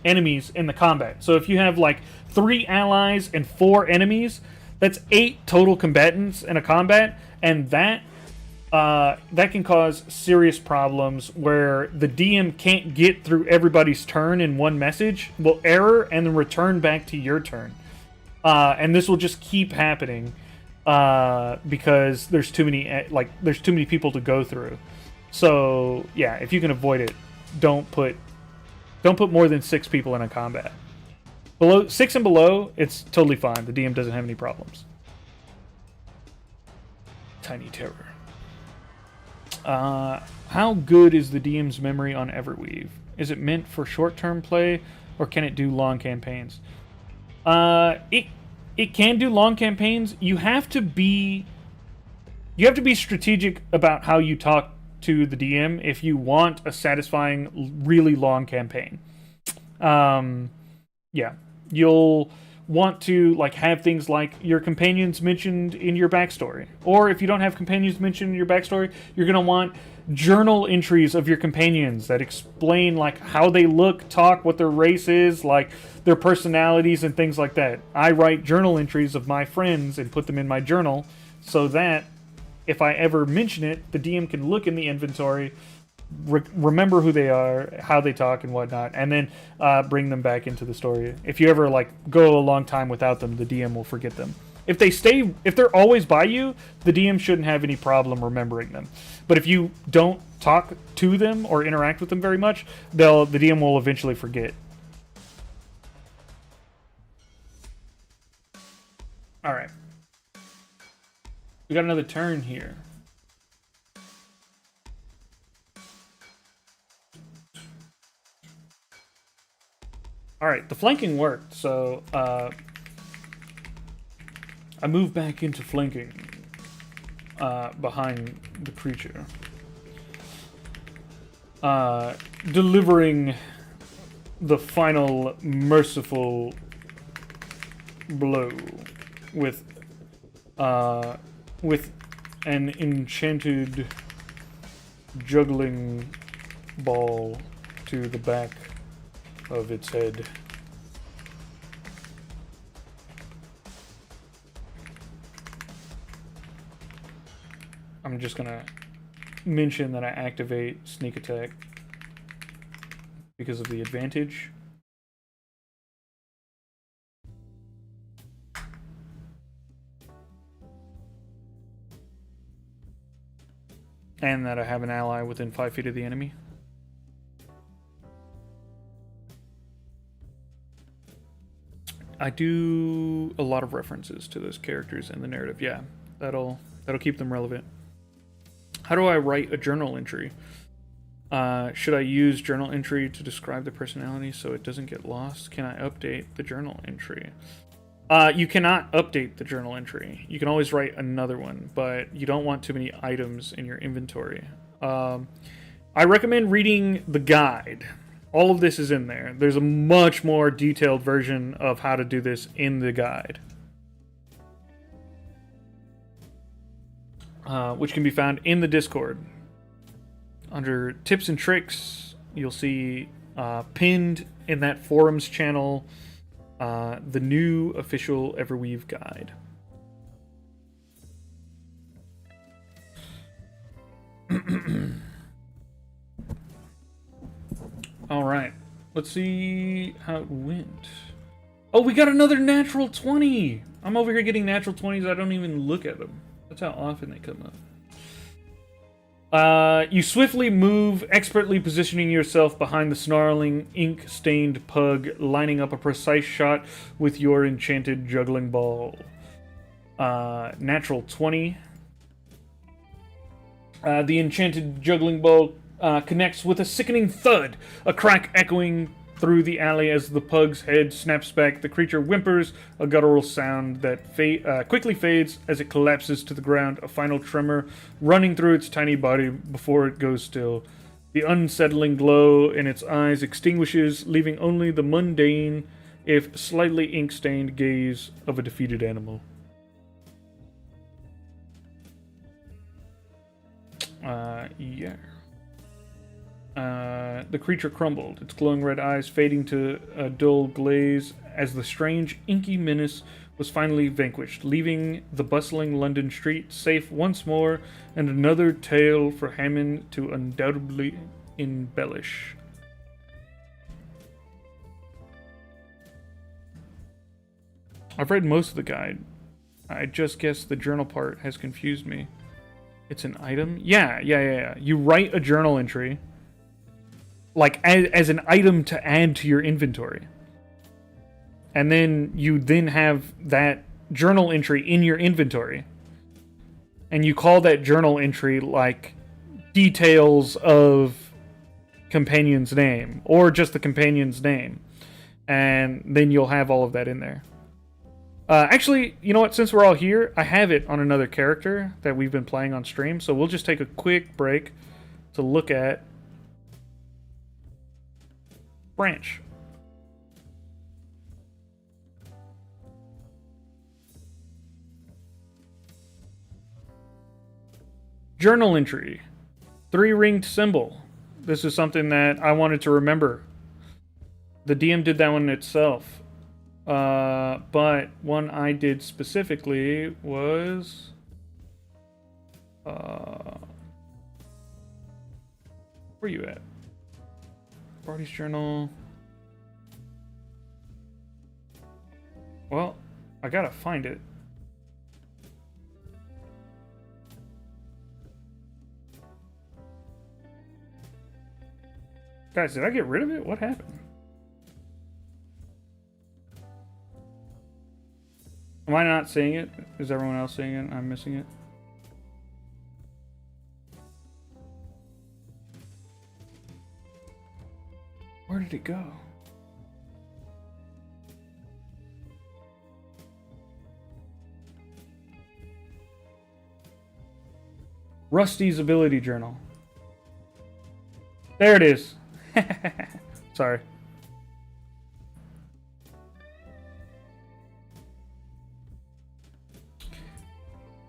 enemies in the combat, so if you have like 3 allies and 4 enemies, that's 8 total combatants in a combat, and that can cause serious problems where the DM can't get through everybody's turn in one message, will error and then return back to your turn, and this will just keep happening. Because there's too many people to go through. So yeah, if you can avoid it, don't put more than 6 people in a combat. Below 6 and below, it's totally fine. The DM doesn't have any problems. Tiny Terror. How good is the DM's memory on Everweave? Is it meant for short-term play, or can it do long campaigns? It can do long campaigns. You have to be strategic about how you talk to the DM if you want a satisfying, really long campaign. Yeah, you'll want to like have things like your companions mentioned in your backstory, or if you don't have companions mentioned in your backstory, you're gonna want journal entries of your companions that explain like how they look, talk, what their race is, like their personalities and things like that. I write journal entries of my friends and put them in my journal so that if I ever mention it, the DM can look in the inventory, remember who they are, how they talk and whatnot, and then bring them back into the story. If you ever like go a long time without them, the DM will forget them. If they're always by you, the DM shouldn't have any problem remembering them. But if you don't talk to them or interact with them very much, the DM will eventually forget. All right. We got another turn here. All right, the flanking worked, so I move back into flanking behind the creature, delivering the final merciful blow with an enchanted juggling ball to the back of its head. I'm just gonna mention that I activate sneak attack because of the advantage. And that I have an ally within 5 feet of the enemy. I do a lot of references to those characters in the narrative. Yeah, that'll keep them relevant. How do I write a journal entry? Should I use journal entry to describe the personality so it doesn't get lost? Can I update the journal entry? You cannot update the journal entry. You can always write another one, but you don't want too many items in your inventory. I recommend reading the guide. All of this is in there. There's a much more detailed version of how to do this in the guide, which can be found in the Discord. Under tips and tricks, you'll see pinned in that forums channel the new official Everweave guide. All right, let's see how it went. Oh, we got another natural 20. I'm over here getting natural 20s. I don't even look at them. That's how often they come up. You swiftly move, expertly positioning yourself behind the snarling, ink-stained pug, lining up a precise shot with your enchanted juggling ball. Natural 20. The enchanted juggling ball connects with a sickening thud, a crack echoing through the alley as the pug's head snaps back. The creature whimpers, a guttural sound that quickly fades as it collapses to the ground, a final tremor running through its tiny body before it goes still. The unsettling glow in its eyes extinguishes, leaving only the mundane, if slightly ink-stained gaze of a defeated animal. Yeah. The creature crumbled, its glowing red eyes fading to a dull glaze as the strange, inky menace was finally vanquished, leaving the bustling London street safe once more, and another tale for Hammond to undoubtedly embellish. I've read most of the guide. I just guess the journal part has confused me. It's an item? Yeah. You write a journal entry, like as an item to add to your inventory. And then you have that journal entry in your inventory. And you call that journal entry like details of companion's name or just the companion's name. And then you'll have all of that in there. Actually, you know what? Since we're all here, I have it on another character that we've been playing on stream. So we'll just take a quick break to look at Branch. Journal entry. 3-ringed symbol. This is something that I wanted to remember. The DM did that one itself. But one I did specifically was... where are you at? Party's journal. Well, I gotta find it. Guys, did I get rid of it? What happened? Am I not seeing it? Is everyone else seeing it? I'm missing it. Where did it go? Rusty's ability journal. There it is. Sorry.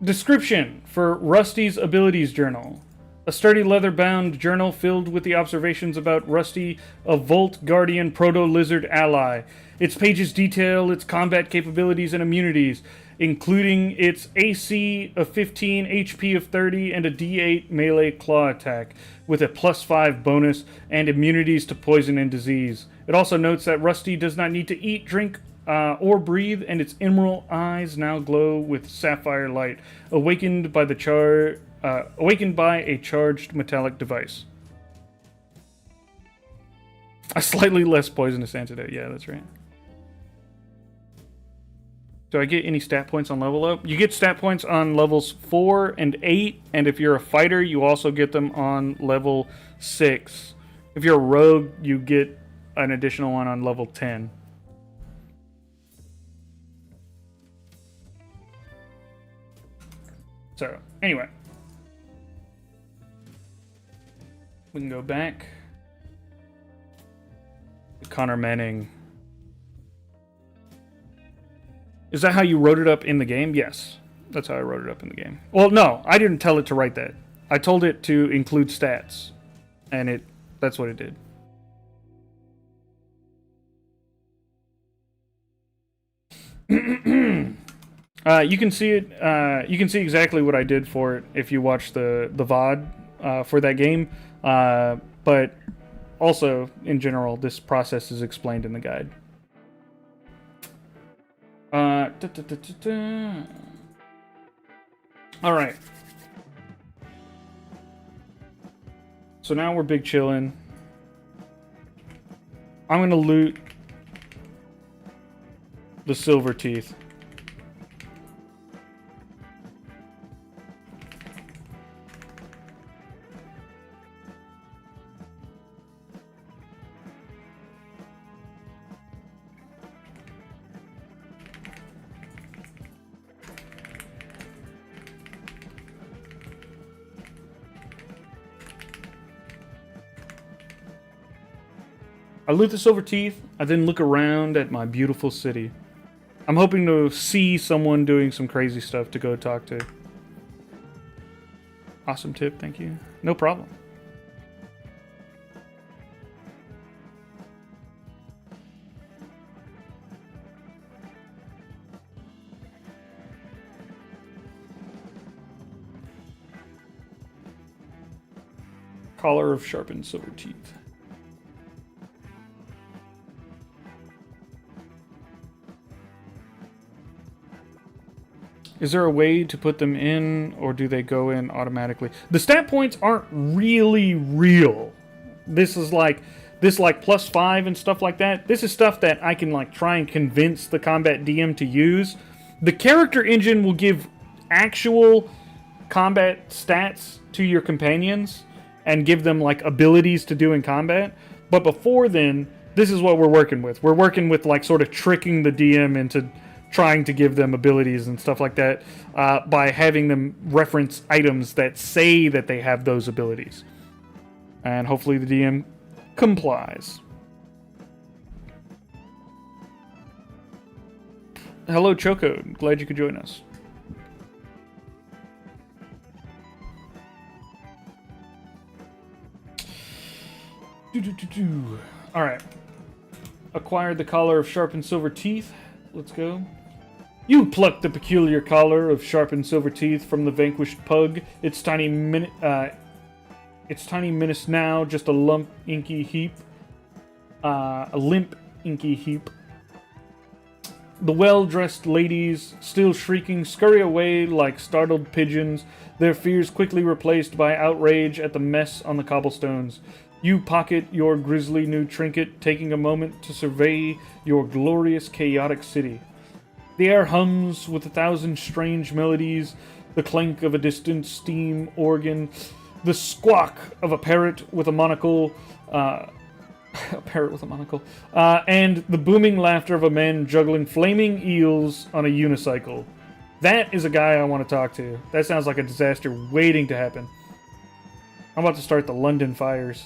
Description for Rusty's Abilities Journal. A sturdy leather-bound journal filled with the observations about Rusty, a Volt Guardian Proto-Lizard ally. Its pages detail its combat capabilities and immunities, including its AC of 15, HP of 30, and a D8 melee claw attack, with a +5 bonus and immunities to poison and disease. It also notes that Rusty does not need to eat, drink, or breathe, and its emerald eyes now glow with sapphire light, awakened by a charged metallic device. A slightly less poisonous antidote. Yeah, that's right. Do I get any stat points on level up? You get stat points on levels 4 and 8, and if you're a fighter, you also get them on level 6. If you're a rogue, you get an additional one on level 10. So, anyway. We can go back. Connor Manning. Is that how you wrote it up in the game? Yes. That's how I wrote it up in the game. Well, no, I didn't tell it to write that. I told it to include stats. And that's what it did. You can see it. You can see exactly what I did for it if you watch the VOD for that game. But also, in general, this process is explained in the guide. All right. So now we're big chillin'. I'm gonna loot the silver teeth. I loot the silver teeth. I then look around at my beautiful city. I'm hoping to see someone doing some crazy stuff to go talk to. Awesome tip, thank you. No problem. Collar of sharpened silver teeth. Is there a way to put them in, or do they go in automatically? The stat points aren't really real. This is like +5 and stuff like that. This is stuff that I can like try and convince the combat DM to use. The character engine will give actual combat stats to your companions and give them like abilities to do in combat. But before then, this is what we're working with. We're working with like sort of tricking the DM into trying to give them abilities and stuff like that by having them reference items that say that they have those abilities. And hopefully the DM complies. Hello, Choco. Glad you could join us. All right. Acquired the collar of sharpened silver teeth. Let's go. You plucked the peculiar collar of sharpened silver teeth from the vanquished pug. Its tiny menace now, just a limp, inky heap. The well-dressed ladies, still shrieking, scurry away like startled pigeons, their fears quickly replaced by outrage at the mess on the cobblestones. You pocket your grisly new trinket, taking a moment to survey your glorious, chaotic city. The air hums with 1,000 strange melodies, the clank of a distant steam organ, the squawk of a parrot with a monocle, and the booming laughter of a man juggling flaming eels on a unicycle. That is a guy I want to talk to. That sounds like a disaster waiting to happen. I'm about to start the London fires.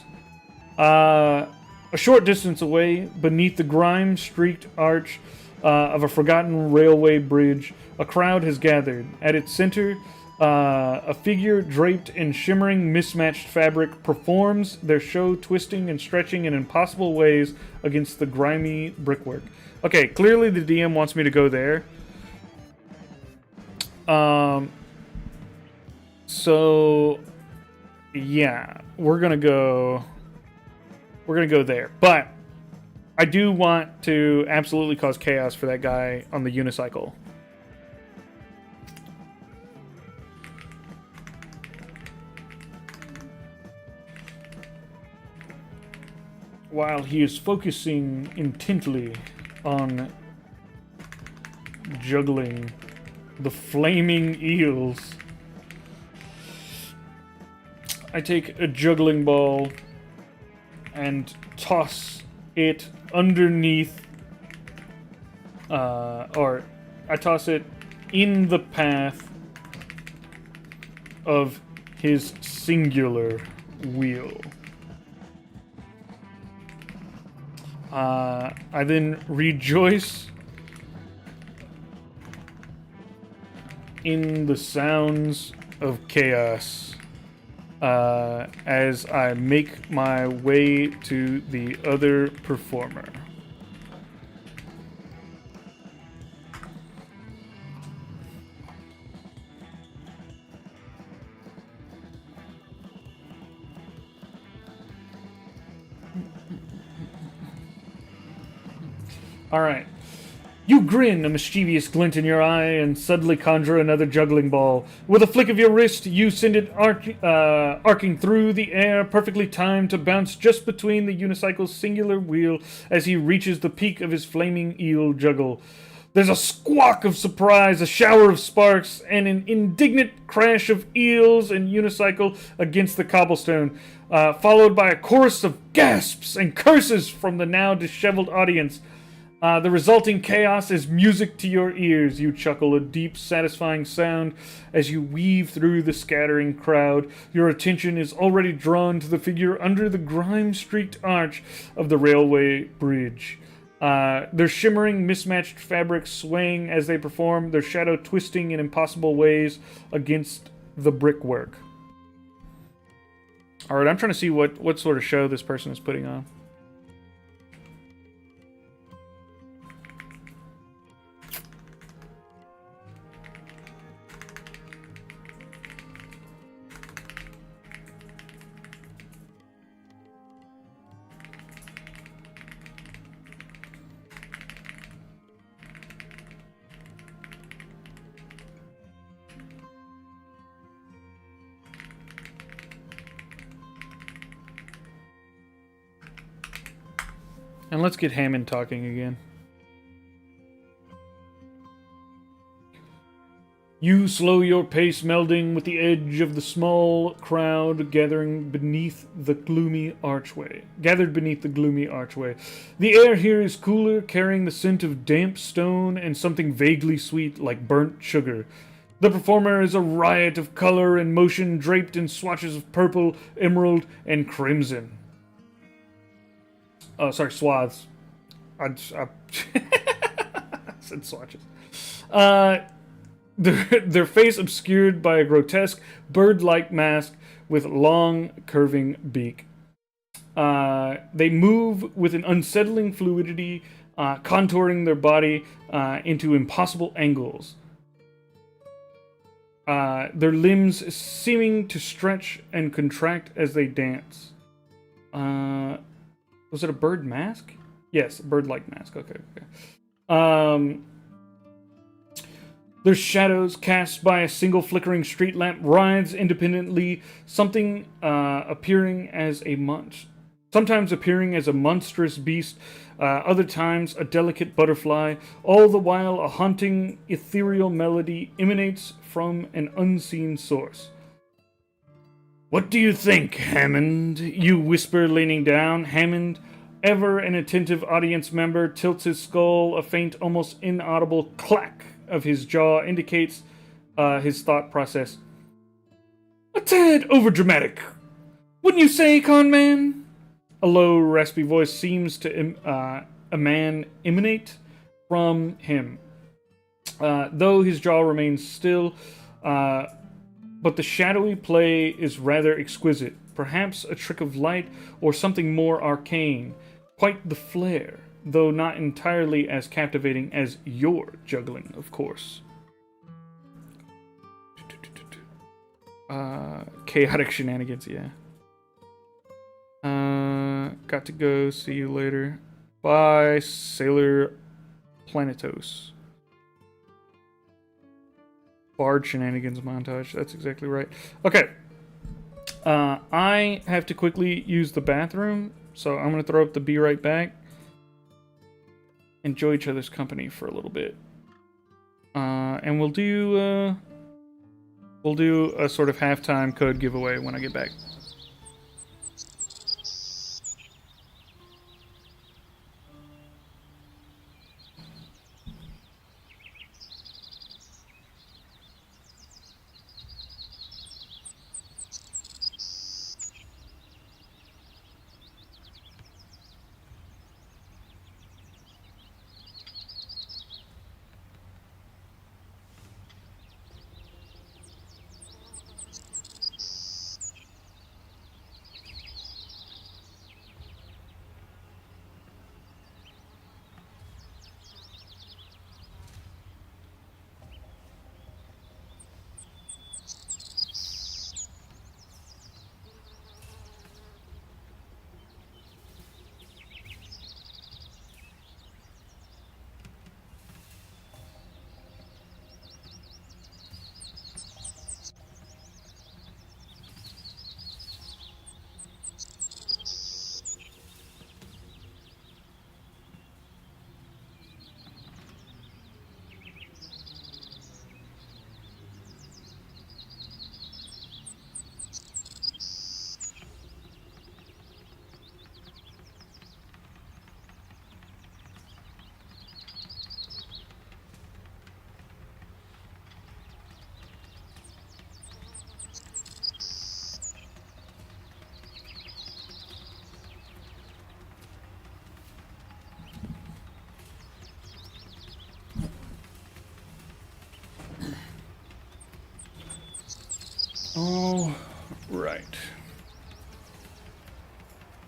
A short distance away, beneath the grime-streaked arch of a forgotten railway bridge, a crowd has gathered. At its center, a figure draped in shimmering, mismatched fabric performs their show, twisting and stretching in impossible ways against the grimy brickwork. Okay, clearly the DM wants me to go there. So yeah, we're gonna go there. But I do want to absolutely cause chaos for that guy on the unicycle. While he is focusing intently on juggling the flaming eels, I take a juggling ball and toss it underneath, or I toss it in the path of his singular wheel. I then rejoice in the sounds of chaos as I make my way to the other performer. Alright. You grin, a mischievous glint in your eye, and suddenly conjure another juggling ball. With a flick of your wrist, you send it arcing through the air, perfectly timed to bounce just between the unicycle's singular wheel as he reaches the peak of his flaming eel juggle. There's a squawk of surprise, a shower of sparks, and an indignant crash of eels and unicycle against the cobblestone, followed by a chorus of gasps and curses from the now disheveled audience. The resulting chaos is music to your ears. You chuckle, a deep, satisfying sound as you weave through the scattering crowd. Your attention is already drawn to the figure under the grime-streaked arch of the railway bridge. Their shimmering, mismatched fabrics swaying as they perform, their shadow twisting in impossible ways against the brickwork. Alright, I'm trying to see what sort of show this person is putting on. And let's get Hammond talking again. You slow your pace, melding with the edge of the small crowd gathered beneath the gloomy archway. The air here is cooler, carrying the scent of damp stone and something vaguely sweet like burnt sugar. The performer is a riot of color and motion, draped in swatches of purple, emerald, and crimson. Oh, sorry, swaths. I said swatches. Their face obscured by a grotesque, bird-like mask with long, curving beak. They move with an unsettling fluidity, contouring their body into impossible angles. Their limbs seeming to stretch and contract as they dance. Was it a bird mask? Yes, bird-like mask. Okay. Their shadows cast by a single flickering street lamp writhes independently, sometimes appearing as a monstrous beast, other times a delicate butterfly. All the while, a haunting, ethereal melody emanates from an unseen source. "What do you think, Hammond?" you whisper, leaning down. Hammond, ever an attentive audience member, tilts his skull. A faint, almost inaudible clack of his jaw indicates his thought process. "A tad overdramatic, wouldn't you say, con man?" A low, raspy voice seems to emanate from him, though his jaw remains still. But the shadowy play is rather exquisite, perhaps a trick of light or something more arcane. Quite the flair, though not entirely as captivating as your juggling, of course. Chaotic shenanigans, yeah. Got to go. See you later. Bye, Sailor Planetos. Bard shenanigans montage. That's exactly right. Okay. I have to quickly use the bathroom, so I'm going to throw up the be right back. Enjoy each other's company for a little bit. And we'll do a sort of halftime code giveaway when I get back.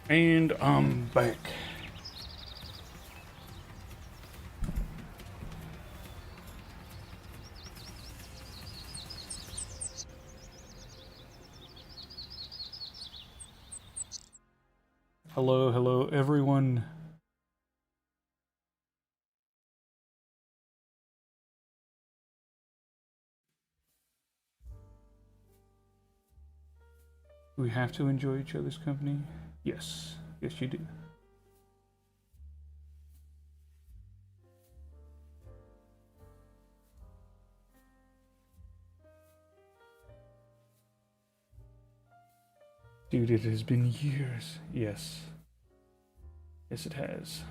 And I'm back. Hello, hello, everyone. Do we have to enjoy each other's company? Yes. Yes, you do. Dude, it has been years. Yes. Yes, it has.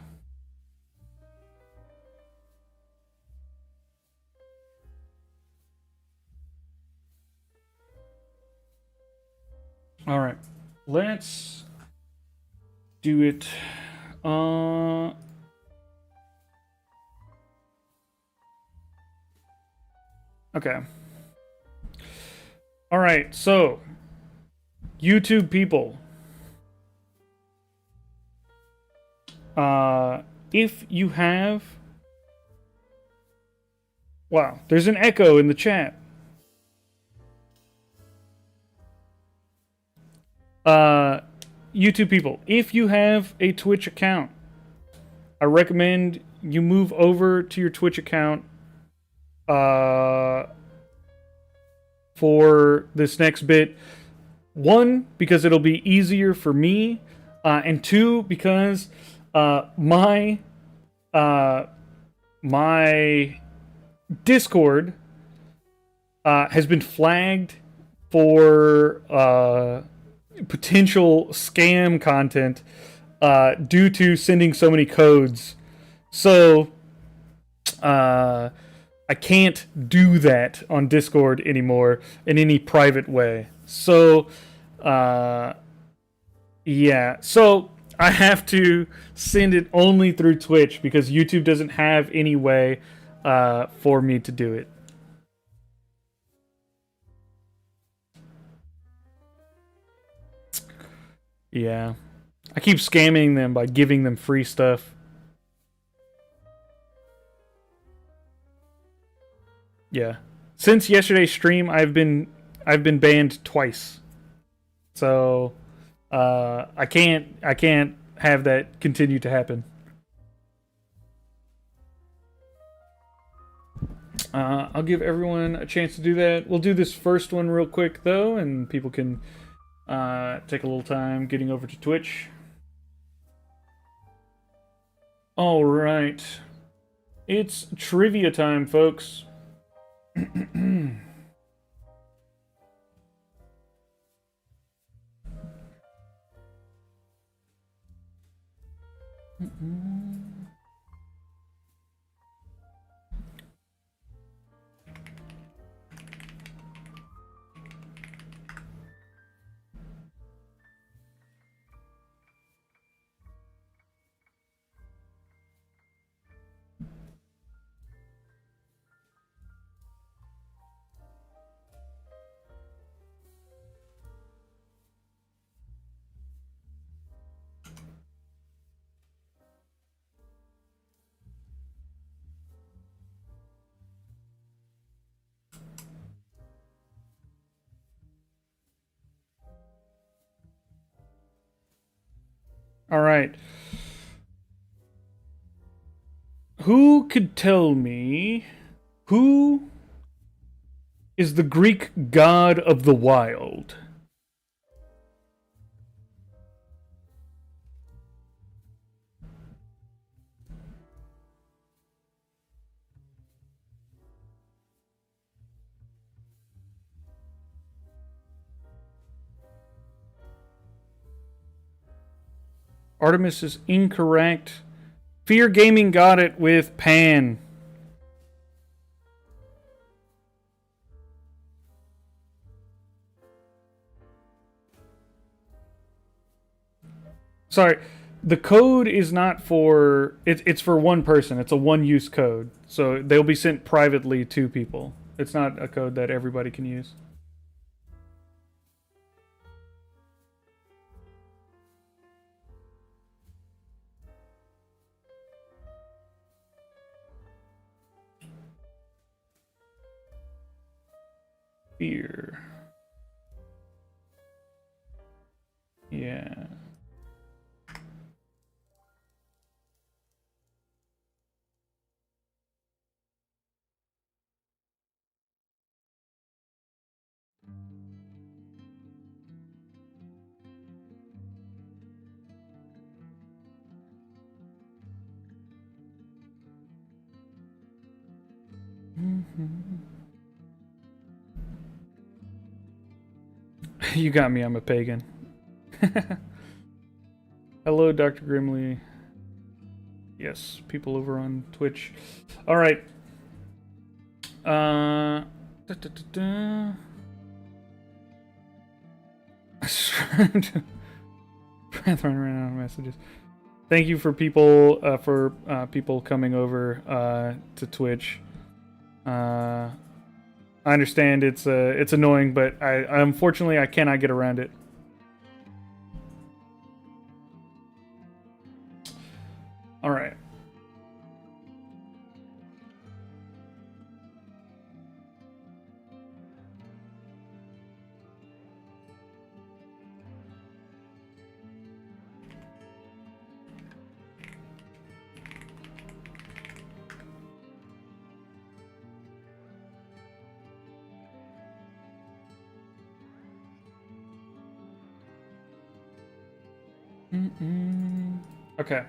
All right. Let's do it. Okay. All right. So, YouTube people, if you have, wow, there's an echo in the chat. YouTube people, if you have a Twitch account, I recommend you move over to your Twitch account for this next bit. One, because it'll be easier for me, and two, because my Discord has been flagged for potential scam content due to sending so many codes. So I can't do that on Discord anymore in any private way. So yeah, so I have to send it only through Twitch because YouTube doesn't have any way for me to do it. Yeah. I keep scamming them by giving them free stuff. Yeah. Since yesterday's stream, I've been banned twice. So I can't have that continue to happen. I'll give everyone a chance to do that. We'll do this first one real quick though, and people can take a little time getting over to Twitch. All right, it's trivia time, folks. All right. Who could tell me who is the Greek god of the wild? Artemis is incorrect. Fear Gaming got it with Pan. Sorry, the code is not for it's for one person. It's a one-use code, so they'll be sent privately to people. It's not a code that everybody can use. beer. Yeah. You got me, I'm a pagan. Hello, Dr. Grimley. Yes, people over on Twitch. All right. Da, da, da, da. Throwing around out of messages. Thank you for people people coming over to Twitch. I understand it's annoying, but I unfortunately I cannot get around it. All right. Okay.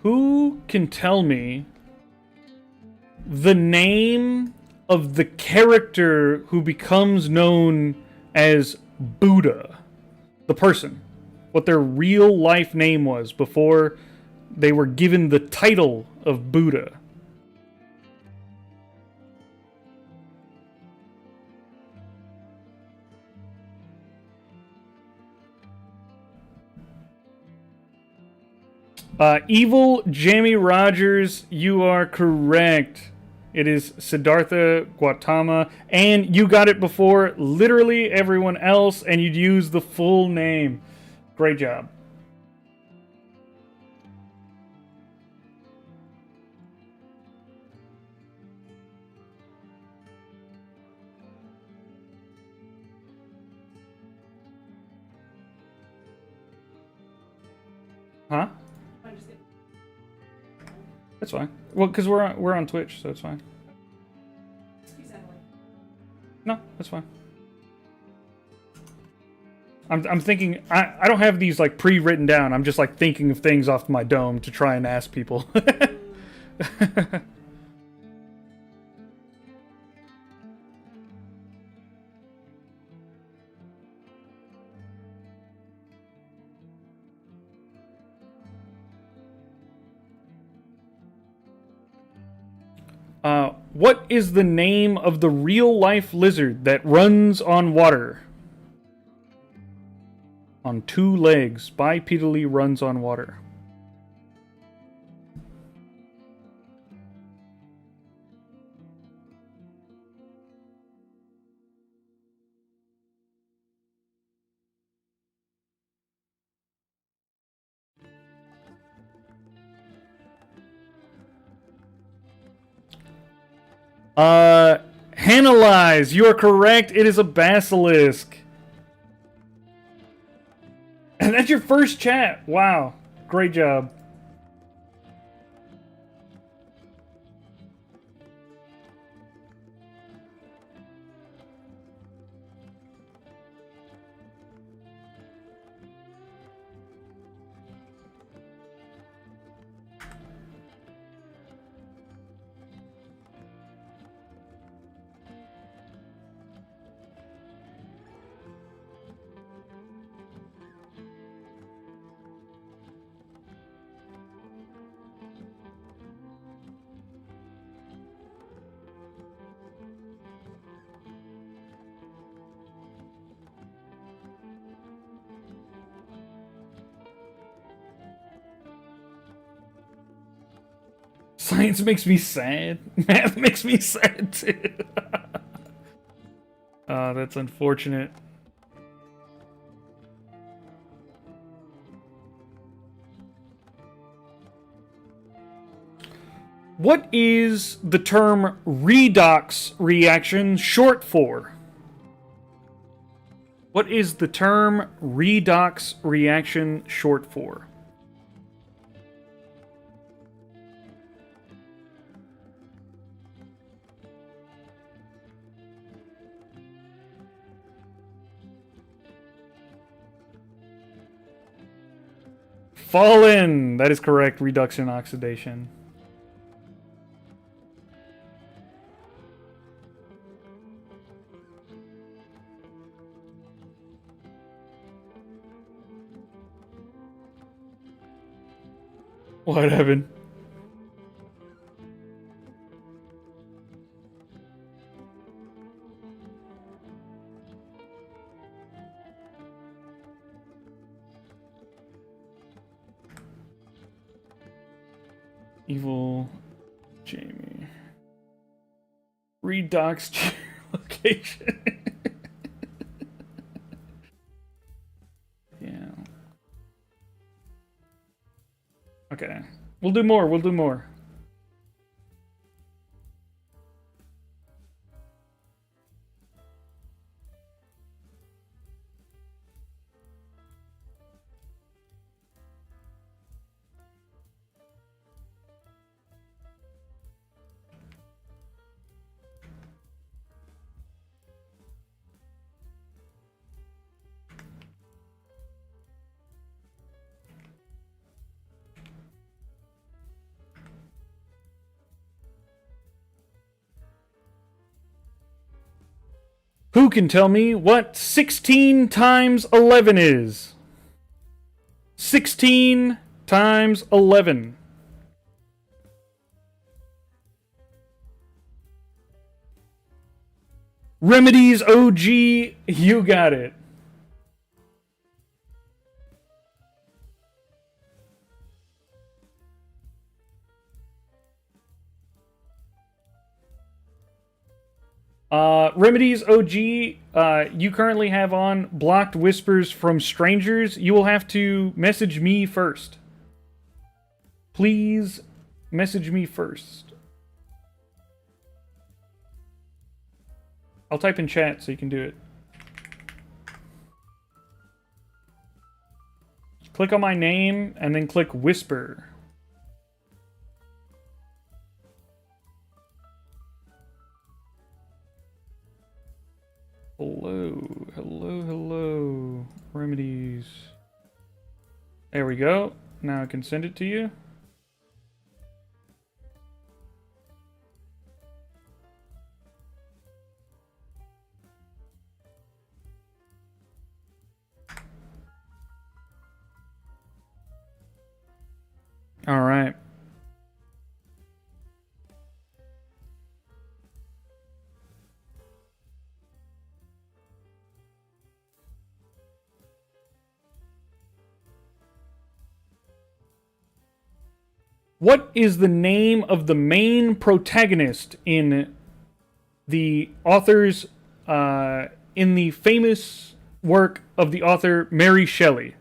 Who can tell me the name of the character who becomes known as Buddha? The person. What their real life name was before they were given the title of Buddha. Evil Jamie Rogers, you are correct. It is Siddhartha Gautama, and you got it before literally everyone else, and you'd use the full name. Great job. Huh? That's fine. Well, because we're on Twitch, so it's fine. No, that's fine. I'm thinking. I don't have these like pre-written down. I'm just like thinking of things off my dome to try and ask people. What is the name of the real-life lizard that runs on water? On two legs, bipedally runs on water. Analyze. You are correct. It is a basilisk. And that's your first chat. Wow. Great job. Science makes me sad. Math makes me sad too. That's unfortunate. What is the term redox reaction short for? What is the term redox reaction short for? Fallen! That is correct. Reduction oxidation. What happened? Evil Jamie. Redox location. Yeah. Okay. We'll do more. We'll do more. Who can tell me what 16 times 11 is? 16 times 11. Remedies OG, you got it. Remedies OG, you currently have on blocked whispers from strangers. You will have to message me first. Please message me first. I'll type in chat so you can do it. Click on my name and then click whisper. Hello, hello, hello. Remedies. There we go. Now I can send it to you. All right. What is the name of the main protagonist in the author's, in the famous work of the author Mary Shelley?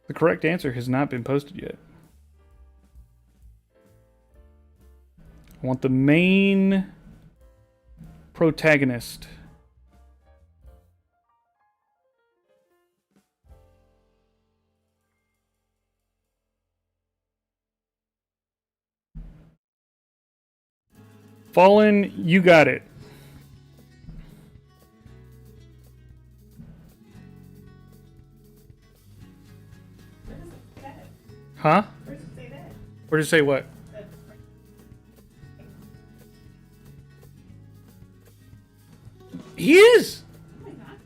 The correct answer has not been posted yet. I want the main protagonist. Fallen, you got it. Huh? Where does it say that? Where did it say what? He is! Oh my god.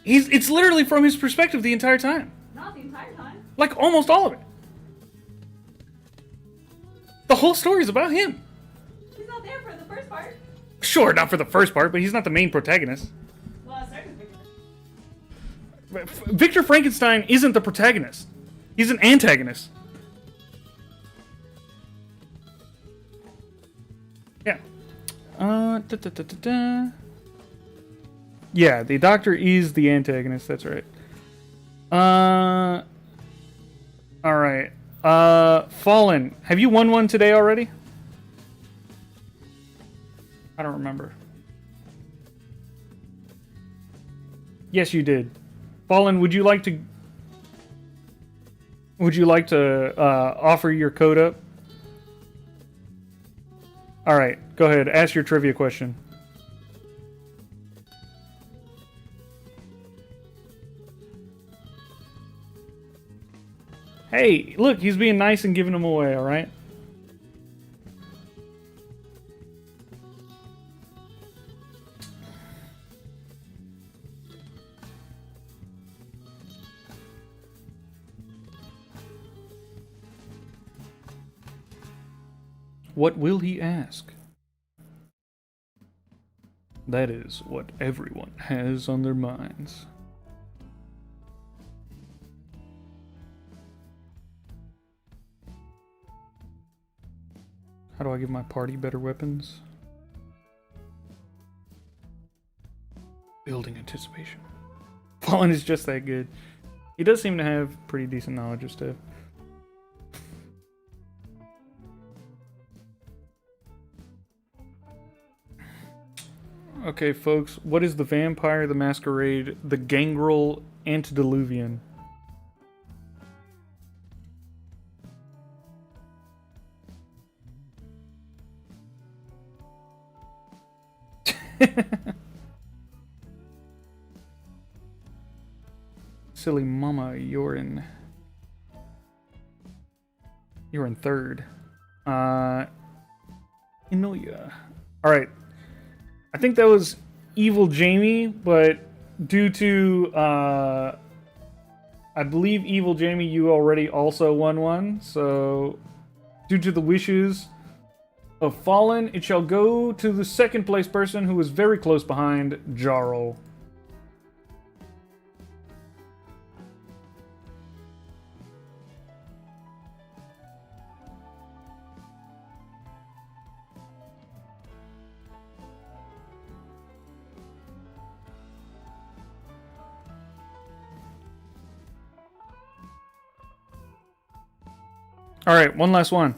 It's literally from his perspective the entire time. Not the entire time. Like, almost all of it. The whole story is about him. He's not there for the first part. Sure, not for the first part, but he's not the main protagonist. Well, it started with Victor. Victor Frankenstein isn't the protagonist. He's an antagonist. Yeah. Yeah, the Doctor is the antagonist, that's right. Alright. Fallen. Have you won one today already? I don't remember. Yes, you did. Fallen, would you like to offer your code up? Alright, go ahead. Ask your trivia question. Hey, look, he's being nice and giving them away, alright? What will he ask? That is what everyone has on their minds. How do I give my party better weapons? Building anticipation. Fallen is just that good. He does seem to have pretty decent knowledge of stuff. Okay, folks, what is the Vampire the Masquerade, the Gangrel Antediluvian? Silly mama, you're in third. Emilia. Alright. I think that was Evil Jamie, but due to I believe Evil Jamie, you already also won one, so due to the wishes of Fallen, it shall go to the second place person who is very close behind, Jarl. Alright, one last one.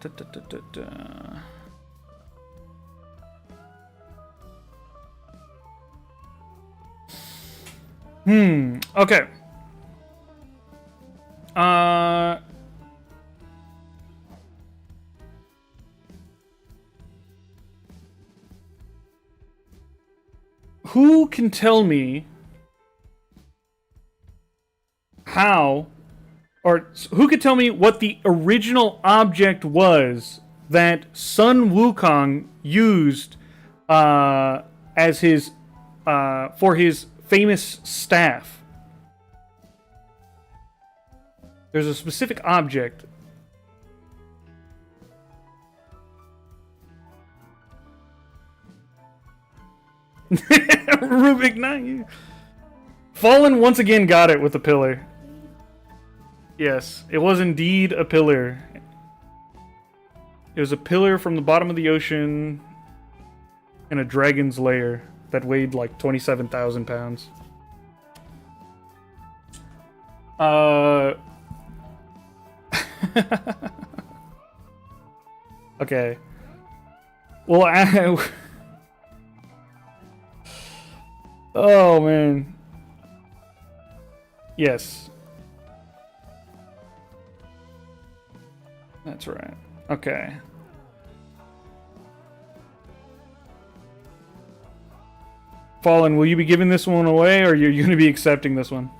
Da, da, da, da, da. Okay. Who can tell me how, or who could tell me what the original object was that Sun Wukong used as his for his famous staff? There's a specific object. Rubik, not you. Fallen once again got it with a pillar. Yes, it was indeed a pillar. It was a pillar from the bottom of the ocean in a dragon's lair that weighed like 27,000 pounds. Okay. Well, oh man. Yes. That's right. Okay. Fallen, will you be giving this one away, or are you going to be accepting this one?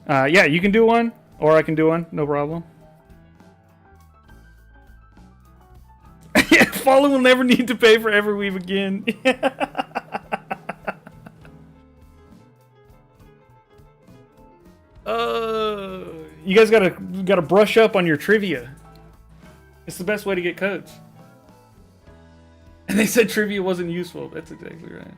Yeah, you can do one, or I can do one. No problem. Yeah, Fallen will never need to pay for Everweave again. You guys gotta brush up on your trivia. It's the best way to get codes. And they said trivia wasn't useful. That's exactly right.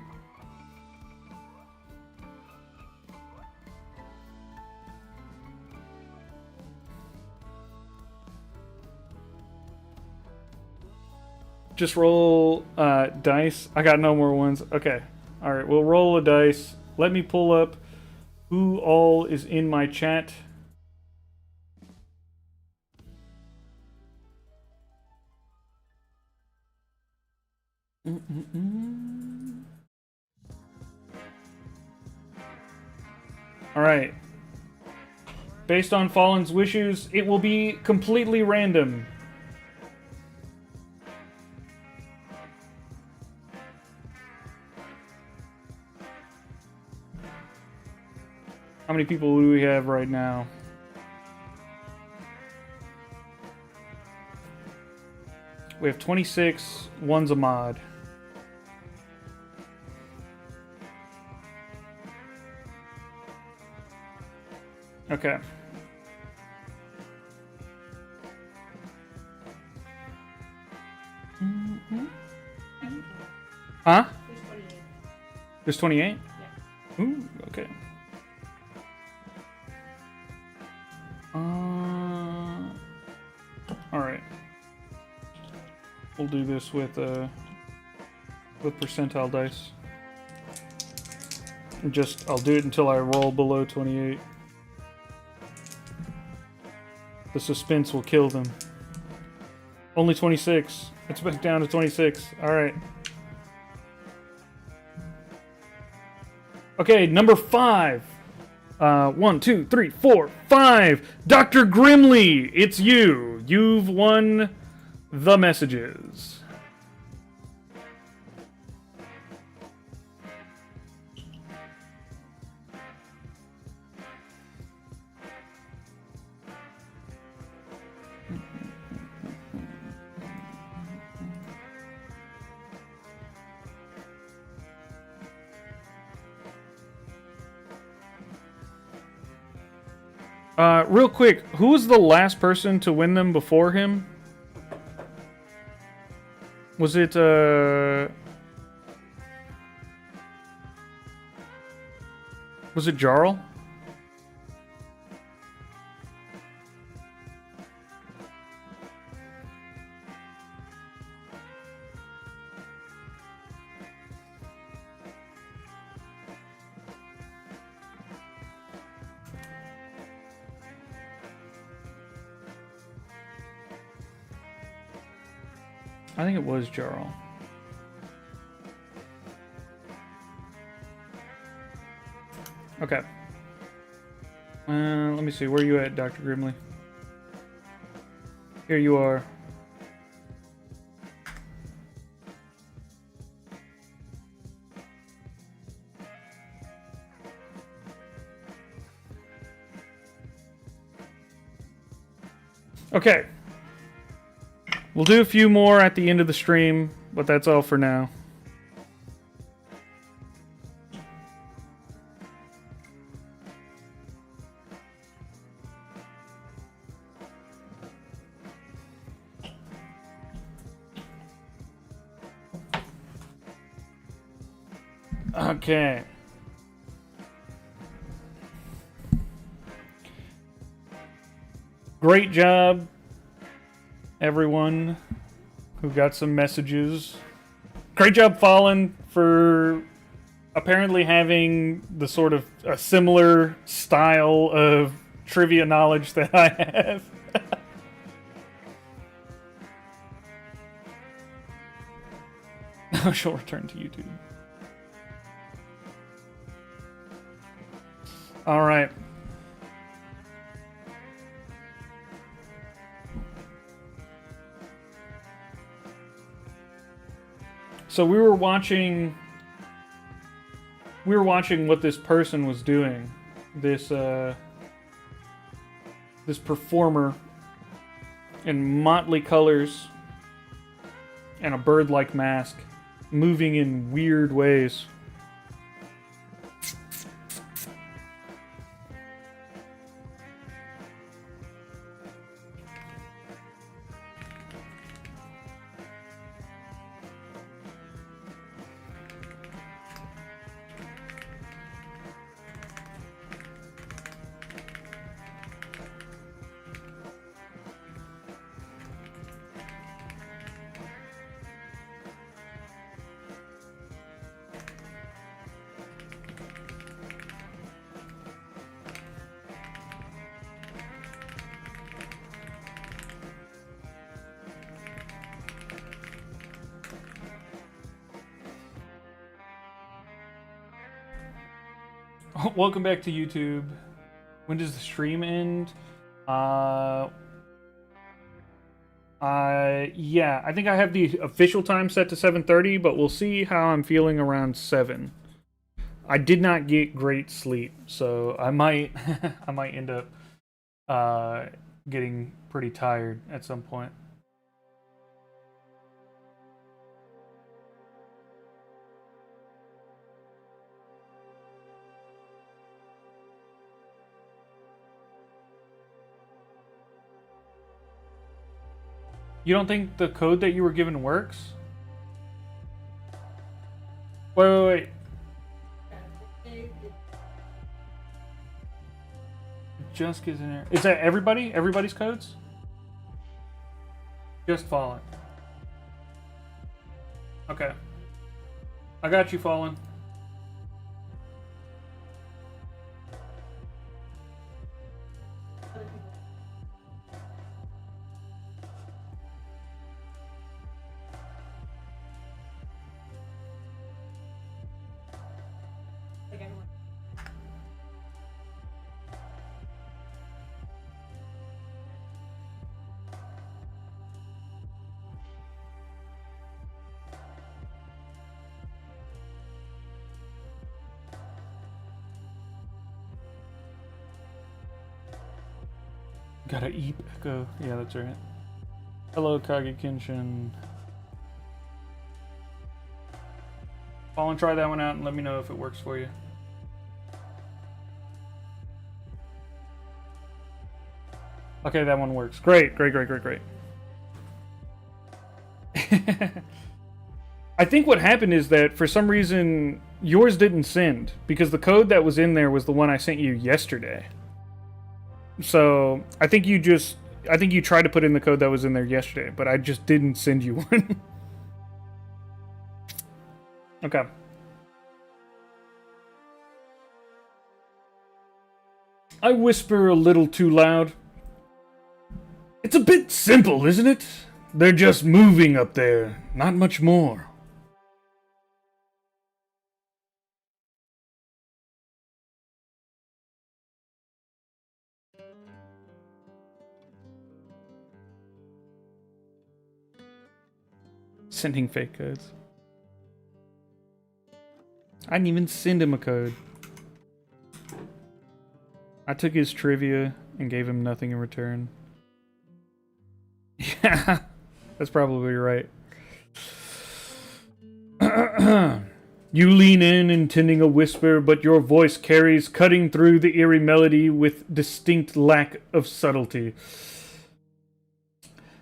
Just roll dice. I got no more ones. Okay. Alright, we'll roll a dice. Let me pull up who all is in my chat. Alright. Based on Fallen's wishes, it will be completely random. How many people do we have right now? We have 26. One's a mod. Okay. Huh? There's 28? Yeah. Ooh, okay. Alright. We'll do this with percentile dice. I'll do it until I roll below 28. The suspense will kill them. Only 26. It's back down to 26. Alright. Okay, number 5. 1, 2, 3, 4, 5. Dr. Grimley, it's you. You've won the messages. Real quick, who was the last person to win them before him? Was it, was it Jarl? I think it was Jarl. Okay. Let me see. Where are you at, Dr. Grimley? Here you are. Okay. We'll do a few more at the end of the stream, but that's all for now. Okay. Great job, everyone who got some messages. Great job, Fallen, for apparently having the sort of a similar style of trivia knowledge that I have. She'll return to YouTube. All right. So we were watching what this person was doing. This this performer in motley colors and a bird-like mask, moving in weird ways. Welcome back to YouTube. When does the stream end? Yeah, I think I have the official time set to 7:30, but we'll see how I'm feeling around 7. I did not get great sleep, so I might I might end up getting pretty tired at some point. You don't think the code that you were given works? Wait. Just gets in there. Is that everybody? Everybody's codes? Just Fallen. Okay. I got you, Fallen. Gotta eat Echo. Yeah, that's right. Hello, Kage Kenshin. Fallen, try that one out and let me know if it works for you. Okay, that one works. Great. I think what happened is that for some reason yours didn't send because the code that was in there was the one I sent you yesterday. So I think you tried to put in the code that was in there yesterday, but I just didn't send you one. Okay. I whisper a little too loud. It's a bit simple, isn't it? They're just moving up there, not much more. Sending fake codes. I didn't even send him a code. I took his trivia and gave him nothing in return. Yeah, that's probably right. You lean in, intending a whisper, but your voice carries, cutting through the eerie melody with distinct lack of subtlety.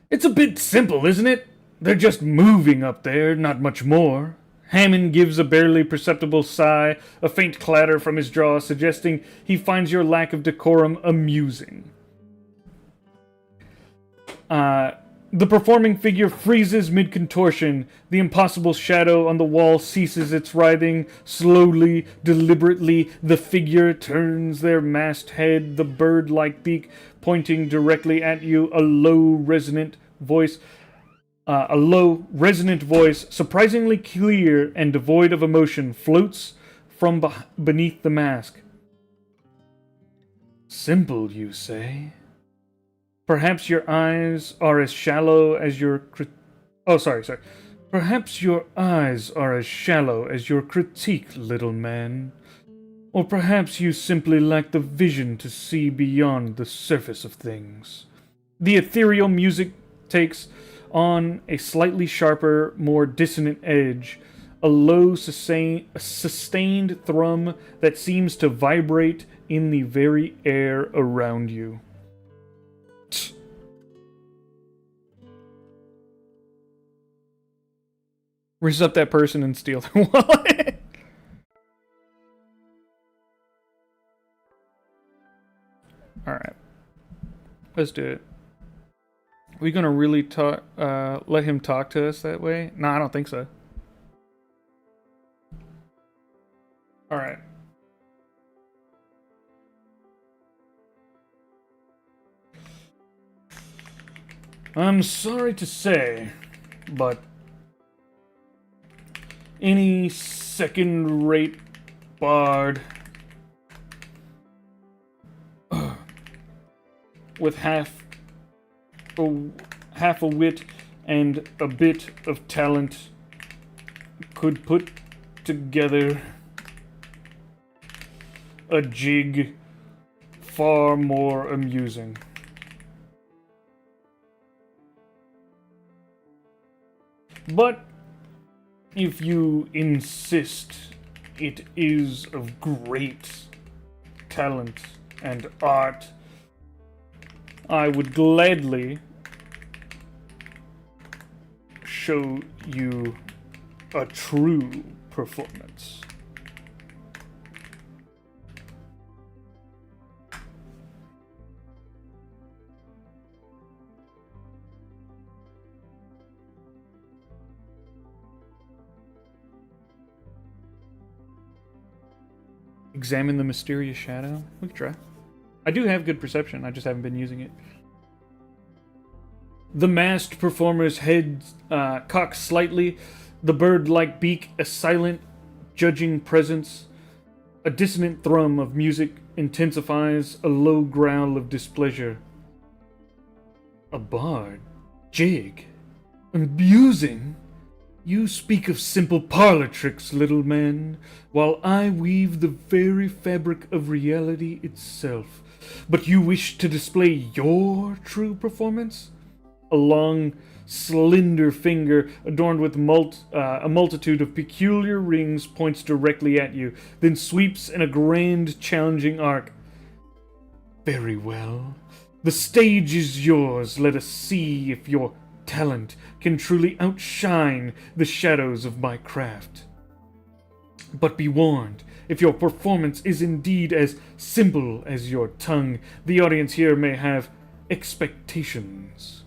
It's a bit simple, isn't it? They're just moving up there, not much more. Hammond gives a barely perceptible sigh, a faint clatter from his jaw, suggesting he finds your lack of decorum amusing. The performing figure freezes mid-contortion. The impossible shadow on the wall ceases its writhing. Slowly, deliberately, the figure turns their masked head, the bird-like beak pointing directly at you, a low, resonant voice, surprisingly clear and devoid of emotion, floats from beneath the mask. Simple, you say? Perhaps your eyes are as shallow as your sorry. Perhaps your eyes are as shallow as your critique, little man. Or perhaps you simply lack the vision to see beyond the surface of things. The ethereal music takes on a slightly sharper, more dissonant edge, a low, sustained thrum that seems to vibrate in the very air around you. Raise up that person and steal their wallet. Alright. Let's do it. Are we gonna really talk, let him talk to us that way? No, I don't think so. Alright. I'm sorry to say, but any second-rate bard with half a wit and a bit of talent could put together a jig far more amusing. But if you insist it is of great talent and art, I would gladly show you a true performance. Examine the mysterious shadow? We can try. I do have good perception, I just haven't been using it. The masked performer's head cocks slightly, the bird-like beak a silent, judging presence. A dissonant thrum of music intensifies a low growl of displeasure. A bard? Jig? Amusing? You speak of simple parlor tricks, little man, while I weave the very fabric of reality itself. But you wish to display your true performance? A long, slender finger adorned with a multitude of peculiar rings points directly at you, then sweeps in a grand, challenging arc. Very well. The stage is yours. Let us see if your talent can truly outshine the shadows of my craft. But be warned, if your performance is indeed as simple as your tongue, the audience here may have expectations.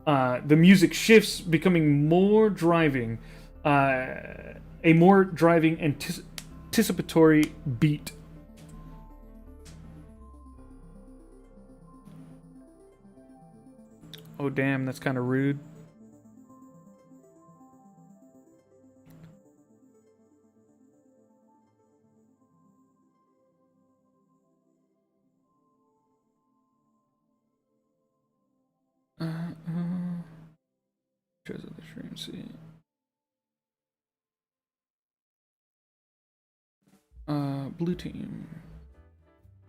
The music shifts, becoming more driving, a more driving anticipatory beat. Oh damn, that's kind of rude. Shows of the stream, see. Blue team.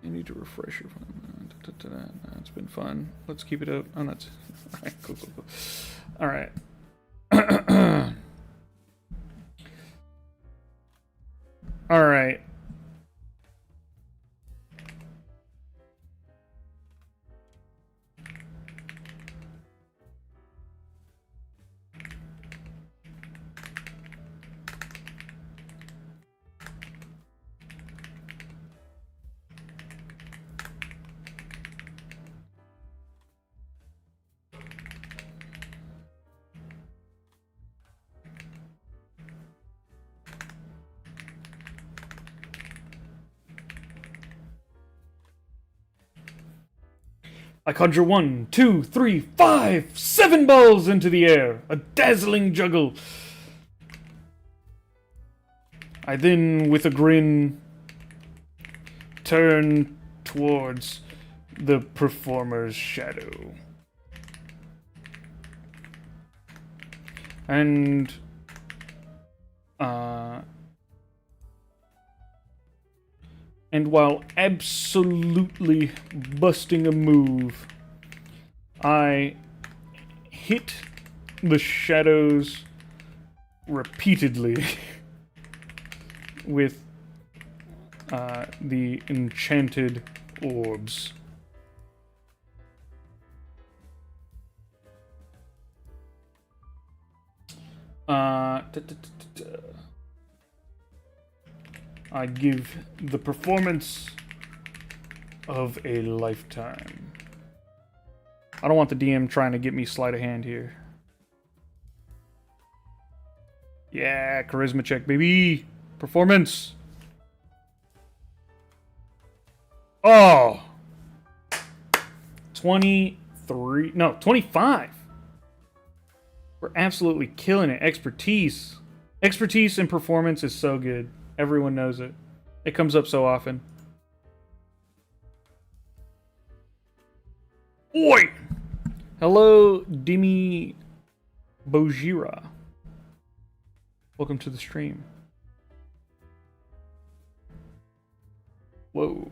You need to refresh your phone. It's been fun. Let's keep it up. Oh, that's alright. Cool. All right. All right. I conjure 1, 2, 3, 5, 7 balls into the air. A dazzling juggle. I then, with a grin, turn towards the performer's shadow. And while absolutely busting a move, I hit the shadows repeatedly with the enchanted orbs. I give the performance of a lifetime. I don't want the DM trying to get me sleight of hand here. Yeah, charisma check, baby. Performance. Oh. 23. No, 25. We're absolutely killing it. Expertise. Expertise and performance is so good. Everyone knows it. It comes up so often. Oi! Hello, Dimi Bojira. Welcome to the stream. Whoa.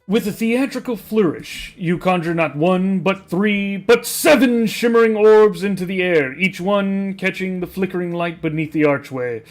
With a theatrical flourish, you conjure not one, but three, but 7 shimmering orbs into the air, each one catching the flickering light beneath the archway.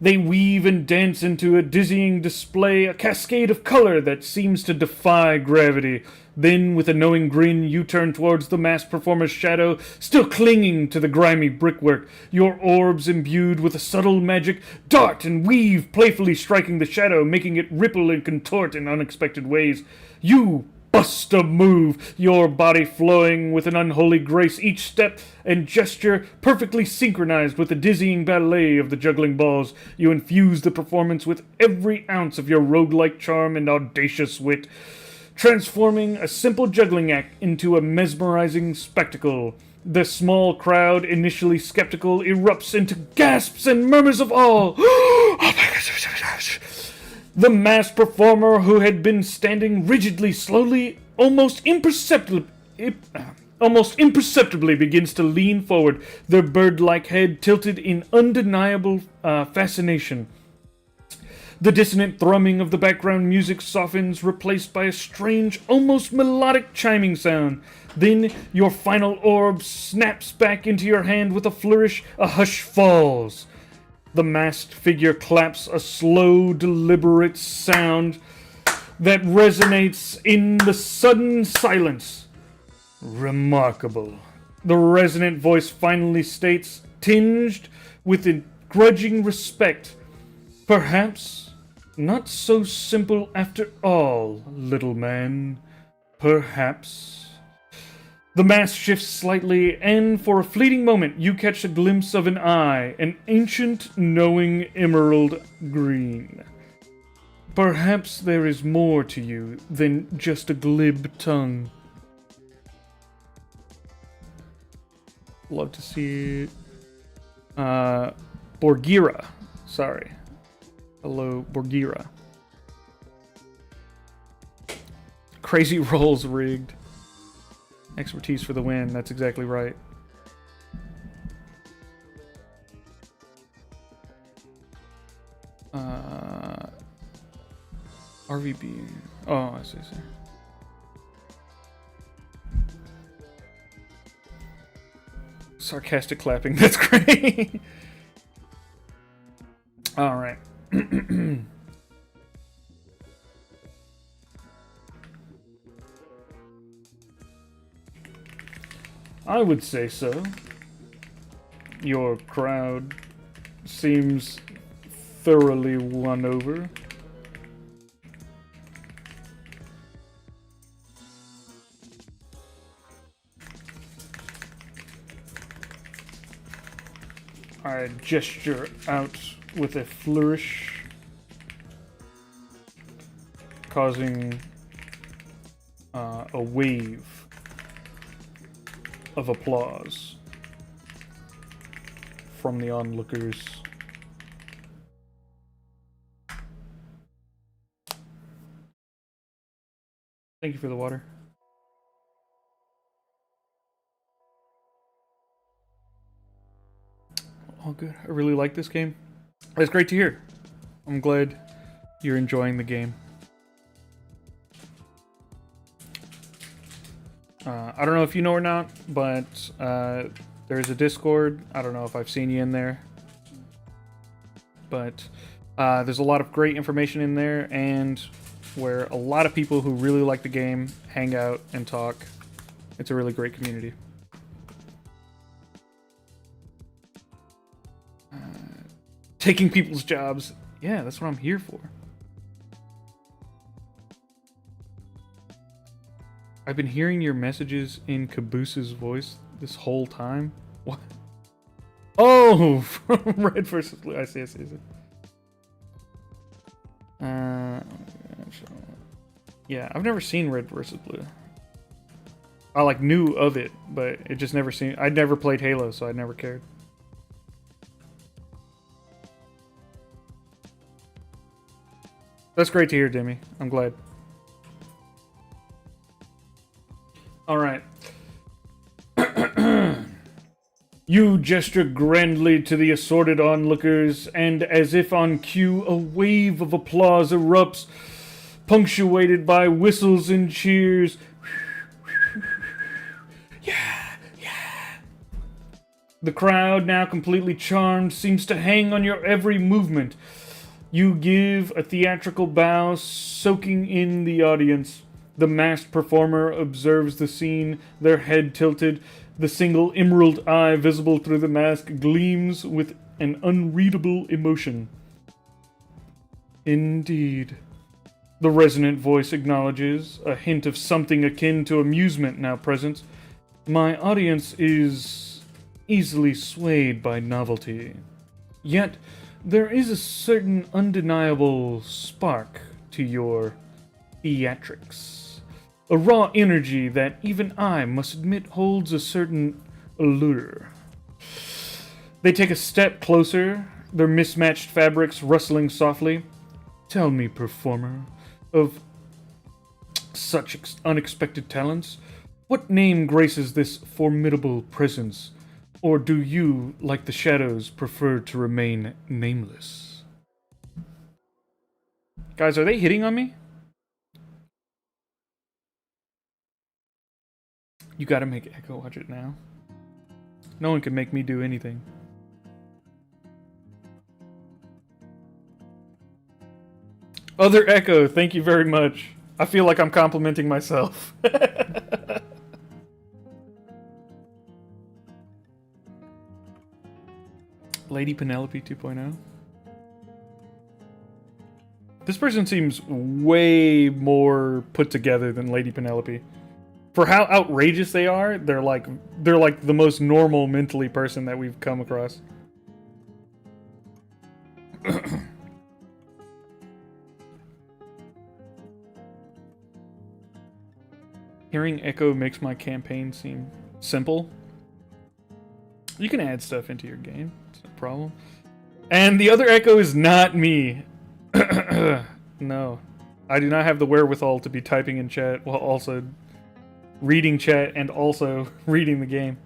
They weave and dance into a dizzying display, a cascade of color that seems to defy gravity. Then, with a knowing grin, you turn towards the masked performer's shadow, still clinging to the grimy brickwork. Your orbs, imbued with a subtle magic, dart and weave, playfully striking the shadow, making it ripple and contort in unexpected ways. You bust a move, your body flowing with an unholy grace, each step and gesture perfectly synchronized with the dizzying ballet of the juggling balls. You infuse the performance with every ounce of your roguelike charm and audacious wit, transforming a simple juggling act into a mesmerizing spectacle. The small crowd, initially skeptical, erupts into gasps and murmurs of awe. Oh my gosh. The masked performer, who had been standing rigidly, slowly, almost imperceptibly begins to lean forward, their bird-like head tilted in undeniable fascination. The dissonant thrumming of the background music softens, replaced by a strange, almost melodic chiming sound. Then your final orb snaps back into your hand with a flourish. A hush falls. The masked figure claps a slow, deliberate sound that resonates in the sudden silence. Remarkable. The resonant voice finally states, tinged with a grudging respect. Perhaps not so simple after all, little man. Perhaps. The mask shifts slightly, and for a fleeting moment, you catch a glimpse of an eye, an ancient, knowing emerald green. Perhaps there is more to you than just a glib tongue. Love to see it. Borgira. Sorry. Hello, Borgira. Crazy rolls rigged. Expertise for the win. That's exactly right. RVB. Oh, I see. Sarcastic clapping. That's great. All right. I would say so. Your crowd seems thoroughly won over. I gesture out with a flourish, causing a wave of applause from the onlookers. Thank you for the water. All good. I really like this game. It's great to hear. I'm glad you're enjoying the game. I don't know if you know or not, but there's a Discord. I don't know if I've seen you in there. But there's a lot of great information in there, and where a lot of people who really like the game hang out and talk. It's a really great community. Taking people's jobs. Yeah, that's what I'm here for. I've been hearing your messages in Caboose's voice this whole time. What? Oh, from Red versus Blue. I see. Yeah, I've never seen Red versus Blue. I like knew of it, but it just never seen. I'd never played Halo, so I never cared. That's great to hear, Demi. I'm glad. All right. You gesture grandly to the assorted onlookers, and as if on cue, a wave of applause erupts, punctuated by whistles and cheers. Yeah. The crowd, now completely charmed, seems to hang on your every movement. You give a theatrical bow, soaking in the audience. The masked performer observes the scene, their head tilted. The single emerald eye visible through the mask gleams with an unreadable emotion. Indeed. The resonant voice acknowledges, a hint of something akin to amusement now present. My audience is easily swayed by novelty. Yet, there is a certain undeniable spark to your theatrics. A raw energy that even I must admit holds a certain allure. They take a step closer, their mismatched fabrics rustling softly. Tell me, performer, of such unexpected talents, what name graces this formidable presence? Or do you, like the shadows, prefer to remain nameless? Guys, are they hitting on me? You gotta make Echo watch it now. No one can make me do anything. Other Echo, thank you very much. I feel like I'm complimenting myself. Lady Penelope 2.0. This person seems way more put together than Lady Penelope. For how outrageous they are, they're like the most normal mentally person that we've come across. Hearing Echo makes my campaign seem simple. You can add stuff into your game. It's no problem. And the other Echo is not me. No. I do not have the wherewithal to be typing in chat while also reading chat and also reading the game.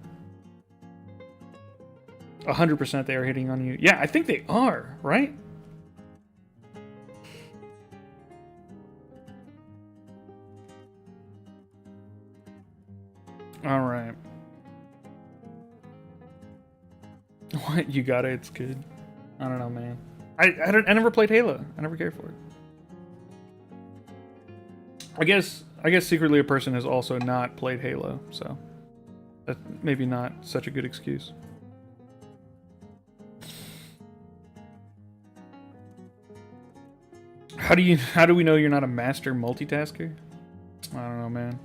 100% they are hitting on you. Yeah, I think they are, right? Alright. What? You got it? It's good. I don't know, man. I never played Halo. I never cared for it. I guess secretly a person has also not played Halo, so that's maybe not such a good excuse. How do we know you're not a master multitasker? I don't know, man.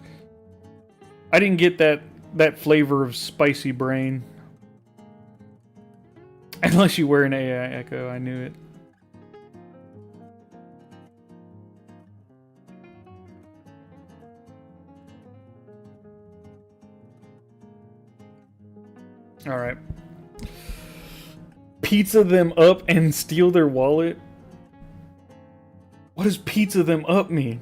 I didn't get that flavor of spicy brain. Unless you were an AI Echo, I knew it. Alright. Pizza them up and steal their wallet? What does pizza them up mean?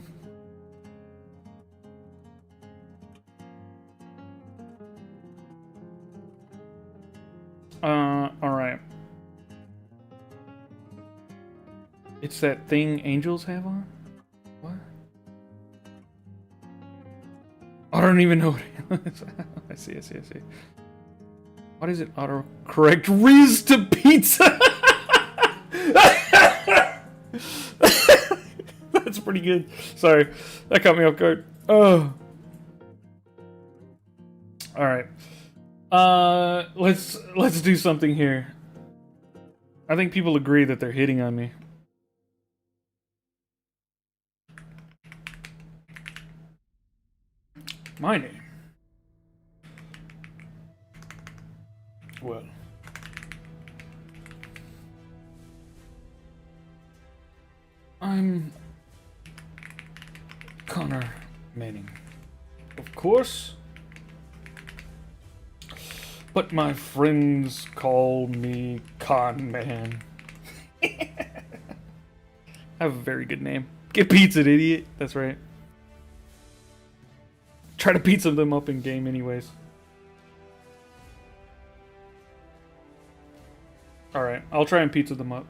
Alright. It's that thing angels have on? What? I don't even know what it is. I see. What is it? Autocorrect Riz to pizza! That's pretty good. Sorry. That caught me off guard. Oh. Alright. Let's do something here. I think people agree that they're hitting on me. My name. Well. I'm Connor Manning. Of course. But my friends call me Con Man. I have a very good name. Get pizza, idiot. That's right. Try to pizza them up in game anyways. Alright, I'll try and pizza them up.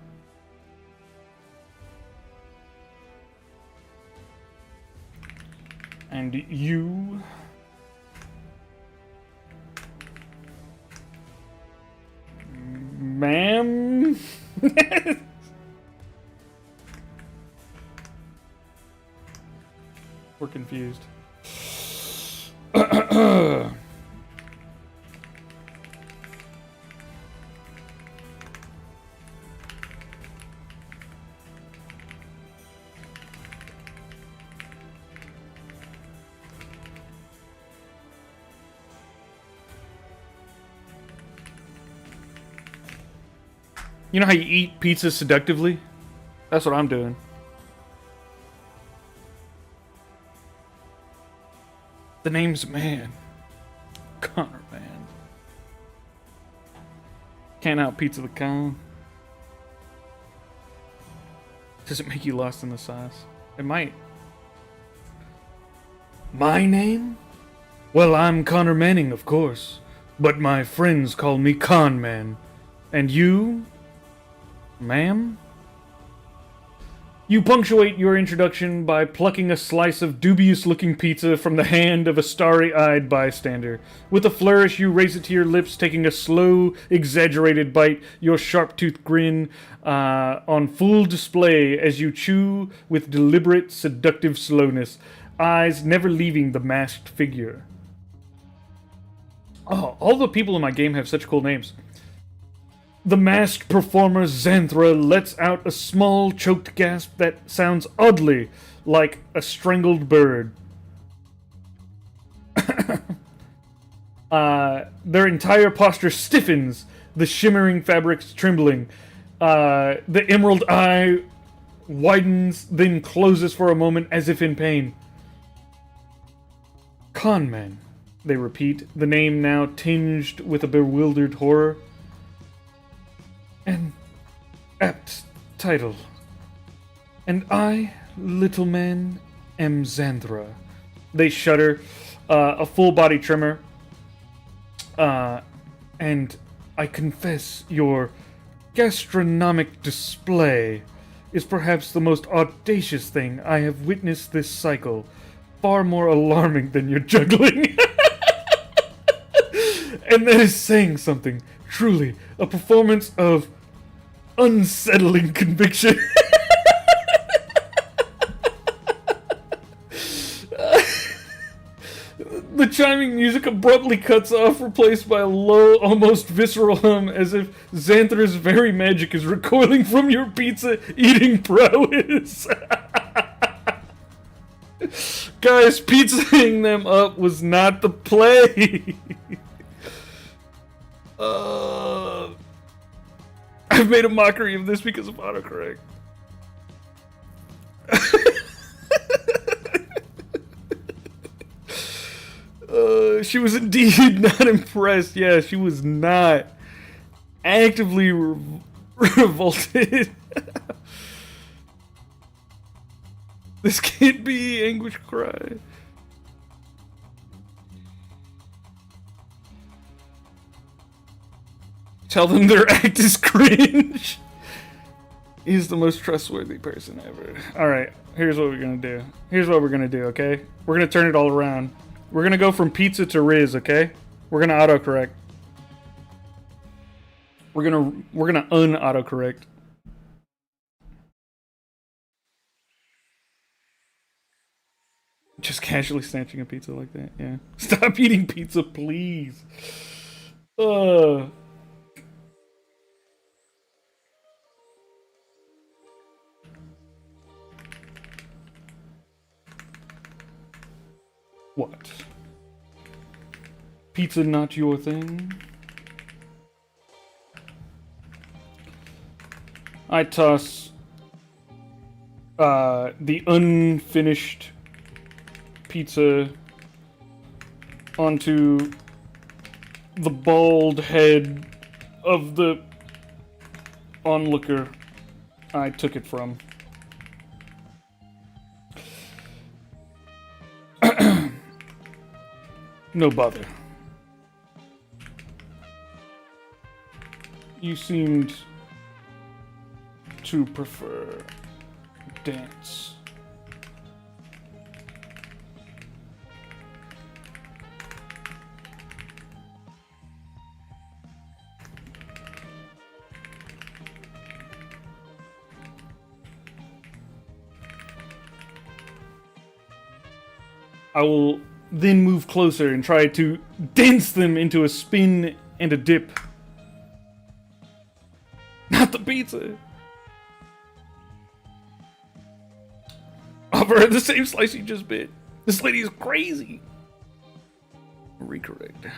And you... Ma'am? We're confused. You know how you eat pizza seductively? That's what I'm doing. The name's Man. Connor Man. Can't out pizza the con. Does it make you lost in the sauce? It might. My name? Well, I'm Connor Manning, of course. But my friends call me Con Man. And you? Ma'am? You punctuate your introduction by plucking a slice of dubious-looking pizza from the hand of a starry-eyed bystander. With a flourish, you raise it to your lips, taking a slow, exaggerated bite, your sharp-toothed grin on full display as you chew with deliberate, seductive slowness, eyes never leaving the masked figure. Oh, all the people in my game have such cool names. The masked performer Xanthra lets out a small, choked gasp that sounds oddly like a strangled bird. Their entire posture stiffens, the shimmering fabrics trembling. The emerald eye widens, then closes for a moment as if in pain. Conman, they repeat, the name now tinged with a bewildered horror. An apt title. And I, little man, am Xanthra. They shudder, a full body tremor. And I confess your gastronomic display is perhaps the most audacious thing I have witnessed this cycle. Far more alarming than your juggling. And that is saying something. Truly, a performance of unsettling conviction. The chiming music abruptly cuts off, replaced by a low, almost visceral hum, as if Xanthra's very magic is recoiling from your pizza-eating prowess. Guys, pizzaing them up was not the play. I've made a mockery of this because of autocorrect. She was indeed not impressed. Yeah, she was not actively revolted. This can't be anguish cry. Tell them their act is cringe. He's the most trustworthy person ever. Alright, here's what we're gonna do. Okay? We're gonna turn it all around. We're gonna go from pizza to Riz, okay? We're gonna autocorrect. We're gonna un-autocorrect. Just casually snatching a pizza like that, yeah. Stop eating pizza, please. What? Pizza not your thing? I toss the unfinished pizza onto the bald head of the onlooker I took it from. No bother. You seemed to prefer dance. I will then move closer and try to dance them into a spin and a dip. Not the pizza. Offer her the same slice you just bit. This lady is crazy. Recorrect.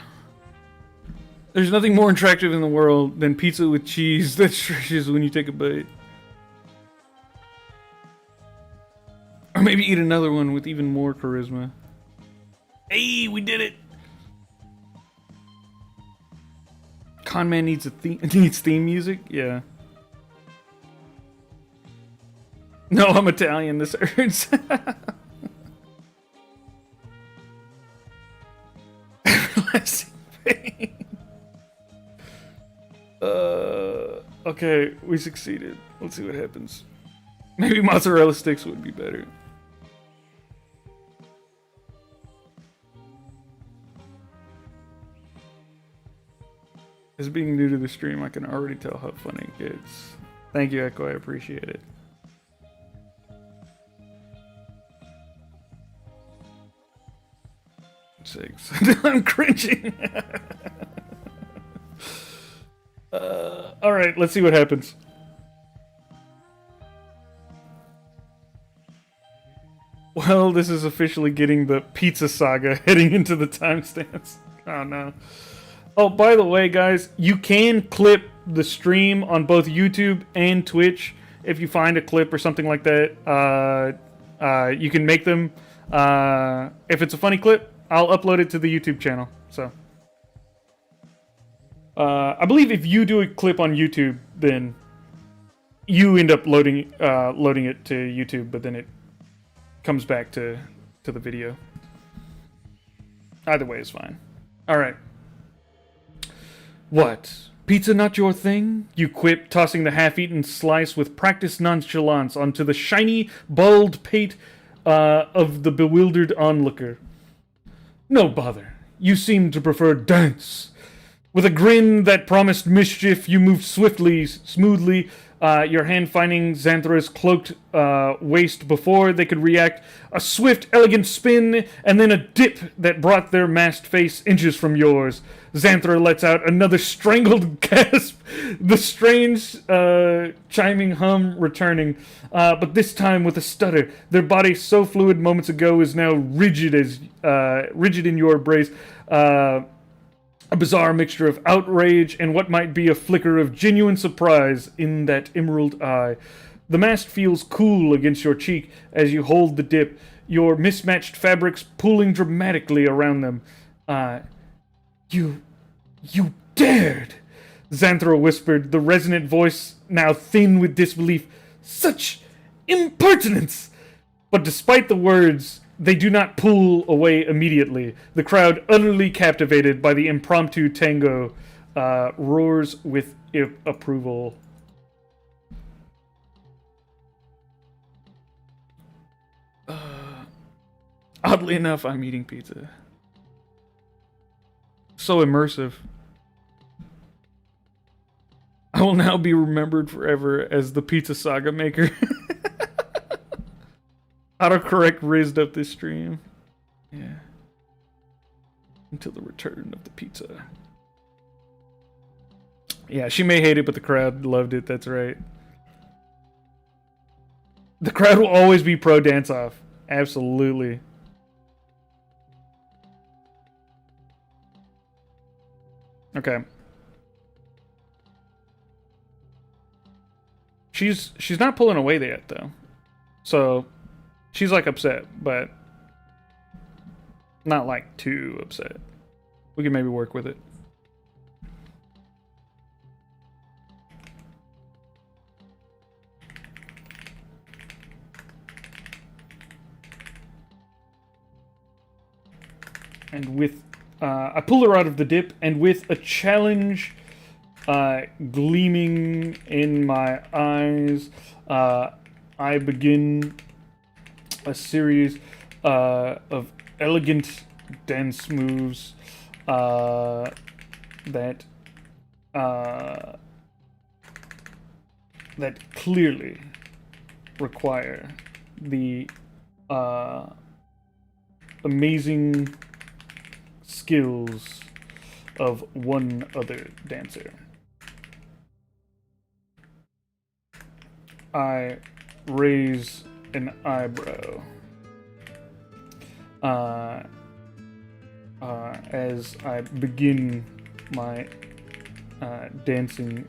There's nothing more attractive in the world than pizza with cheese that stretches when you take a bite. Or maybe eat another one with even more charisma. Hey, we did it! Conman needs theme music? Yeah. No, I'm Italian, this hurts. Everlasting pain. Okay, we succeeded. Let's see what happens. Maybe mozzarella sticks would be better. As being new to the stream, I can already tell how funny it gets. Thank you, Echo. I appreciate it. Sakes. I'm cringing. Alright, let's see what happens. Well, this is officially getting the pizza saga heading into the timestamps. Oh no. Oh, by the way, guys, you can clip the stream on both YouTube and Twitch. If you find a clip or something like that, you can make them. If it's a funny clip, I'll upload it to the YouTube channel. So, I believe if you do a clip on YouTube, then you end up loading it to YouTube, but then it comes back to the video. Either way is fine. All right. What? Pizza not your thing? You quip, tossing the half-eaten slice with practiced nonchalance onto the shiny, bald pate of the bewildered onlooker. No bother. You seem to prefer dance. With a grin that promised mischief, you moved smoothly, your hand finding Xanthra's cloaked waist before they could react. A swift, elegant spin, and then a dip that brought their masked face inches from yours. Xanthra lets out another strangled gasp, the strange chiming hum returning, but this time with a stutter. Their body so fluid moments ago is now rigid in your embrace. A bizarre mixture of outrage and what might be a flicker of genuine surprise in that emerald eye. The mask feels cool against your cheek as you hold the dip, your mismatched fabrics pulling dramatically around them. You dared! Xanthra whispered, the resonant voice now thin with disbelief. Such impertinence! But despite the words, they do not pull away immediately, the crowd utterly captivated by the impromptu tango roars with approval. Oddly enough, I'm eating pizza. So immersive. I will now be remembered forever as the pizza saga maker. Autocorrect raised up this stream. Yeah. Until the return of the pizza. Yeah, she may hate it, but the crowd loved it. That's right. The crowd will always be pro dance-off. Absolutely. Okay. She's not pulling away yet, though. So, she's, like, upset, but not, like, too upset. We can maybe work with it. And with... I pull her out of the dip, and with a challenge gleaming in my eyes, I begin a series of elegant dance moves that clearly require the amazing skills of one other dancer. I raise an eyebrow as I begin my dancing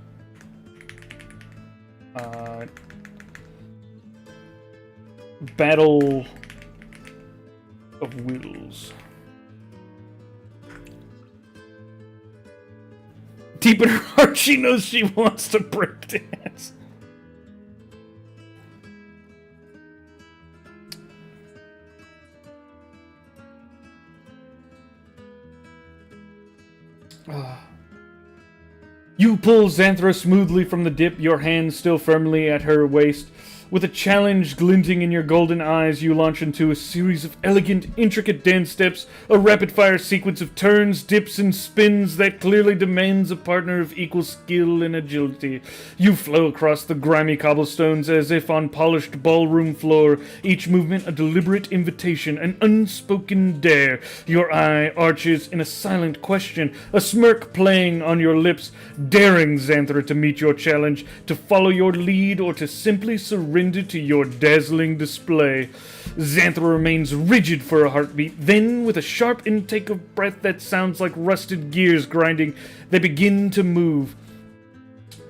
battle of wills. Deep in her heart, she knows she wants to break dance. You pull Xanthra smoothly from the dip, your hand still firmly at her waist. With a challenge glinting in your golden eyes, you launch into a series of elegant, intricate dance steps, a rapid-fire sequence of turns, dips, and spins that clearly demands a partner of equal skill and agility. You flow across the grimy cobblestones as if on polished ballroom floor, each movement a deliberate invitation, an unspoken dare. Your eye arches in a silent question, a smirk playing on your lips, daring Xanthra to meet your challenge, to follow your lead, or to simply surrender to your dazzling display. Xanthra remains rigid for a heartbeat. Then, with a sharp intake of breath that sounds like rusted gears grinding, they begin to move.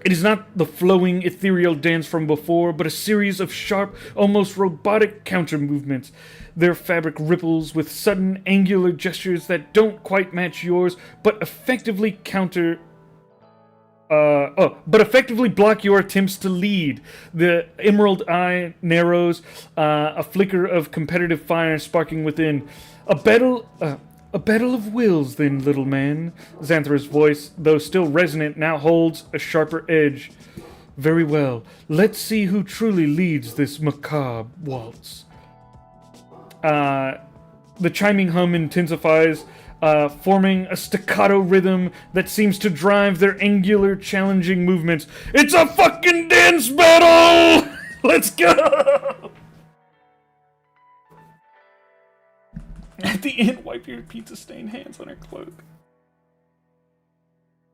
It is not the flowing, ethereal dance from before, but a series of sharp, almost robotic counter-movements. Their fabric ripples with sudden, angular gestures that don't quite match yours, but effectively effectively block your attempts to lead. The emerald eye narrows, a flicker of competitive fire sparking within. A battle of wills, then, little man. Xanthra's voice, though still resonant, now holds a sharper edge. Very well. Let's see who truly leads this macabre waltz. The chiming hum intensifies, forming a staccato rhythm that seems to drive their angular, challenging movements. It's a fucking dance battle! Let's go! At the end, wipe your pizza-stained hands on her cloak.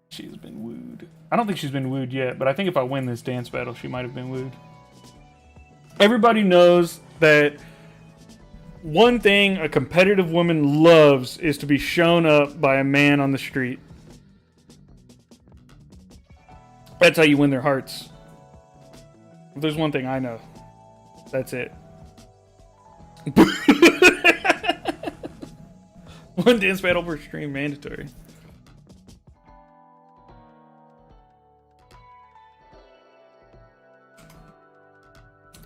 She's been wooed. I don't think she's been wooed yet, but I think if I win this dance battle, she might have been wooed. Everybody knows that one thing a competitive woman loves is to be shown up by a man on the street. That's how you win their hearts. If there's one thing I know, that's it. One dance battle per stream mandatory.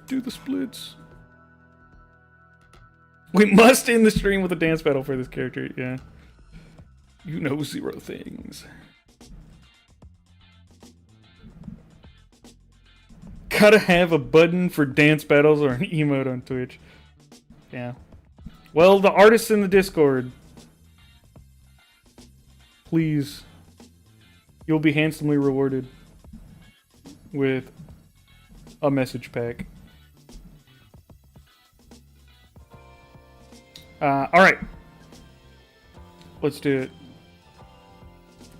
Do the splits. We must end the stream with a dance battle for this character, yeah. You know 0 things. gotta have a button for dance battles or an emote on Twitch. Yeah. Well, the artists in the Discord, please, you'll be handsomely rewarded with a message pack. Alright. Let's do it.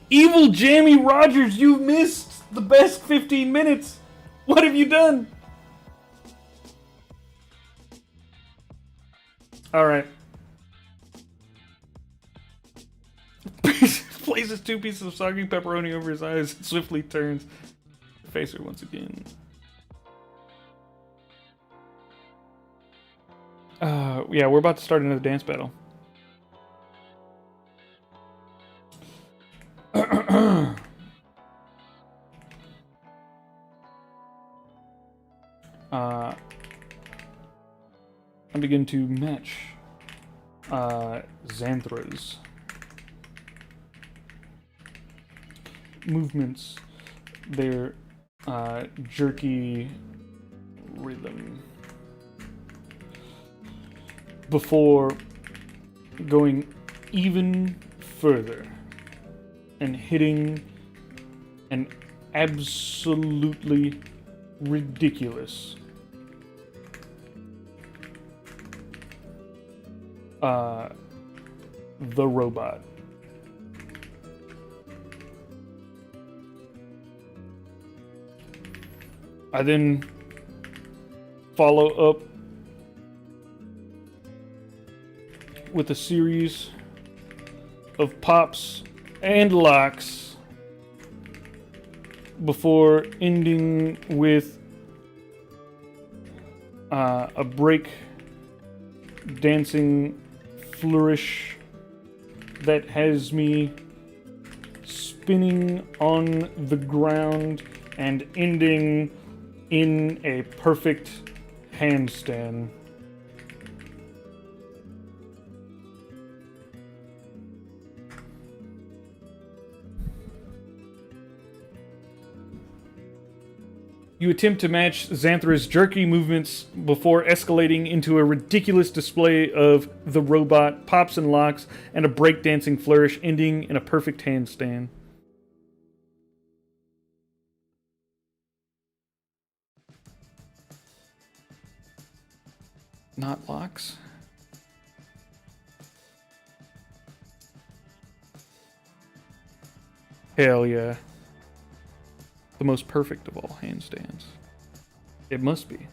Evil Jamie Rogers, you missed the best 15 minutes. What have you done? Alright. Places 2 pieces of soggy pepperoni over his eyes and swiftly turns to face her once again. Yeah, we're about to start another dance battle. I begin to match Xanthra's movements, their jerky rhythm, before going even further and hitting an absolutely ridiculous the robot. I then follow up with a series of pops and locks before ending with a break dancing flourish that has me spinning on the ground and ending in a perfect handstand. You attempt to match Xanthra's jerky movements before escalating into a ridiculous display of the robot, pops and locks, and a breakdancing flourish ending in a perfect handstand. Not locks? Hell yeah. The most perfect of all handstands. It must be.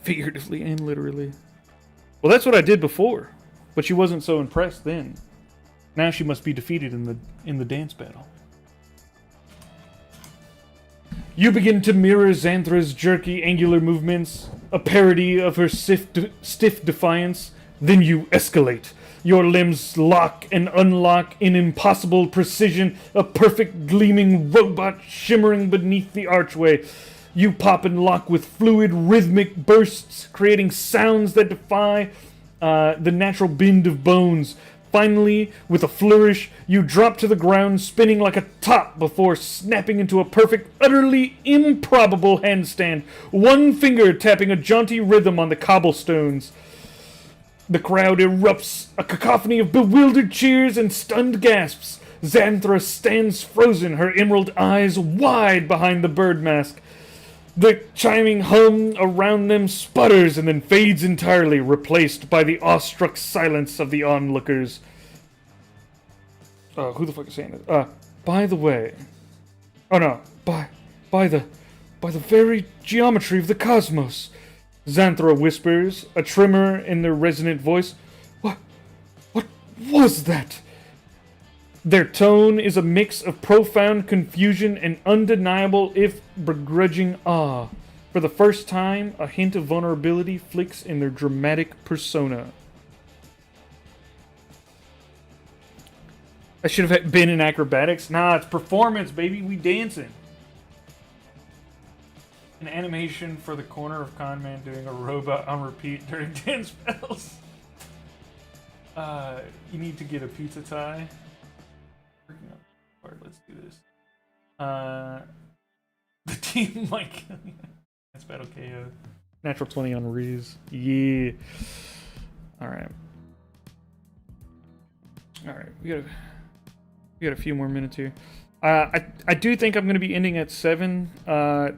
Figuratively and literally. Well, that's what I did before, but she wasn't so impressed then. Now she must be defeated in the dance battle. You begin to mirror Xanthra's jerky angular movements, a parody of her stiff defiance. Then you escalate. Your limbs lock and unlock in impossible precision, a perfect gleaming robot shimmering beneath the archway. You pop and lock with fluid rhythmic bursts, creating sounds that defy the natural bend of bones. Finally, with a flourish, you drop to the ground, spinning like a top before snapping into a perfect, utterly improbable handstand, one finger tapping a jaunty rhythm on the cobblestones. The crowd erupts, a cacophony of bewildered cheers and stunned gasps. Xanthra stands frozen, her emerald eyes wide behind the bird mask. The chiming hum around them sputters and then fades entirely, replaced by the awestruck silence of the onlookers. Who the fuck is saying this? By the way... Oh no, by the very geometry of the cosmos, Xanthra whispers, a tremor in their resonant voice. What was that? Their tone is a mix of profound confusion and undeniable, if begrudging, awe. For the first time, a hint of vulnerability flicks in their dramatic persona. I should have been in acrobatics. Nah, it's performance, baby. We dancing. An animation for the corner of Conman doing a robot on repeat during dance battles. You need to get a pizza tie. Let's do this. The team might kill you. That's battle KO. Natural 20 on Reese. Yeah. Alright. Alright, we got a few more minutes here. I do think I'm going to be ending at 7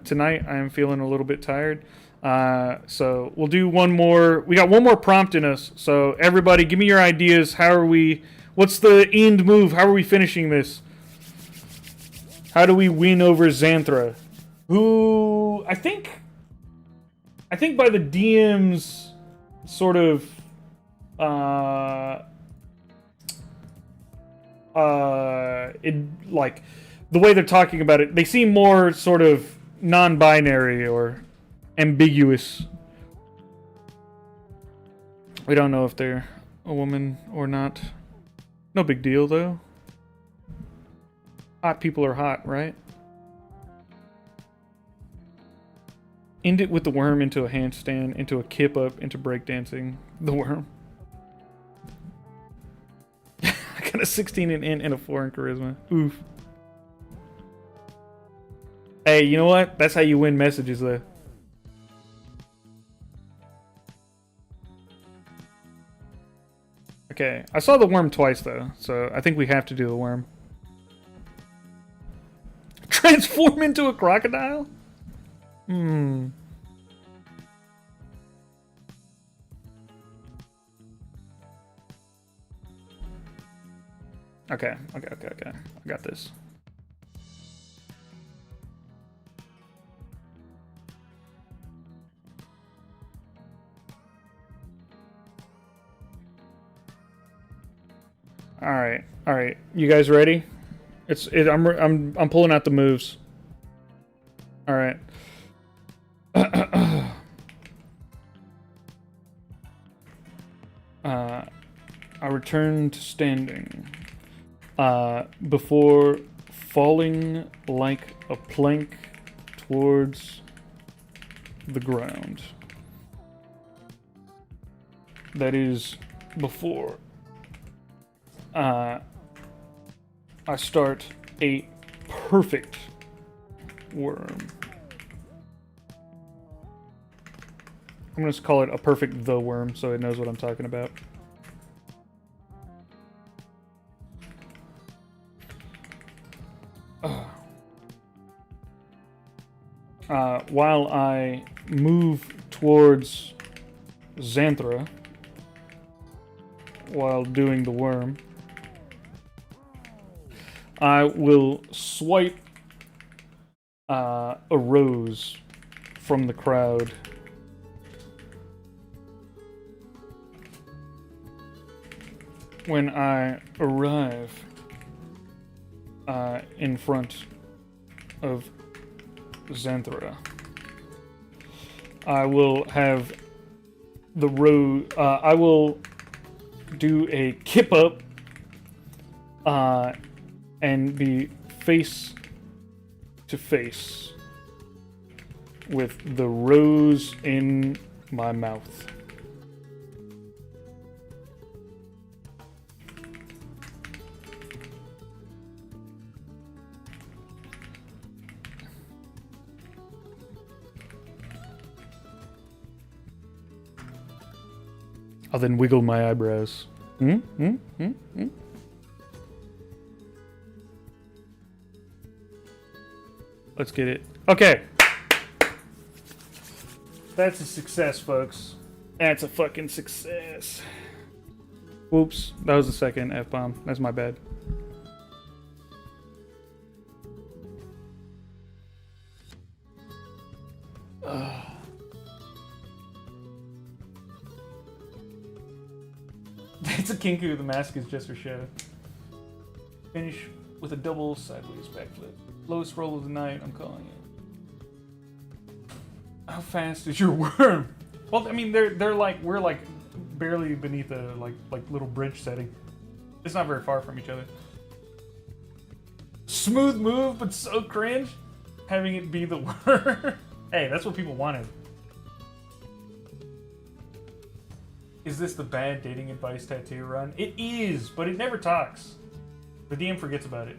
tonight. I am feeling a little bit tired. So we'll do one more. We got one more prompt in us. So everybody, give me your ideas. What's the end move? How are we finishing this? How do we win over Xanthra? Who, I think by the DM's sort of, like, the way they're talking about it, they seem more sort of non-binary or ambiguous. We don't know if they're a woman or not. No big deal, though. Hot people are hot, right? End it with the worm into a handstand, into a kip up, into breakdancing. The worm. I got a 16 in int and a 4 in charisma. Oof. Hey, you know what? That's how you win messages, though. Okay, I saw the worm twice, though, so I think we have to do the worm. Transform into a crocodile? Hmm. Okay. I got this. All right. You guys ready? I'm pulling out the moves. All right. I return to standing. Before falling like a plank towards the ground. That is before I start a perfect worm. I'm going to call it a perfect the worm so it knows what I'm talking about. While I move towards Xanthra while doing the worm, I will swipe a rose from the crowd. When I arrive in front of Xanthra, I will have the rose. I will do a kip up and be face to face with the rose in my mouth. I'll then wiggle my eyebrows. Let's get it. Okay. That's a success, folks. That's a fucking success. Whoops. That was the second F-bomb. That's my bad. It's a Kinku. The mask is just for show. Finish with a double sideways backflip. Lowest roll of the night, I'm calling it. How fast is your worm? Well, I mean, they're like, we're like barely beneath a like little bridge setting. It's not very far from each other. Smooth move, but so cringe. Having it be the worm. Hey, that's what people wanted. Is this the bad dating advice tattoo run? It is, but it never talks. The DM forgets about it.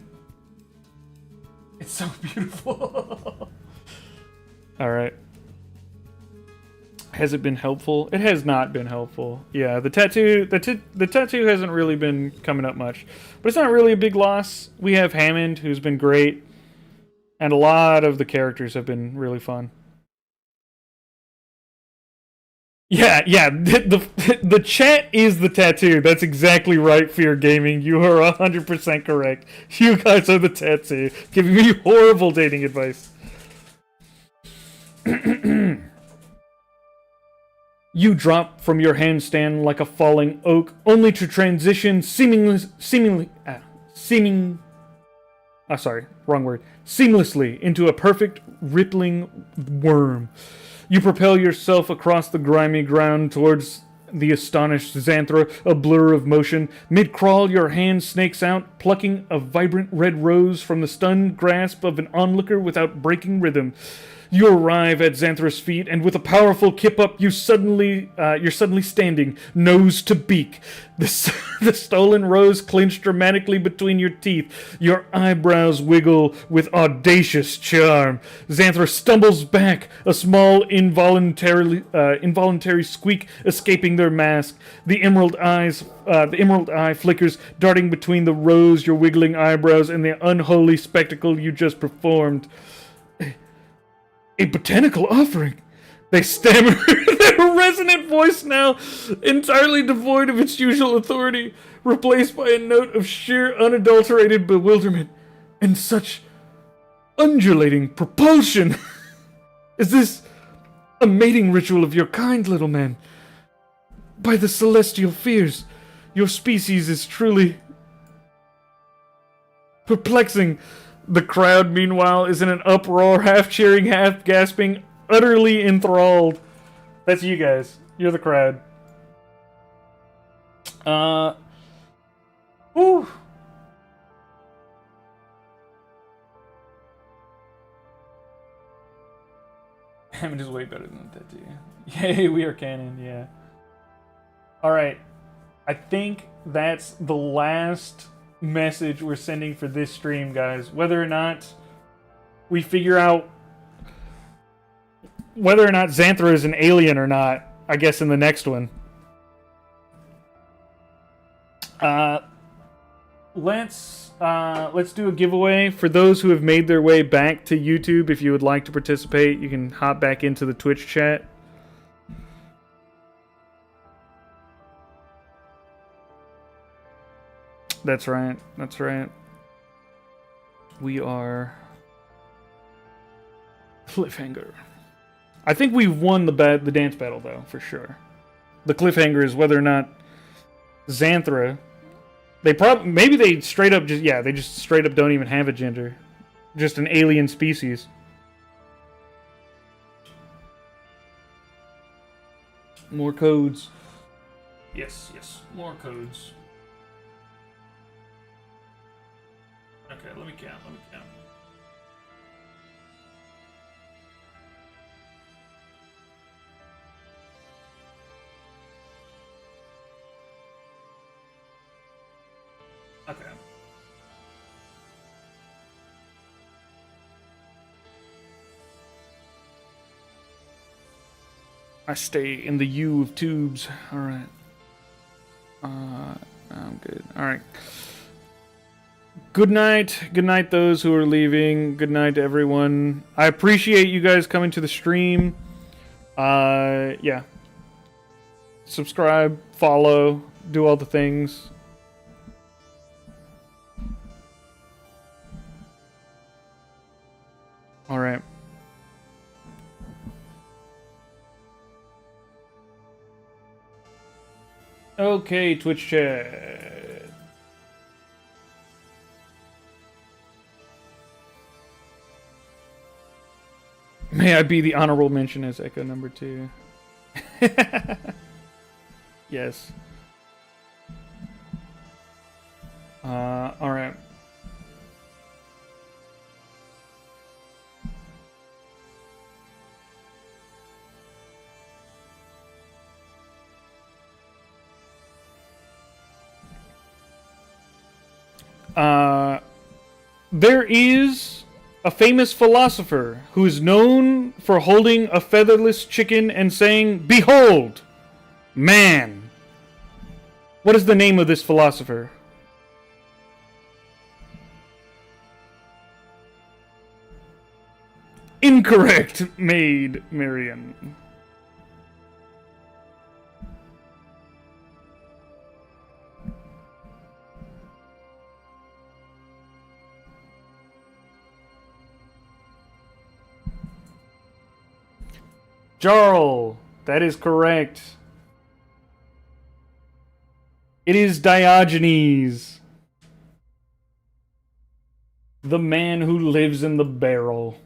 It's so beautiful. All right. Has it been helpful? It has not been helpful. Yeah, the tattoo hasn't really been coming up much, but it's not really a big loss. We have Hammond, who's been great, and a lot of the characters have been really fun. Yeah, the chat is the tattoo. That's exactly right, Fear Gaming. You are 100% correct. You guys are the tattoo, giving me horrible dating advice. You drop from your handstand like a falling oak, only to transition seamlessly into a perfect rippling worm. You propel yourself across the grimy ground towards the astonished Xanthra, a blur of motion. Mid-crawl, your hand snakes out, plucking a vibrant red rose from the stunned grasp of an onlooker without breaking rhythm. You arrive at Xanthra's feet, and with a powerful kip up, you're suddenly standing, nose to beak. The stolen rose clenched dramatically between your teeth. Your eyebrows wiggle with audacious charm. Xanthra stumbles back, a small involuntary squeak escaping their mask. The emerald eye flickers, darting between the rose, your wiggling eyebrows, and the unholy spectacle you just performed. A botanical offering? They stammer, their resonant voice now entirely devoid of its usual authority, replaced by a note of sheer unadulterated bewilderment and such undulating propulsion. Is this a mating ritual of your kind, little man? By the celestial fears, your species is truly perplexing. The crowd, meanwhile, is in an uproar, half cheering, half gasping, utterly enthralled. That's you guys. You're the crowd. Whew. Hammond is way better than that, too. Yay, we are canon, yeah. Alright. I think that's the last message we're sending for this stream, guys. Whether or not we figure out whether or not Xanthra is an alien or not, I guess in the next one. Let's do a giveaway for those who have made their way back to YouTube. If you would like to participate, you can hop back into the Twitch chat. That's right. That's right. We are cliffhanger. I think we've won the dance battle, though, for sure. The cliffhanger is whether or not Xanthra. Maybe they straight up just straight up don't even have a gender, just an alien species. More codes. Yes, more codes. Okay, let me count. Okay. I stay in the U of tubes. Alright. I'm good. Alright. Good night. Good night, those who are leaving. Good night to everyone. I appreciate you guys coming to the stream. Yeah. Subscribe, follow, do all the things. Alright. Okay, Twitch chat. May I be the honorable mention as Echo number 2. Yes. Alright. There is a famous philosopher who is known for holding a featherless chicken and saying, "Behold, man." What is the name of this philosopher? Incorrect, Maid Marian. Jarl, that is correct. It is Diogenes, the man who lives in the barrel.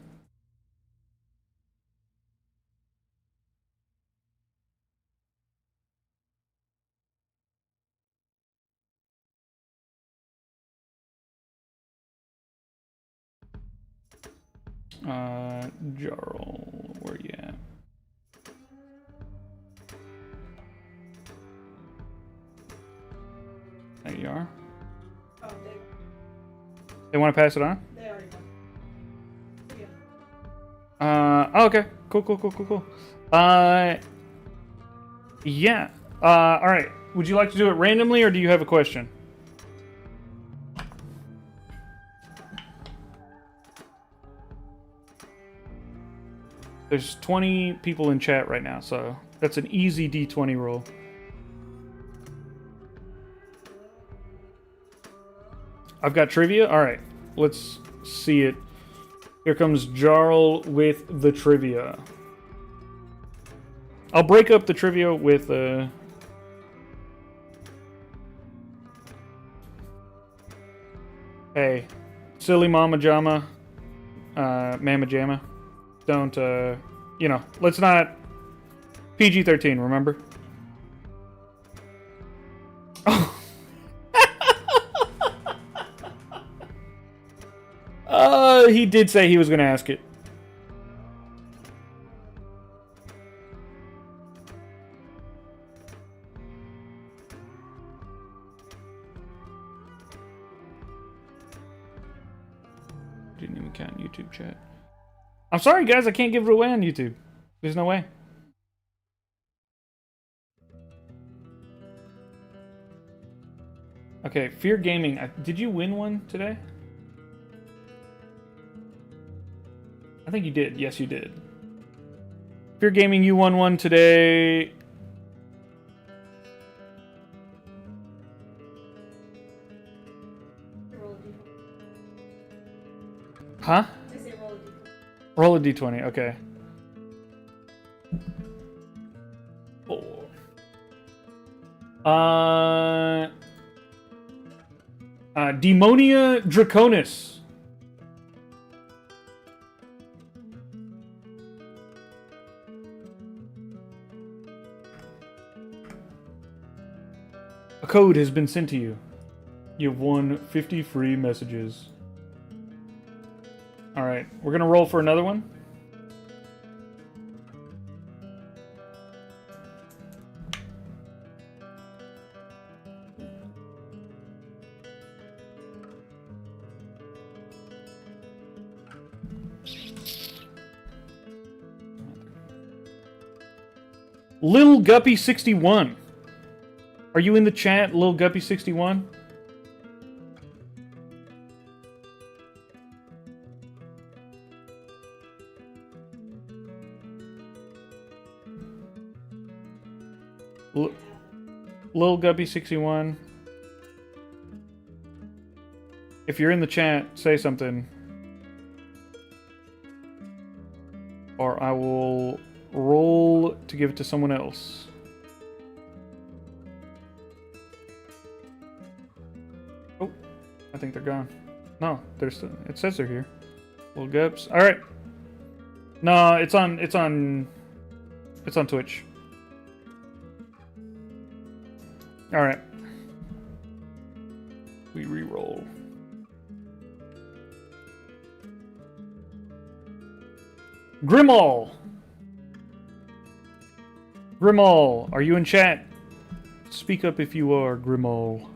Jarl, where you at? There you are. Oh, They want to pass it on? they already won. Yeah. Oh, okay. Cool. Yeah. Alright. Would you like to do it randomly, or do you have a question? There's 20 people in chat right now, so that's an easy D20 roll. I've got trivia? Alright. Let's see it. Here comes Jarl with the trivia. I'll break up the trivia with hey, silly mama jama, mama jamma. Don't, you know, let's not... PG-13, remember? Oh. He did say he was going to ask it. Didn't even count YouTube chat. I'm sorry, guys. I can't give it away on YouTube. There's no way. Okay, Fear Gaming. Did you win one today? I think you did. Yes, you did. Fear Gaming, you won one today. Huh? Roll a d20, okay. 4. Demonia Draconis. A code has been sent to you. You have won 50 free messages. Alright, we're gonna roll for another one. Lil Guppy 61. Are you in the chat, Lil Guppy 61? Lil Guppy 61. If you're in the chat, say something. Or I will roll to give it to someone else. Oh, I think they're gone. No, they're still, it says they're here. Lil Gups. All right. No, it's on Twitch. All right. We re-roll. Grimal! Grimal, are you in chat? Speak up if you are, Grimal.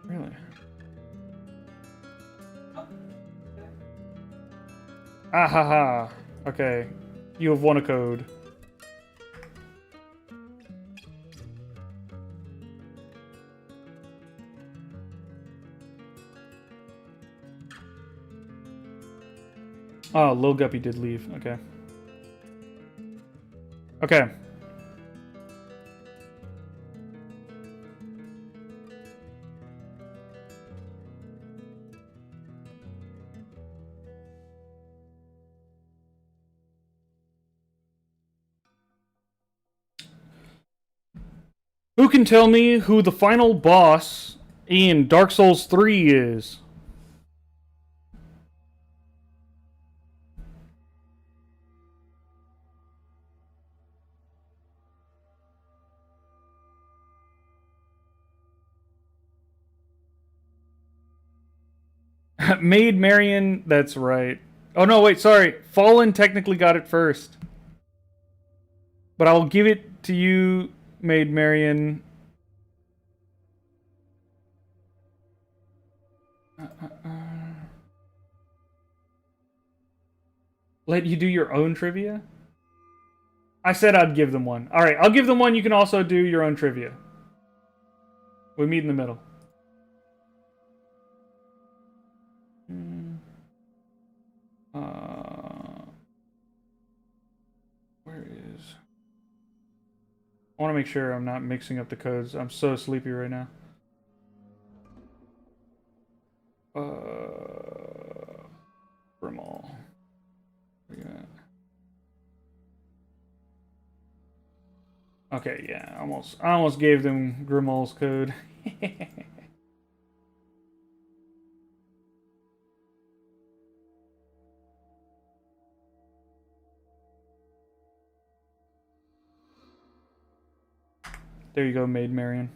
Really? Ah ha ha. Okay. You have won a code. Oh, Lil Guppy did leave. Okay. Okay. Who can tell me who the final boss in Dark Souls 3 is? Maid Marian, that's right. Oh no, wait, sorry. Fallen technically got it first. But I'll give it to you, Maid Marian. Let you do your own trivia? I said I'd give them one. Alright, I'll give them one. You can also do your own trivia. We meet in the middle. Where is... I want to make sure I'm not mixing up the codes. I'm so sleepy right now. Grimal. Okay, yeah, I almost gave them Grimal's code. There you go, Maid Marian.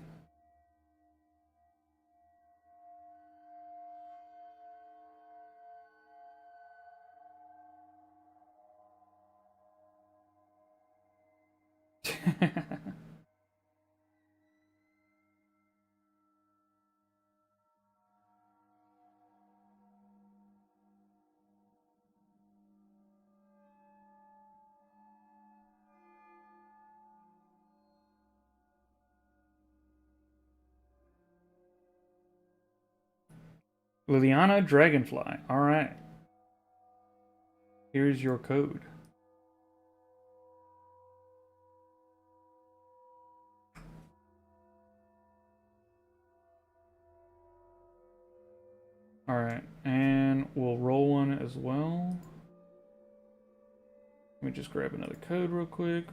Liliana Dragonfly. All right. Here's your code. All right, and we'll roll one as well. Let me just grab another code real quick.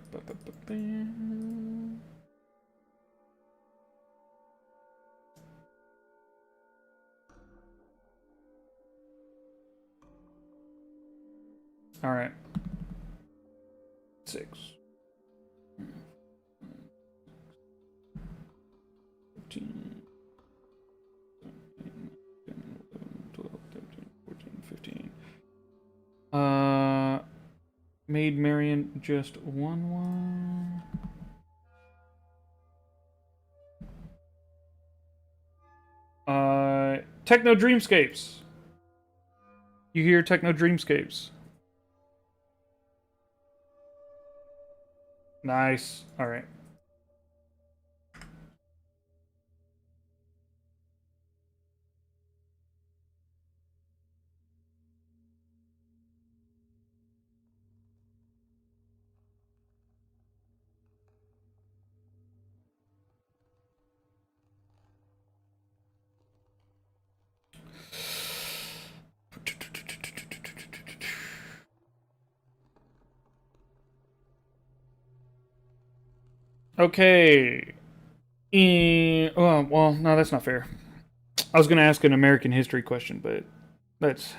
All right. 6. 15. 12, 13, 14, 15. Maid Marian just won one. Techno Dreamscapes. You hear Techno Dreamscapes. Nice. All right. Okay. Oh, well, no, that's not fair. I was going to ask an American history question, but that's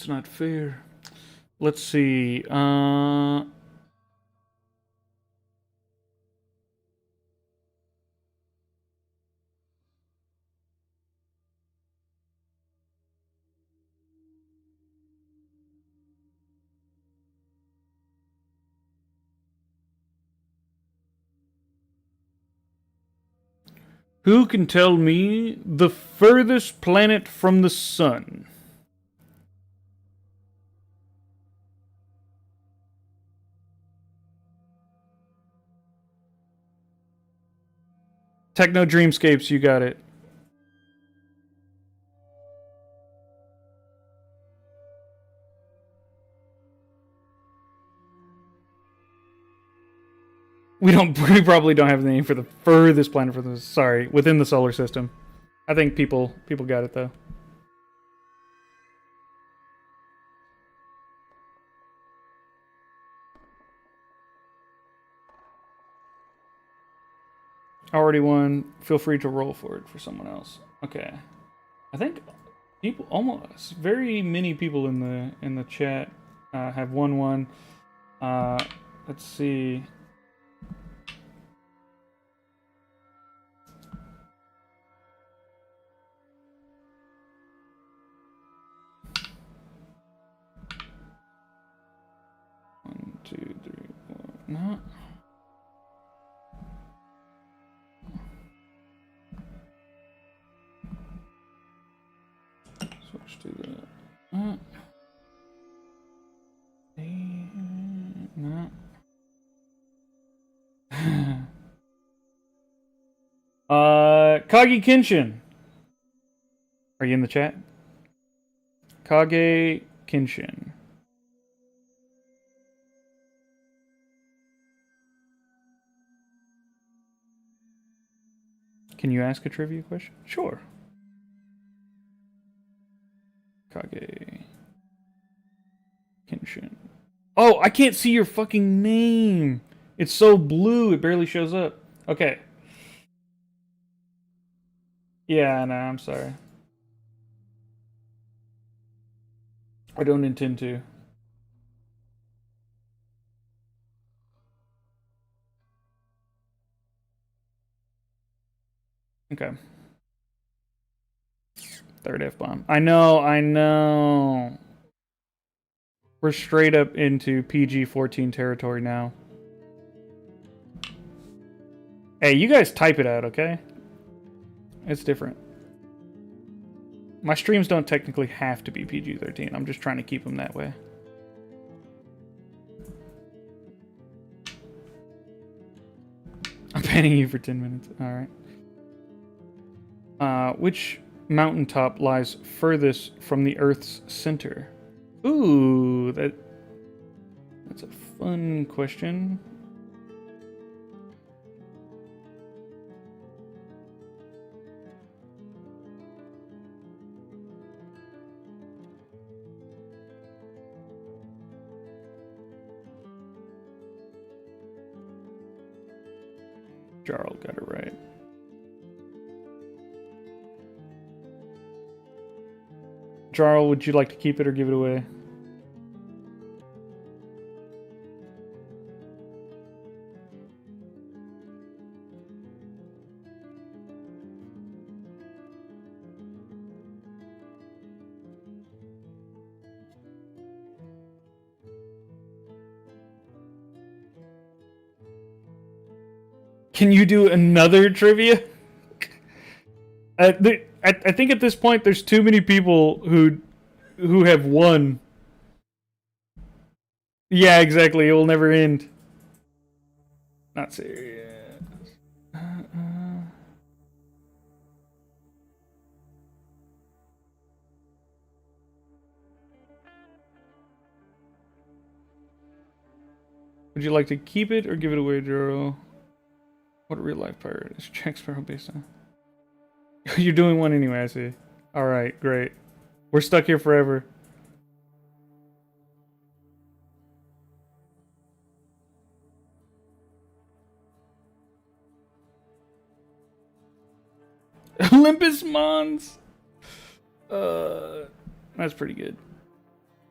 not fair. Let's see. Who can tell me the furthest planet from the sun? Techno Dreamscapes, you got it. We probably don't have the name for the furthest planet from the sorry, within the solar system. I think people got it though. Already won. Feel free to roll for it for someone else. Okay. I think people almost very many people in the chat have won one. Let's see. One, two, three, four. No. Switch to the. No. Kage Kenshin. Are you in the chat? Kage Kenshin. Can you ask a trivia question? Sure. Kage Kenshin. Oh, I can't see your fucking name. It's so blue, it barely shows up. Okay. Yeah, no, I'm sorry. I don't intend to. Okay. Third F-bomb. I know. We're straight up into PG-14 territory now. Hey, you guys type it out, okay? It's different. My streams don't technically have to be PG-13. I'm just trying to keep them that way. I'm banning you for 10 minutes. Alright. Which mountaintop lies furthest from the Earth's center? Ooh, that's a fun question. Jarl got it right. Jarl, would you like to keep it or give it away? Can you do another trivia? I think at this point there's too many people who have won. Yeah, exactly. It will never end. Not serious. Would you like to keep it or give it away, Juro? What a real life pirate is Jack Sparrow based on? You're doing one anyway, I see. Alright, great. We're stuck here forever. Olympus Mons! That's pretty good.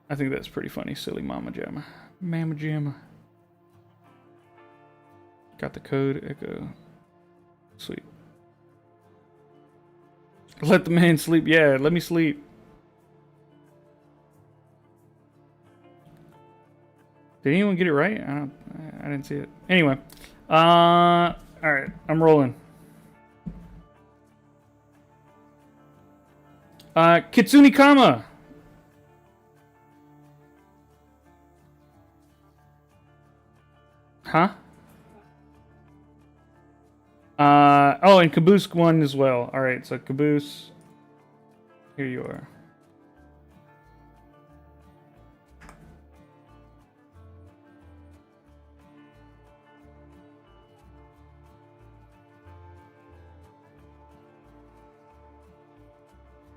I think that's pretty funny, silly Mama Jamma. Mama Jamma. Got the code, Echo. Sweet. Let the man sleep. Yeah, let me sleep. Did anyone get it right? I didn't see it. Anyway. Alright, I'm rolling. Kitsune Kama. Huh? Oh, and Caboose won as well. All right, so Caboose, here you are.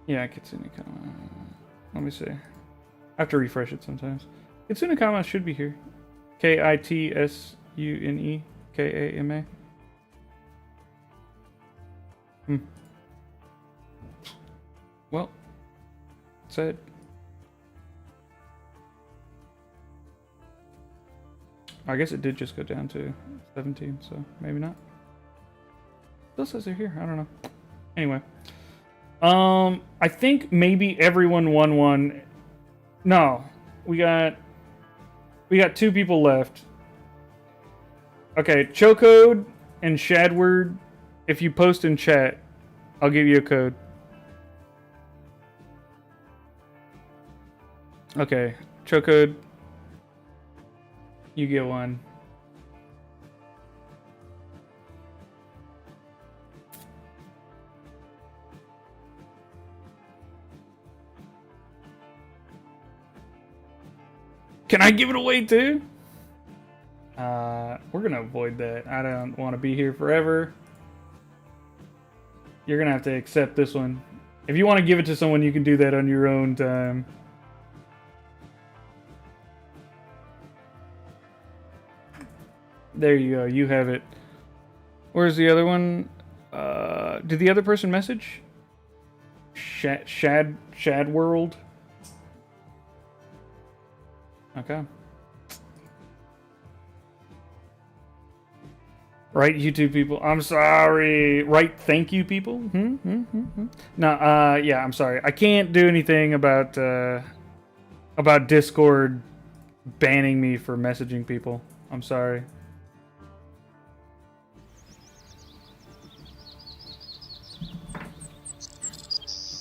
Yeah, Kitsune Kama. Let me see. I have to refresh it sometimes. Kitsune Kama should be here. Kitsune Kama. Well, said. I guess it did just go down to 17, so maybe not. Still says they're here. I don't know. Anyway. I think maybe everyone won one. No. We got 2 people left. Okay, Chocode and Shadward, if you post in chat, I'll give you a code. Okay, Chocode, you get one. Can I give it away too? We're gonna avoid that. I don't want to be here forever. You're gonna have to accept this one. If you want to give it to someone, you can do that on your own time. There you go. You have it. Where's the other one? Did the other person message? Shad World. Okay. Right, YouTube people. I'm sorry. Right, thank you, people. No, yeah, I'm sorry. I can't do anything about Discord banning me for messaging people. I'm sorry.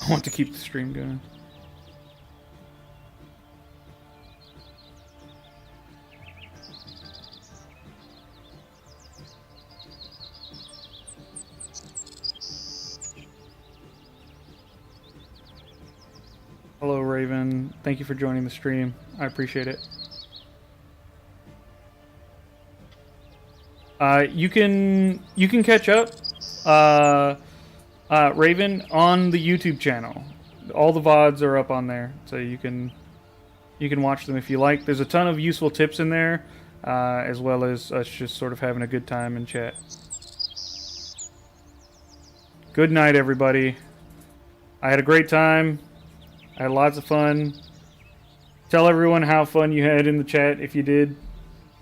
I want to keep the stream going. Hello, Raven. Thank you for joining the stream. I appreciate it. You can catch up, Raven, on the YouTube channel. All the VODs are up on there, so you can watch them if you like. There's a ton of useful tips in there, as well as us just sort of having a good time in chat. Good night, everybody. I had a great time. I had lots of fun. Tell everyone how fun you had in the chat if you did,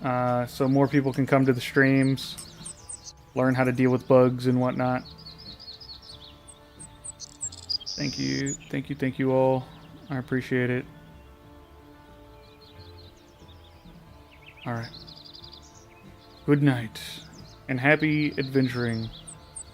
so more people can come to the streams, learn how to deal with bugs and whatnot. Thank you all. I appreciate it. All right. Good night and happy adventuring.